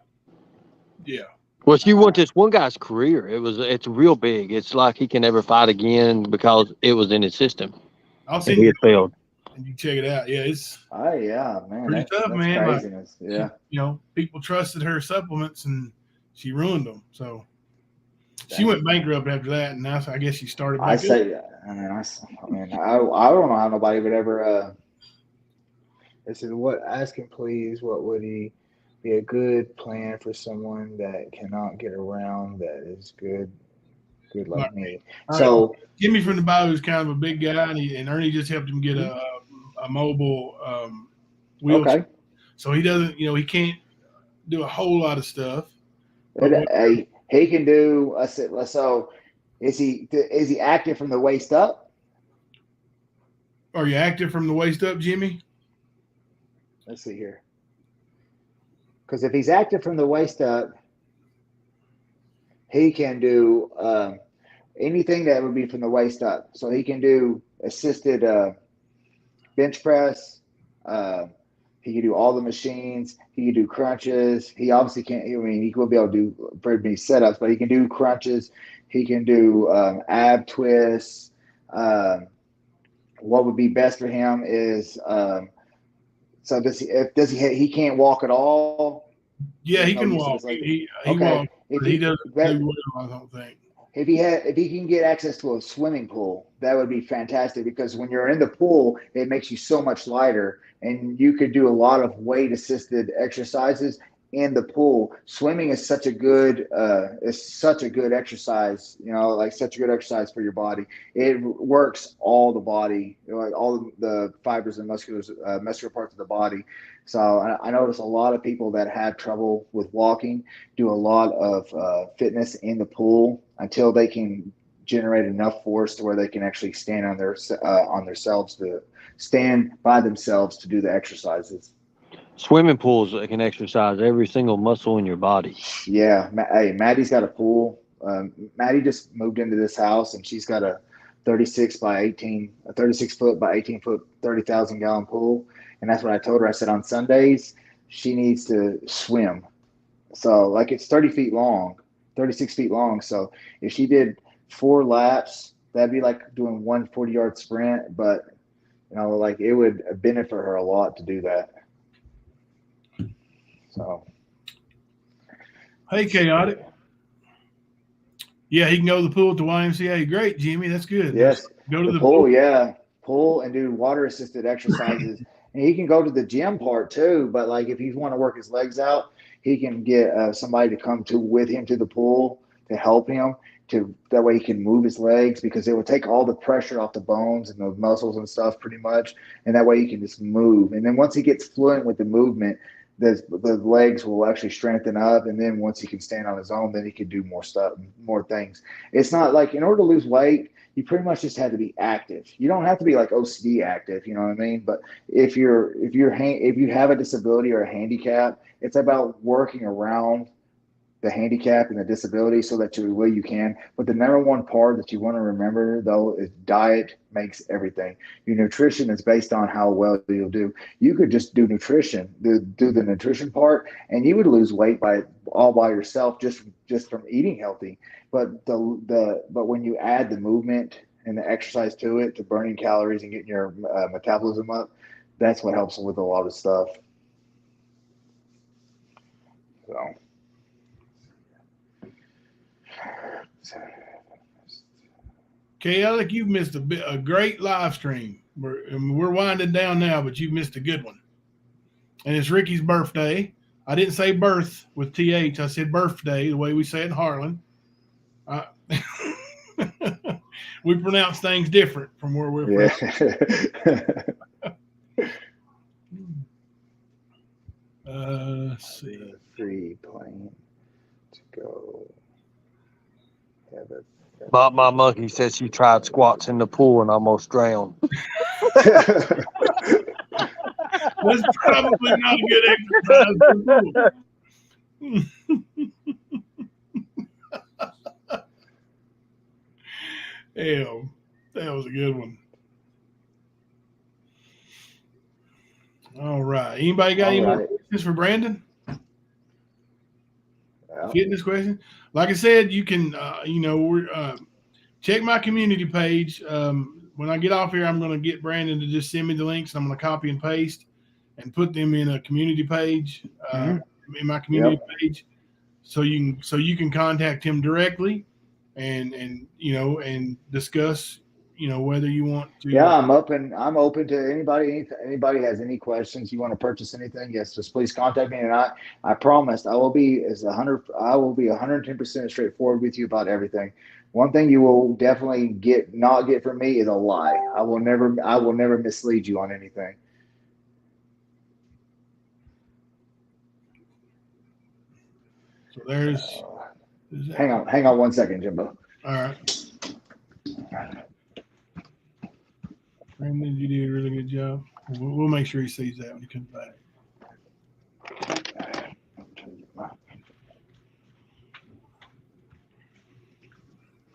Yeah. Well, she won this one guy's career. It's real big. It's like he can never fight again because it was in his system. I'll see. He had failed. And you check it out. Yeah, it's. Oh yeah, man. Pretty tough, that's man. Craziness. Like, yeah. People trusted her supplements, and she ruined them. So she went bankrupt after that, and now I guess she started. I don't know how nobody would ever. This is what asking, please. What would he be a good plan for someone that cannot get around? That is good like me. So Jimmy from the Bayou is kind of a big guy, and Ernie just helped him get a mobile wheelchair. Okay. So he doesn't, he can't do a whole lot of stuff. He can do. So is he active from the waist up? Are you active from the waist up, Jimmy? Let's see here. Because if he's active from the waist up, he can do anything that would be from the waist up. So he can do assisted bench press. He can do all the machines. He can do crunches. He obviously can't. I mean, he will be able to do very many setups, but he can do crunches. He can do ab twists. What would be best for him is so he can't walk at all? Yeah, he can walk. He walks. He doesn't do well, I don't think. If he can get access to a swimming pool, that would be fantastic, because when you're in the pool, it makes you so much lighter, and you could do a lot of weight assisted exercises in the pool. Swimming is such a good exercise, like such a good exercise for your body. It works all the body, like all the fibers and muscular parts of the body. So I notice a lot of people that have trouble with walking do a lot of fitness in the pool until they can generate enough force to where they can actually stand on themselves to stand by themselves to do the exercises. Swimming pools that can exercise every single muscle in your body. Yeah. Hey, Maddie's got a pool. Maddie just moved into this house, and she's got a 36 foot by 18 foot, 30,000 gallon pool. And that's what I told her. I said on Sundays, she needs to swim. So like it's 36 feet long. So if she did 4 laps, that'd be like doing 1 40-yard sprint. But, like it would benefit her a lot to do that. So. Hey, Chaotic. Yeah, he can go to the pool at the YMCA. Great, Jimmy. That's good. Yes. Go to the pool. Yeah. Pool and do water assisted exercises. And he can go to the gym part too. But like if you want to work his legs out, he can get somebody to come with him to the pool to help him. That way he can move his legs, because it will take all the pressure off the bones and the muscles and stuff pretty much. And that way he can just move. And then once he gets fluent with the movement, the legs will actually strengthen up, and then once he can stand on his own, then he can do more things. It's not like, in order to lose weight, you pretty much just have to be active. You don't have to be like OCD active, you know what I mean? But if you have a disability or a handicap, it's about working around the handicap and the disability so that you can. But the number one part that you want to remember, though, is diet makes everything. Your nutrition is based on how well you'll do. You could just do nutrition, do the nutrition part, and you would lose weight all by yourself just from eating healthy. But when you add the movement and the exercise to it, to burning calories and getting your metabolism up, that's what helps with a lot of stuff. So. Chaotic, you've missed a great live stream. We're winding down now, but you've missed a good one. And it's Ricky's birthday. I didn't say birth with TH. I said birthday, the way we say it in Harlan. We pronounce things different from where we're from. Let's see. Free plane to go. Bob, my monkey said she tried squats in the pool and almost drowned. That's probably not a good exercise. Damn, that was a good one. All right. Anybody got any more questions for Brandon? Fitness question? Like I said, you can, check my community page. When I get off here, I'm going to get Brandon to just send me the links. I'm going to copy and paste and put them in a community page, in my community page, so you can contact him directly and discuss, whether you want to. Yeah, I'm open to anybody. Anybody has any questions, you want to purchase anything, yes, just please contact me. And I promised I will be 110% straightforward with you about everything. One thing you will definitely not get from me is a lie. I will never mislead you on anything. So there's hang on 1 second, Jimbo. All right. Brandon, you did a really good job. We'll make sure he sees that when he comes back.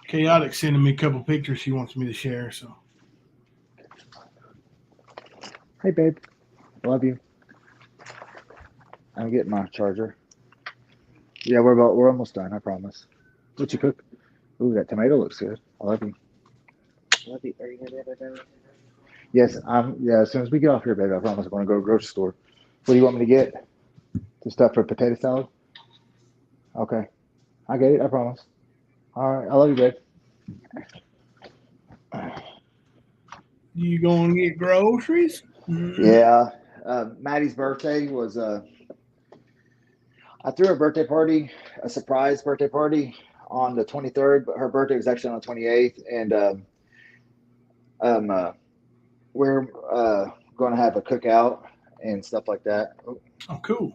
Chaotic sending me a couple pictures she wants me to share. So, hey babe, love you. I'm getting my charger. Yeah, we're almost done. I promise. What you cook? Ooh, that tomato looks good. I love you. Love you. Are you gonna be able to? Yes, yeah, as soon as we get off here, baby, I promise I'm going to go to the grocery store. What do you want me to get? The stuff for potato salad? Okay. I get it, I promise. All right, I love you, babe. You going to get groceries? Yeah. Maddie's birthday was, I threw a birthday party, a surprise birthday party on the 23rd, but her birthday was actually on the 28th. And we're going to have a cookout and stuff like that. Oh, cool.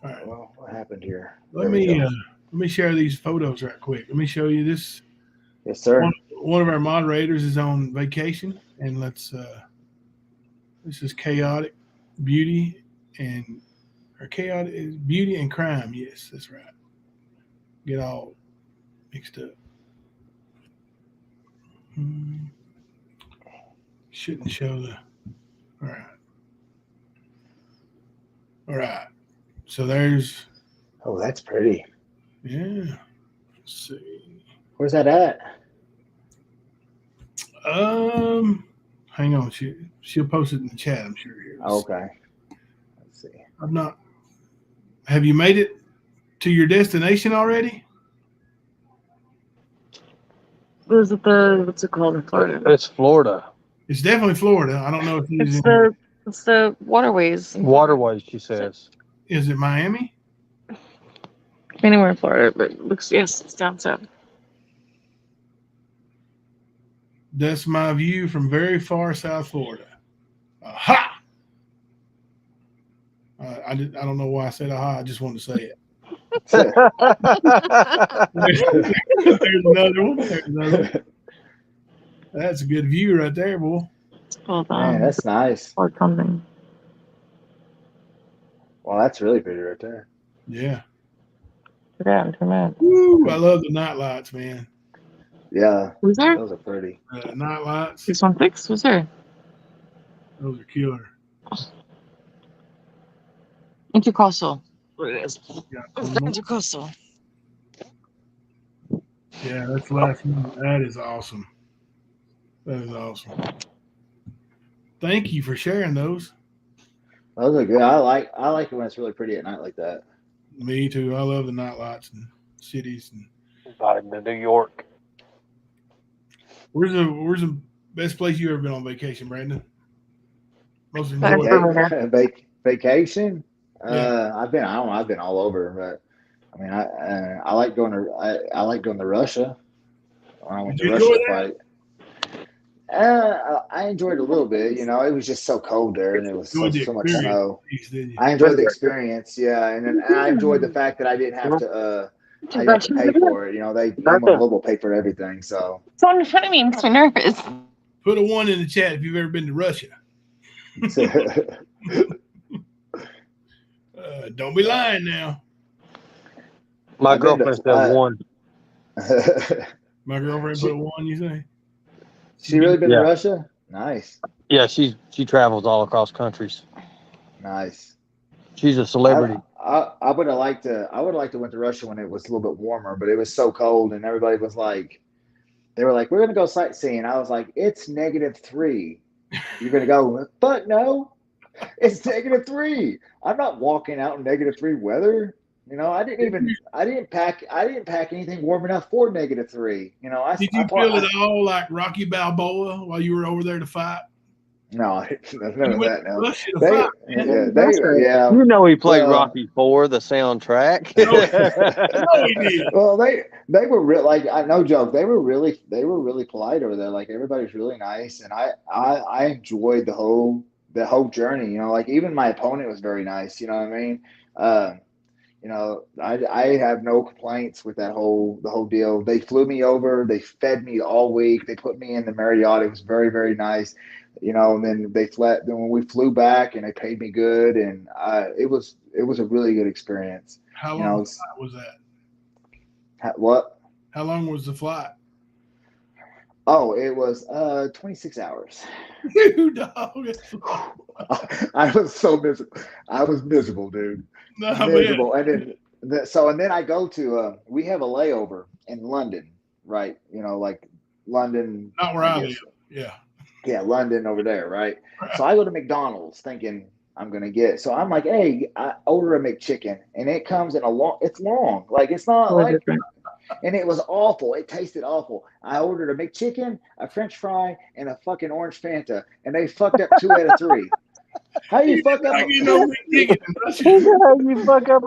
All right. Well, what happened here? Let me share these photos right quick. Let me show you this. Yes, sir. One of our moderators is on vacation, and this is Chaotic Beauty and Chaotic is Beauty and Crime. Yes, that's right. Get all mixed up. Shouldn't show the. All right. So there's. Oh, that's pretty. Yeah. Let's see. Where's that at? Hang on. She'll post it in the chat, I'm sure. Here. Okay. Let's see. Have you made it to your destination already? What's it called in Florida? It's Florida. It's definitely Florida. I don't know if It's the waterways. Waterways, she says. Is it Miami? Anywhere in Florida, but yes, it's down south. That's my view from very far South Florida. Aha! I don't know why I said aha. I just wanted to say it. There's another one. That's a good view right there, boy. Man, that's nice. Or something. Well, that's really pretty right there. Yeah. Woo, I love the night lights, man. Yeah. Was there? Those are pretty. Night lights. 616? Was there? Those are killer. Intercoastal. What it is. Yeah. Intercoastal. Yeah, that's last one. That is awesome. That is awesome. Thank you for sharing those. Those are good. I like it when it's really pretty at night like that. Me too. I love the night lights and cities. And Invited to New York. where's the best place you ever been on vacation, Brandon? Most That's enjoyable. for Vacation. Yeah. I've been all over, but I mean I like going to I like going to Russia. When I went Did to you Russia enjoy to that? fight. I enjoyed it a little bit. You know, it was just so cold there, and it was Enjoyed the so much experience, snow. didn't you? I enjoyed the experience, yeah, and I enjoyed the fact that I didn't have to pay for it. You know, Global paid for everything, so. Someone trying to makes me nervous. Put a 1 in the chat if you've ever been to Russia. Don't be lying now. My I've been girlfriend to- said 1. My girlfriend put a 1, you say? She really been to Yeah. Russia? Nice, Yeah, she travels all across countries. nice. She's a celebrity. I would have liked to. I would have liked to went to Russia when it was a little bit warmer, but it was so cold, and everybody was like, they were like, "We're gonna go sightseeing." I was like, "It's -3. You're gonna go?" But no, it's -3. I'm not walking out in -3 weather. You know, I didn't pack anything warm enough for -3. You know, Did you feel it all like Rocky Balboa while you were over there to fight? No, none You of went that. to No, Russia to fight, man. yeah. You know he played Well- Rocky 4, the soundtrack. No, he did. Well, they were real. Like, no joke. They were really polite over there. Like, everybody's really nice, and I enjoyed the whole journey. You know, like, even my opponent was very nice. You know what I mean? You know, I have no complaints with the whole deal. They flew me over. They fed me all week. They put me in the Marriott. It was very, very nice. You know, and then then when we flew back, and they paid me good, and it was a really good experience. How You long know, was that? what? How long was the flight? Oh, it was 26 hours. Dude, dog. I was so miserable. I was miserable, dude. No, man. Miserable. And then I go to we have a layover in London, right? You know, like London. Not where I guess. live. Yeah. Yeah, London over there, right? So I go to McDonald's thinking I'm gonna get. So I'm like, hey, I order a McChicken, and it comes in it's long. Like, it's not Totally like. different. And it was awful. It tasted awful. I ordered a McChicken, a French fry, and a fucking orange Fanta, and they fucked up 2 out of 3. How do you fuck up? I get no McChicken in Russia. You fuck up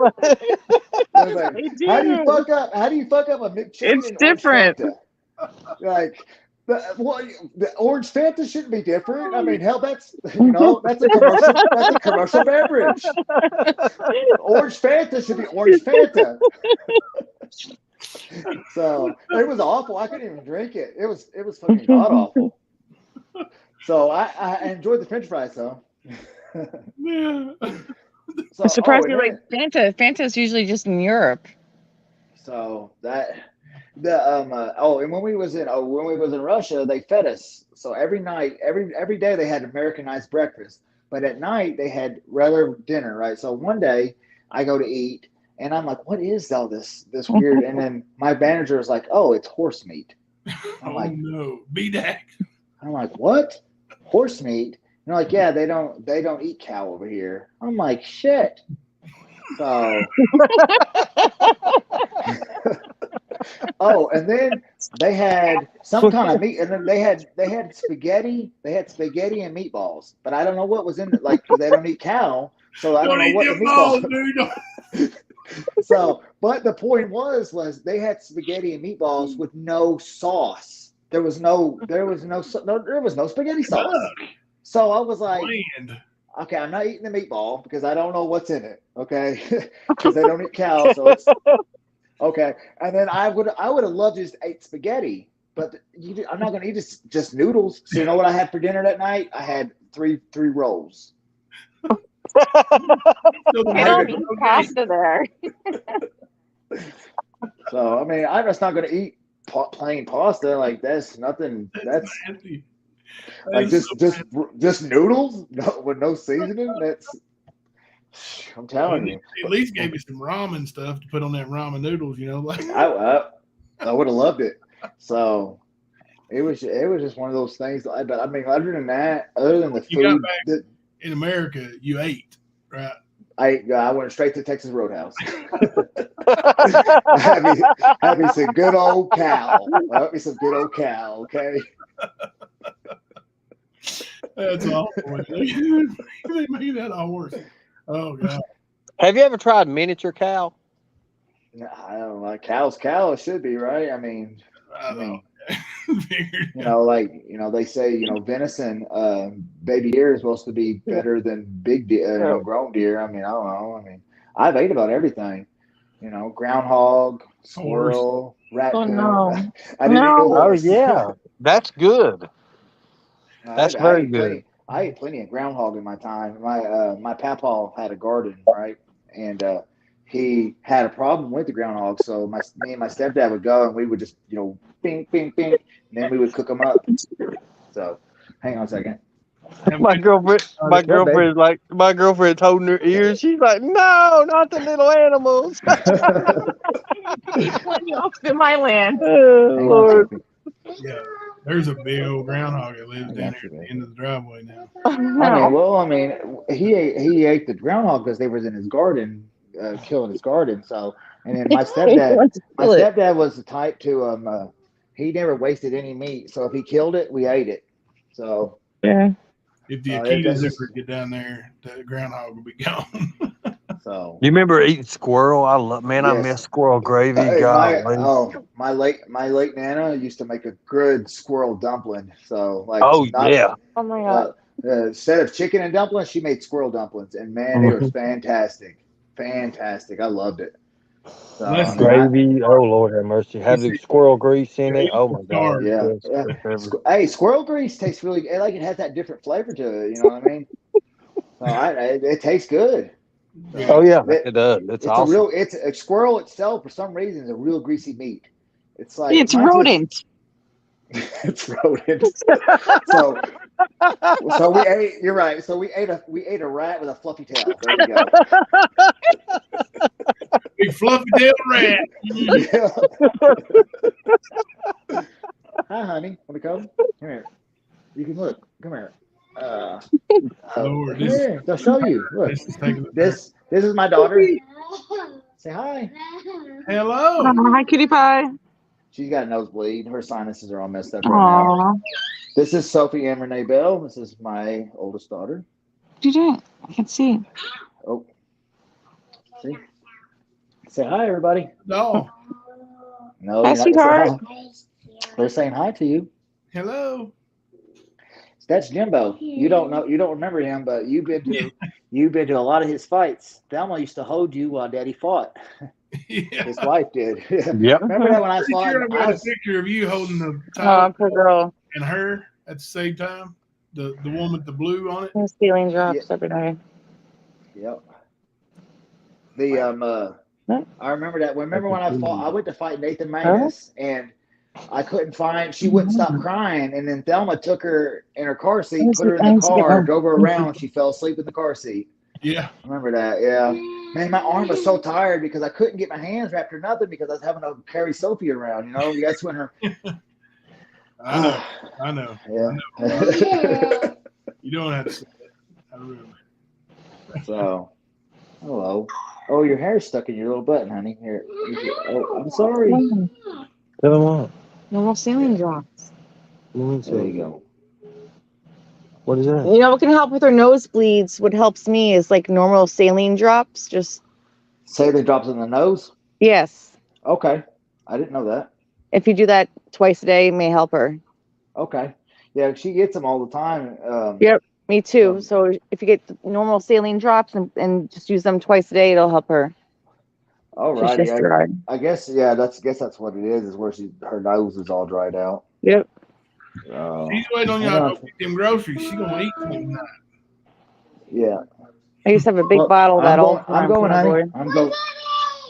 I was like, how do you fuck up? How do you fuck up a McChicken? It's and different. Orange Fanta? Like, the orange Fanta shouldn't be different. I mean, hell, that's a commercial. That's a commercial beverage. Orange Fanta should be orange Fanta. So it was awful. I couldn't even drink it. It was fucking god awful. So I enjoyed the French fries though. Yeah. So, Surprisingly, and like Fanta is usually just in Europe. So and when we was in Russia, they fed us. So every night, every day they had Americanized breakfast, but at night they had regular dinner, right? So one day I go to eat, and I'm like, what is all this weird? And then my manager is like, oh, it's horse meat. I'm like, no, BDAC. I'm like, what? Horse meat? And they're like, yeah, they don't eat cow over here. I'm like, shit. So and then they had some kind of meat, and then they had spaghetti. They had spaghetti and meatballs, but I don't know what was in it. Like, 'cause they don't eat cow, so I don't know what the meatballs. Dude. So, but the point was they had spaghetti and meatballs with no sauce. There was no spaghetti sauce. So I was like, Bland. okay, I'm not eating the meatball because I don't know what's in it. Okay, because they don't eat cow, so it's okay. And then I would have loved to just eat spaghetti, but I'm not going to eat just noodles. So you know what I had for dinner that night? I had three rolls. You don't eat pasta there. So I mean, I'm just not going to eat plain pasta. Like, that's nothing. That's nasty. like That is just noodles with no seasoning. I'm telling you. At least gave you some ramen stuff to put on that ramen noodles, you know. Like, I would have loved it. So, it was just one of those things. But I mean, other than that, other than the You got food, back in America, you ate, right? I went straight to Texas Roadhouse. Had me some good old cow. Had me some good old cow. Okay. That's awful. They made that a horse. Oh god. Have you ever tried miniature cow? I don't know. Cow's cow. It should be right. I mean, they say, venison, baby deer is supposed to be better than big deer, grown deer. I mean, I don't know. I mean, I've ate about everything. Groundhog, squirrel, raccoon. no. I didn't eat no Oh horse. yeah, that's good. That's very good. I ate plenty of groundhog in my time. My papa had a garden, right, and he had a problem with the groundhog. So me and my stepdad would go, and we would just bing, bing, bing, and then we would cook them up. So, hang on a second. My girlfriend's holding her ears. She's like, no, not the little animals. Off in my land. Oh, Lord. Yeah. There's a big old groundhog that lives down here at the end of the driveway now. I mean, he ate the groundhog because they was in his garden, killing his garden. So, and then my stepdad was the type to he never wasted any meat. So if he killed it, we ate it. So yeah. If the Akitas ever get down there, the groundhog will be gone. So you remember eating squirrel? I miss squirrel gravy. My late nana used to make a good squirrel dumpling. So oh my god! Instead of chicken and dumplings, she made squirrel dumplings, and man, it was fantastic. I loved it. So, gravy. Oh Lord have mercy. Have the squirrel grease in it. Oh my god. Yeah. Hey, squirrel grease tastes really good. Like it has that different flavor to it. You know what I mean? So it tastes good. Oh yeah, it does. It's awesome. It's a squirrel itself for some reason is a real greasy meat. It's like it's rodent. It's rodent. So we ate. You're right. So we ate a rat with a fluffy tail. There you go. Big fluffy tail rat. Yeah. Hi, honey. Want to come? Come here. You can look. Come here. Lord, here. I'll show you. Look. This is my daughter. Say hi. Hello. Hi, kitty pie. She's got a nosebleed. Her sinuses are all messed up right now. This is Sophie and Renee Bell. This is my oldest daughter. What are you doing? I can see. Oh. See? Say hi, everybody. No. No. Hi, sweetheart. They're saying hi to you. Hello. That's Jimbo. You don't remember him, but you've been to a lot of his fights. Thelma used to hold you while Daddy fought. Yeah. His wife did. Yep. Remember that when I fought? Sure, I got a picture of you holding the title poor girl. and her at the same time. The one with the blue on it. His ceiling drops every day. Yep. I remember that. Remember when I went to fight Nathan Manus and I couldn't find. She wouldn't stop crying, and then Thelma took her in her car seat, put her in the car, drove her around. She fell asleep in the car seat. Yeah. Remember that? Yeah. Man, my arm was so tired because I couldn't get my hands wrapped or nothing because I was having to carry Sophie around. That's when her. I know. Yeah. I know. You don't have to say that. I really. So, hello. Oh, your hair's stuck in your little button, honey. Here. Oh, I'm sorry. Tell them what. Normal ceiling drops. There you go. What is that? What can help with her nosebleeds? What helps me is like normal saline drops. Just saline drops in the nose? Yes. Okay. I didn't know that. If you do that twice a day, it may help her. Okay. Yeah, she gets them all the time. Yep, me too. So if you get normal saline drops and just use them twice a day, it'll help her. All right. I guess that's what it is where her nose is all dried out. Yep. She's waiting on y'all to get them groceries. She's gonna eat them tonight. Yeah. I used to have a big bottle of that old. I'm going, honey.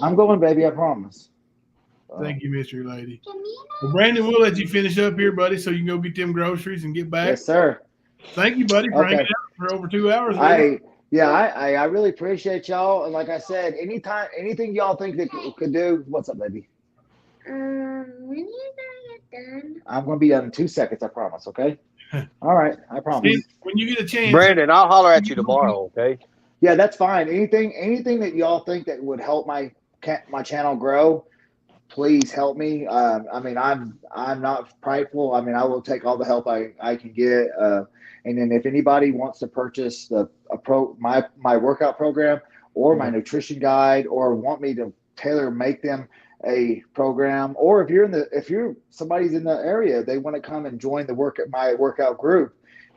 I'm going, baby. I promise. Thank you, mystery lady. Well, Brandon, we'll let you finish up here, buddy, so you can go get them groceries and get back. Yes, sir. Thank you, buddy, for hanging out for over 2 hours. I really appreciate y'all. And like I said, anything y'all think that could do, what's up, baby? When you gonna get done? I'm going to be done in 2 seconds. I promise. Okay. All right. I promise. When you get a chance, Brandon, I'll holler at you tomorrow, okay? Yeah, that's fine. Anything that y'all think that would help my channel grow, please help me. I mean, I'm not prideful. I mean, I will take all the help I can get. And then if anybody wants to purchase my workout program or my nutrition guide, or want me to tailor make them a program, or if you're somebody's in the area, they want to come and join my workout group,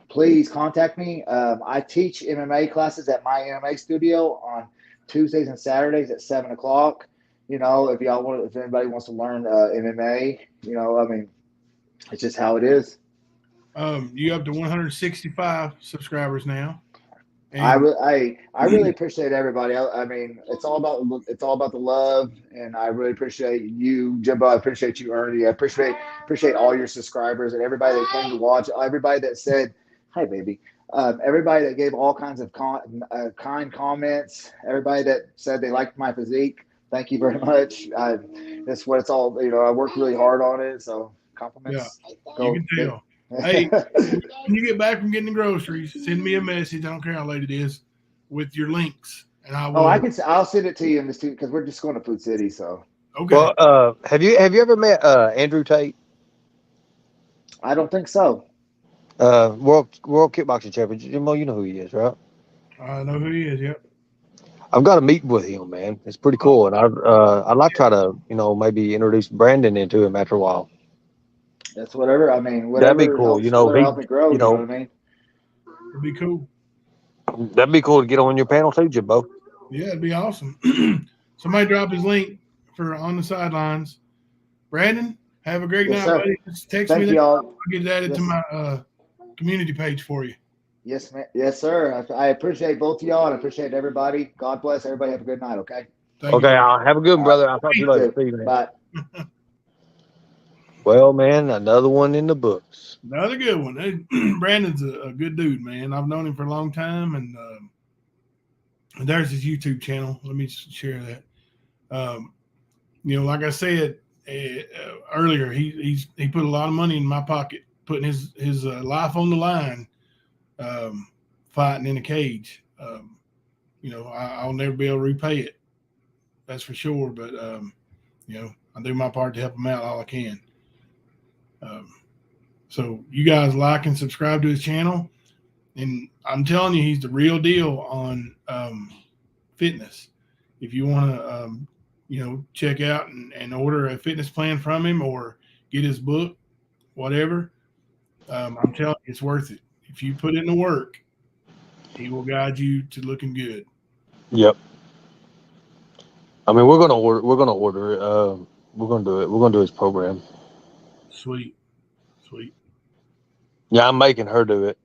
please contact me. I teach MMA classes at my MMA studio on Tuesdays and Saturdays at 7:00. You know, if anybody wants to learn MMA, you know, I mean, it's just how it is. You up to 165 subscribers now. And I really appreciate everybody. I mean, it's all about the love, and I really appreciate you, Jimbo. I appreciate you, Ernie. I appreciate all your subscribers and everybody that came to watch. Everybody that said, "Hi, baby." Everybody that gave all kinds of kind comments. Everybody that said they liked my physique. Thank you very much. That's what it's all. You know, I worked really hard on it, so compliments. Yeah, you can tell. Hey, when you get back from getting the groceries, send me a message. I don't care how late it is, with your links, and I will. I'll send it to you in this too, because we're just going to Food City. So okay. Well, have you ever met Andrew Tate? I don't think so. World kickboxing champion. Jimbo, you know who he is, right? I know who he is. Yep. I've got a meeting with him, man. It's pretty cool, and I'd like to try to, maybe introduce Brandon into him after a while. That's whatever. I mean, whatever That'd be cool. help me grow. You know what I mean? It'd be cool. That'd be cool to get on your panel too, Jimbo. Yeah, it'd be awesome. Somebody drop his link for on the sidelines. Brandon, have a great night, buddy. Just text me that. I'll get it added to my community page for you. Yes, man. Yes, sir. I appreciate both of y'all, and I appreciate everybody. God bless everybody. Have a good night. Okay. Thank you. I'll have a good one, brother. I'll talk to you later. See you, man. Bye. Well, man, another one in the books. Another good one. Hey, Brandon's a good dude, man. I've known him for a long time, and there's his YouTube channel. Let me share that. Like I said earlier, he put a lot of money in my pocket, putting his life on the line, fighting in a cage. I'll never be able to repay it. That's for sure. But I do my part to help him out all I can. So you guys like and subscribe to his channel, and I'm telling you, he's the real deal on fitness. If you want to, check out and order a fitness plan from him or get his book, whatever, I'm telling you, it's worth it. If you put in the work, he will guide you to looking good. Yep. I mean, we're gonna order it. We're gonna do it. We're gonna do his program. Sweet. Yeah, I'm making her do it.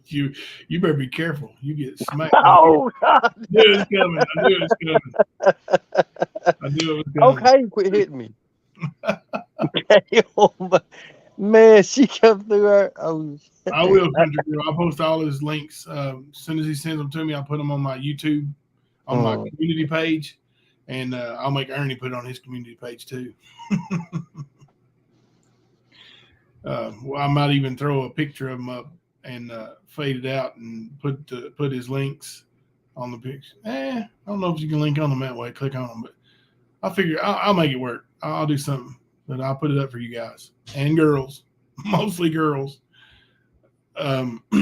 You better be careful. You get smacked. Oh, God. I knew it was coming. Okay, quit hitting me. Man, she come through her. Oh, I will. I'll post all his links. As soon as he sends them to me, I'll put them on my YouTube, on my community page, and I'll make Ernie put it on his community page too. I might even throw a picture of him up and fade it out and put his links on the picture. I don't know if you can link on them that way. Click on them, but I figure I'll make it work. I'll do something, but I'll put it up for you guys and girls, mostly girls. Thank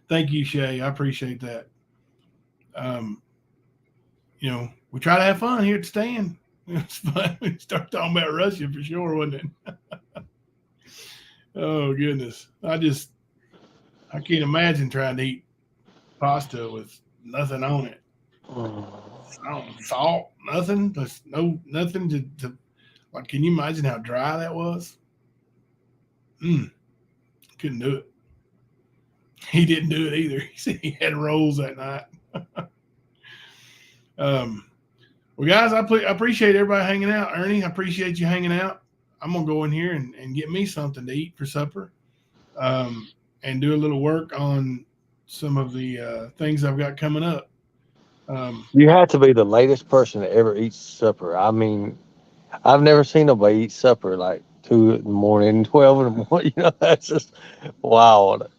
you, Shay. I appreciate that. We try to have fun here at the stand. It's fun. We start talking about Russia for sure, wasn't it? Oh goodness. I can't imagine trying to eat pasta with nothing on it. Salt, nothing. There's nothing to like. Can you imagine how dry that was? Couldn't do it. He didn't do it either. He said he had rolls that night. Well, guys, I appreciate everybody hanging out. Ernie, I appreciate you hanging out. I'm going to go in here and get me something to eat for supper, and do a little work on some of the things I've got coming up. You had to be the latest person to ever eat supper. I mean, I've never seen nobody eat supper like 2 in the morning, 12 in the morning. You know, that's just wild.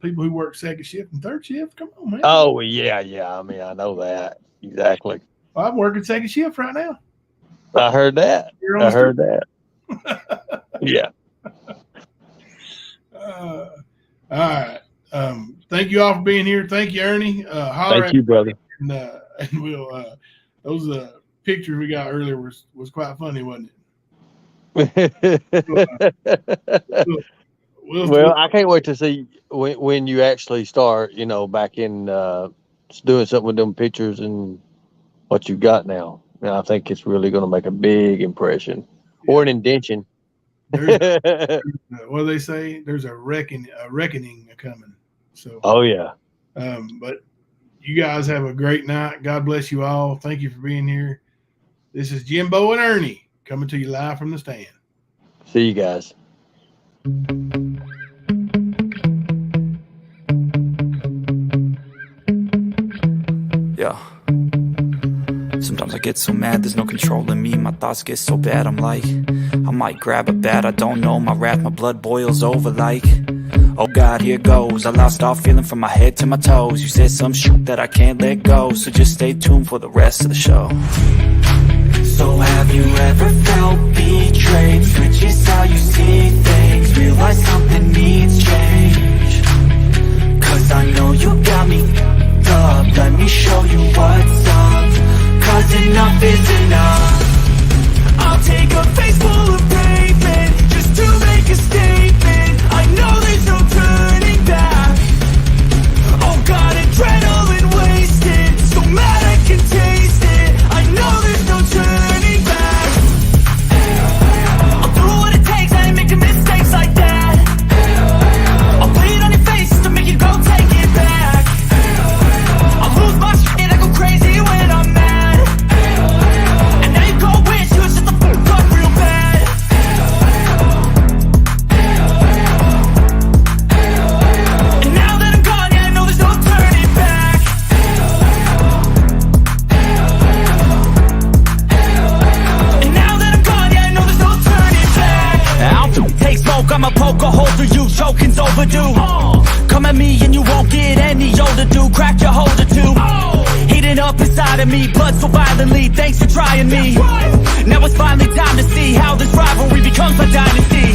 People who work second shift and third shift, come on, man. Oh yeah. I mean, I know that exactly. Well, I'm working second shift right now. I heard that. You're on I the heard that. Yeah. All right. Thank you all for being here. Thank you, Ernie. Holler Thank you, brother. and we'll those pictures we got earlier was quite funny, wasn't it? Well, I can't wait to see when you actually start, you know, back in doing something with them pictures and what you got now. And I think it's really going to make a big impression or an indention. What do they say? There's a reckoning coming. So. Oh yeah. But you guys have a great night. God bless you all. Thank you for being here. This is Jimbo and Ernie coming to you live from the stand. See you guys. Yeah. Sometimes I get so mad, there's no controlling me. My thoughts get so bad, I'm like, I might grab a bat, I don't know. My wrath, my blood boils over like, oh God, here goes. I lost all feeling from my head to my toes. You said some shit that I can't let go, so just stay tuned for the rest of the show. So have you ever felt betrayed? Switches how you see things, realize something needs change. Cause I know you got me up, let me show you what's up. Cause enough is enough. I'll take a face full of pavement just to make a statement. I know there's no turning back. Oh God, adrenaline wasted, so mad I can taste it. I know there's no turning back. I'll do what it takes, I ain't making mistakes like that. I'll put it on your face just to make you go take it back. I'll lose my shit, I go crazy when I'm mad. And now you go wish you was just a fuck up real bad. And now that I'm gone, yeah, I know there's no turning back. And now that I'm gone, yeah, I know there's no turning back. I'll take smoke, I'ma poke a hole through you, choking's overdue. Come at me and you won't get any older, dude. Crack your holder too. Heating up inside of me, blood so violently. Thanks for trying me. Now it's finally time to see how this rivalry becomes a dynasty.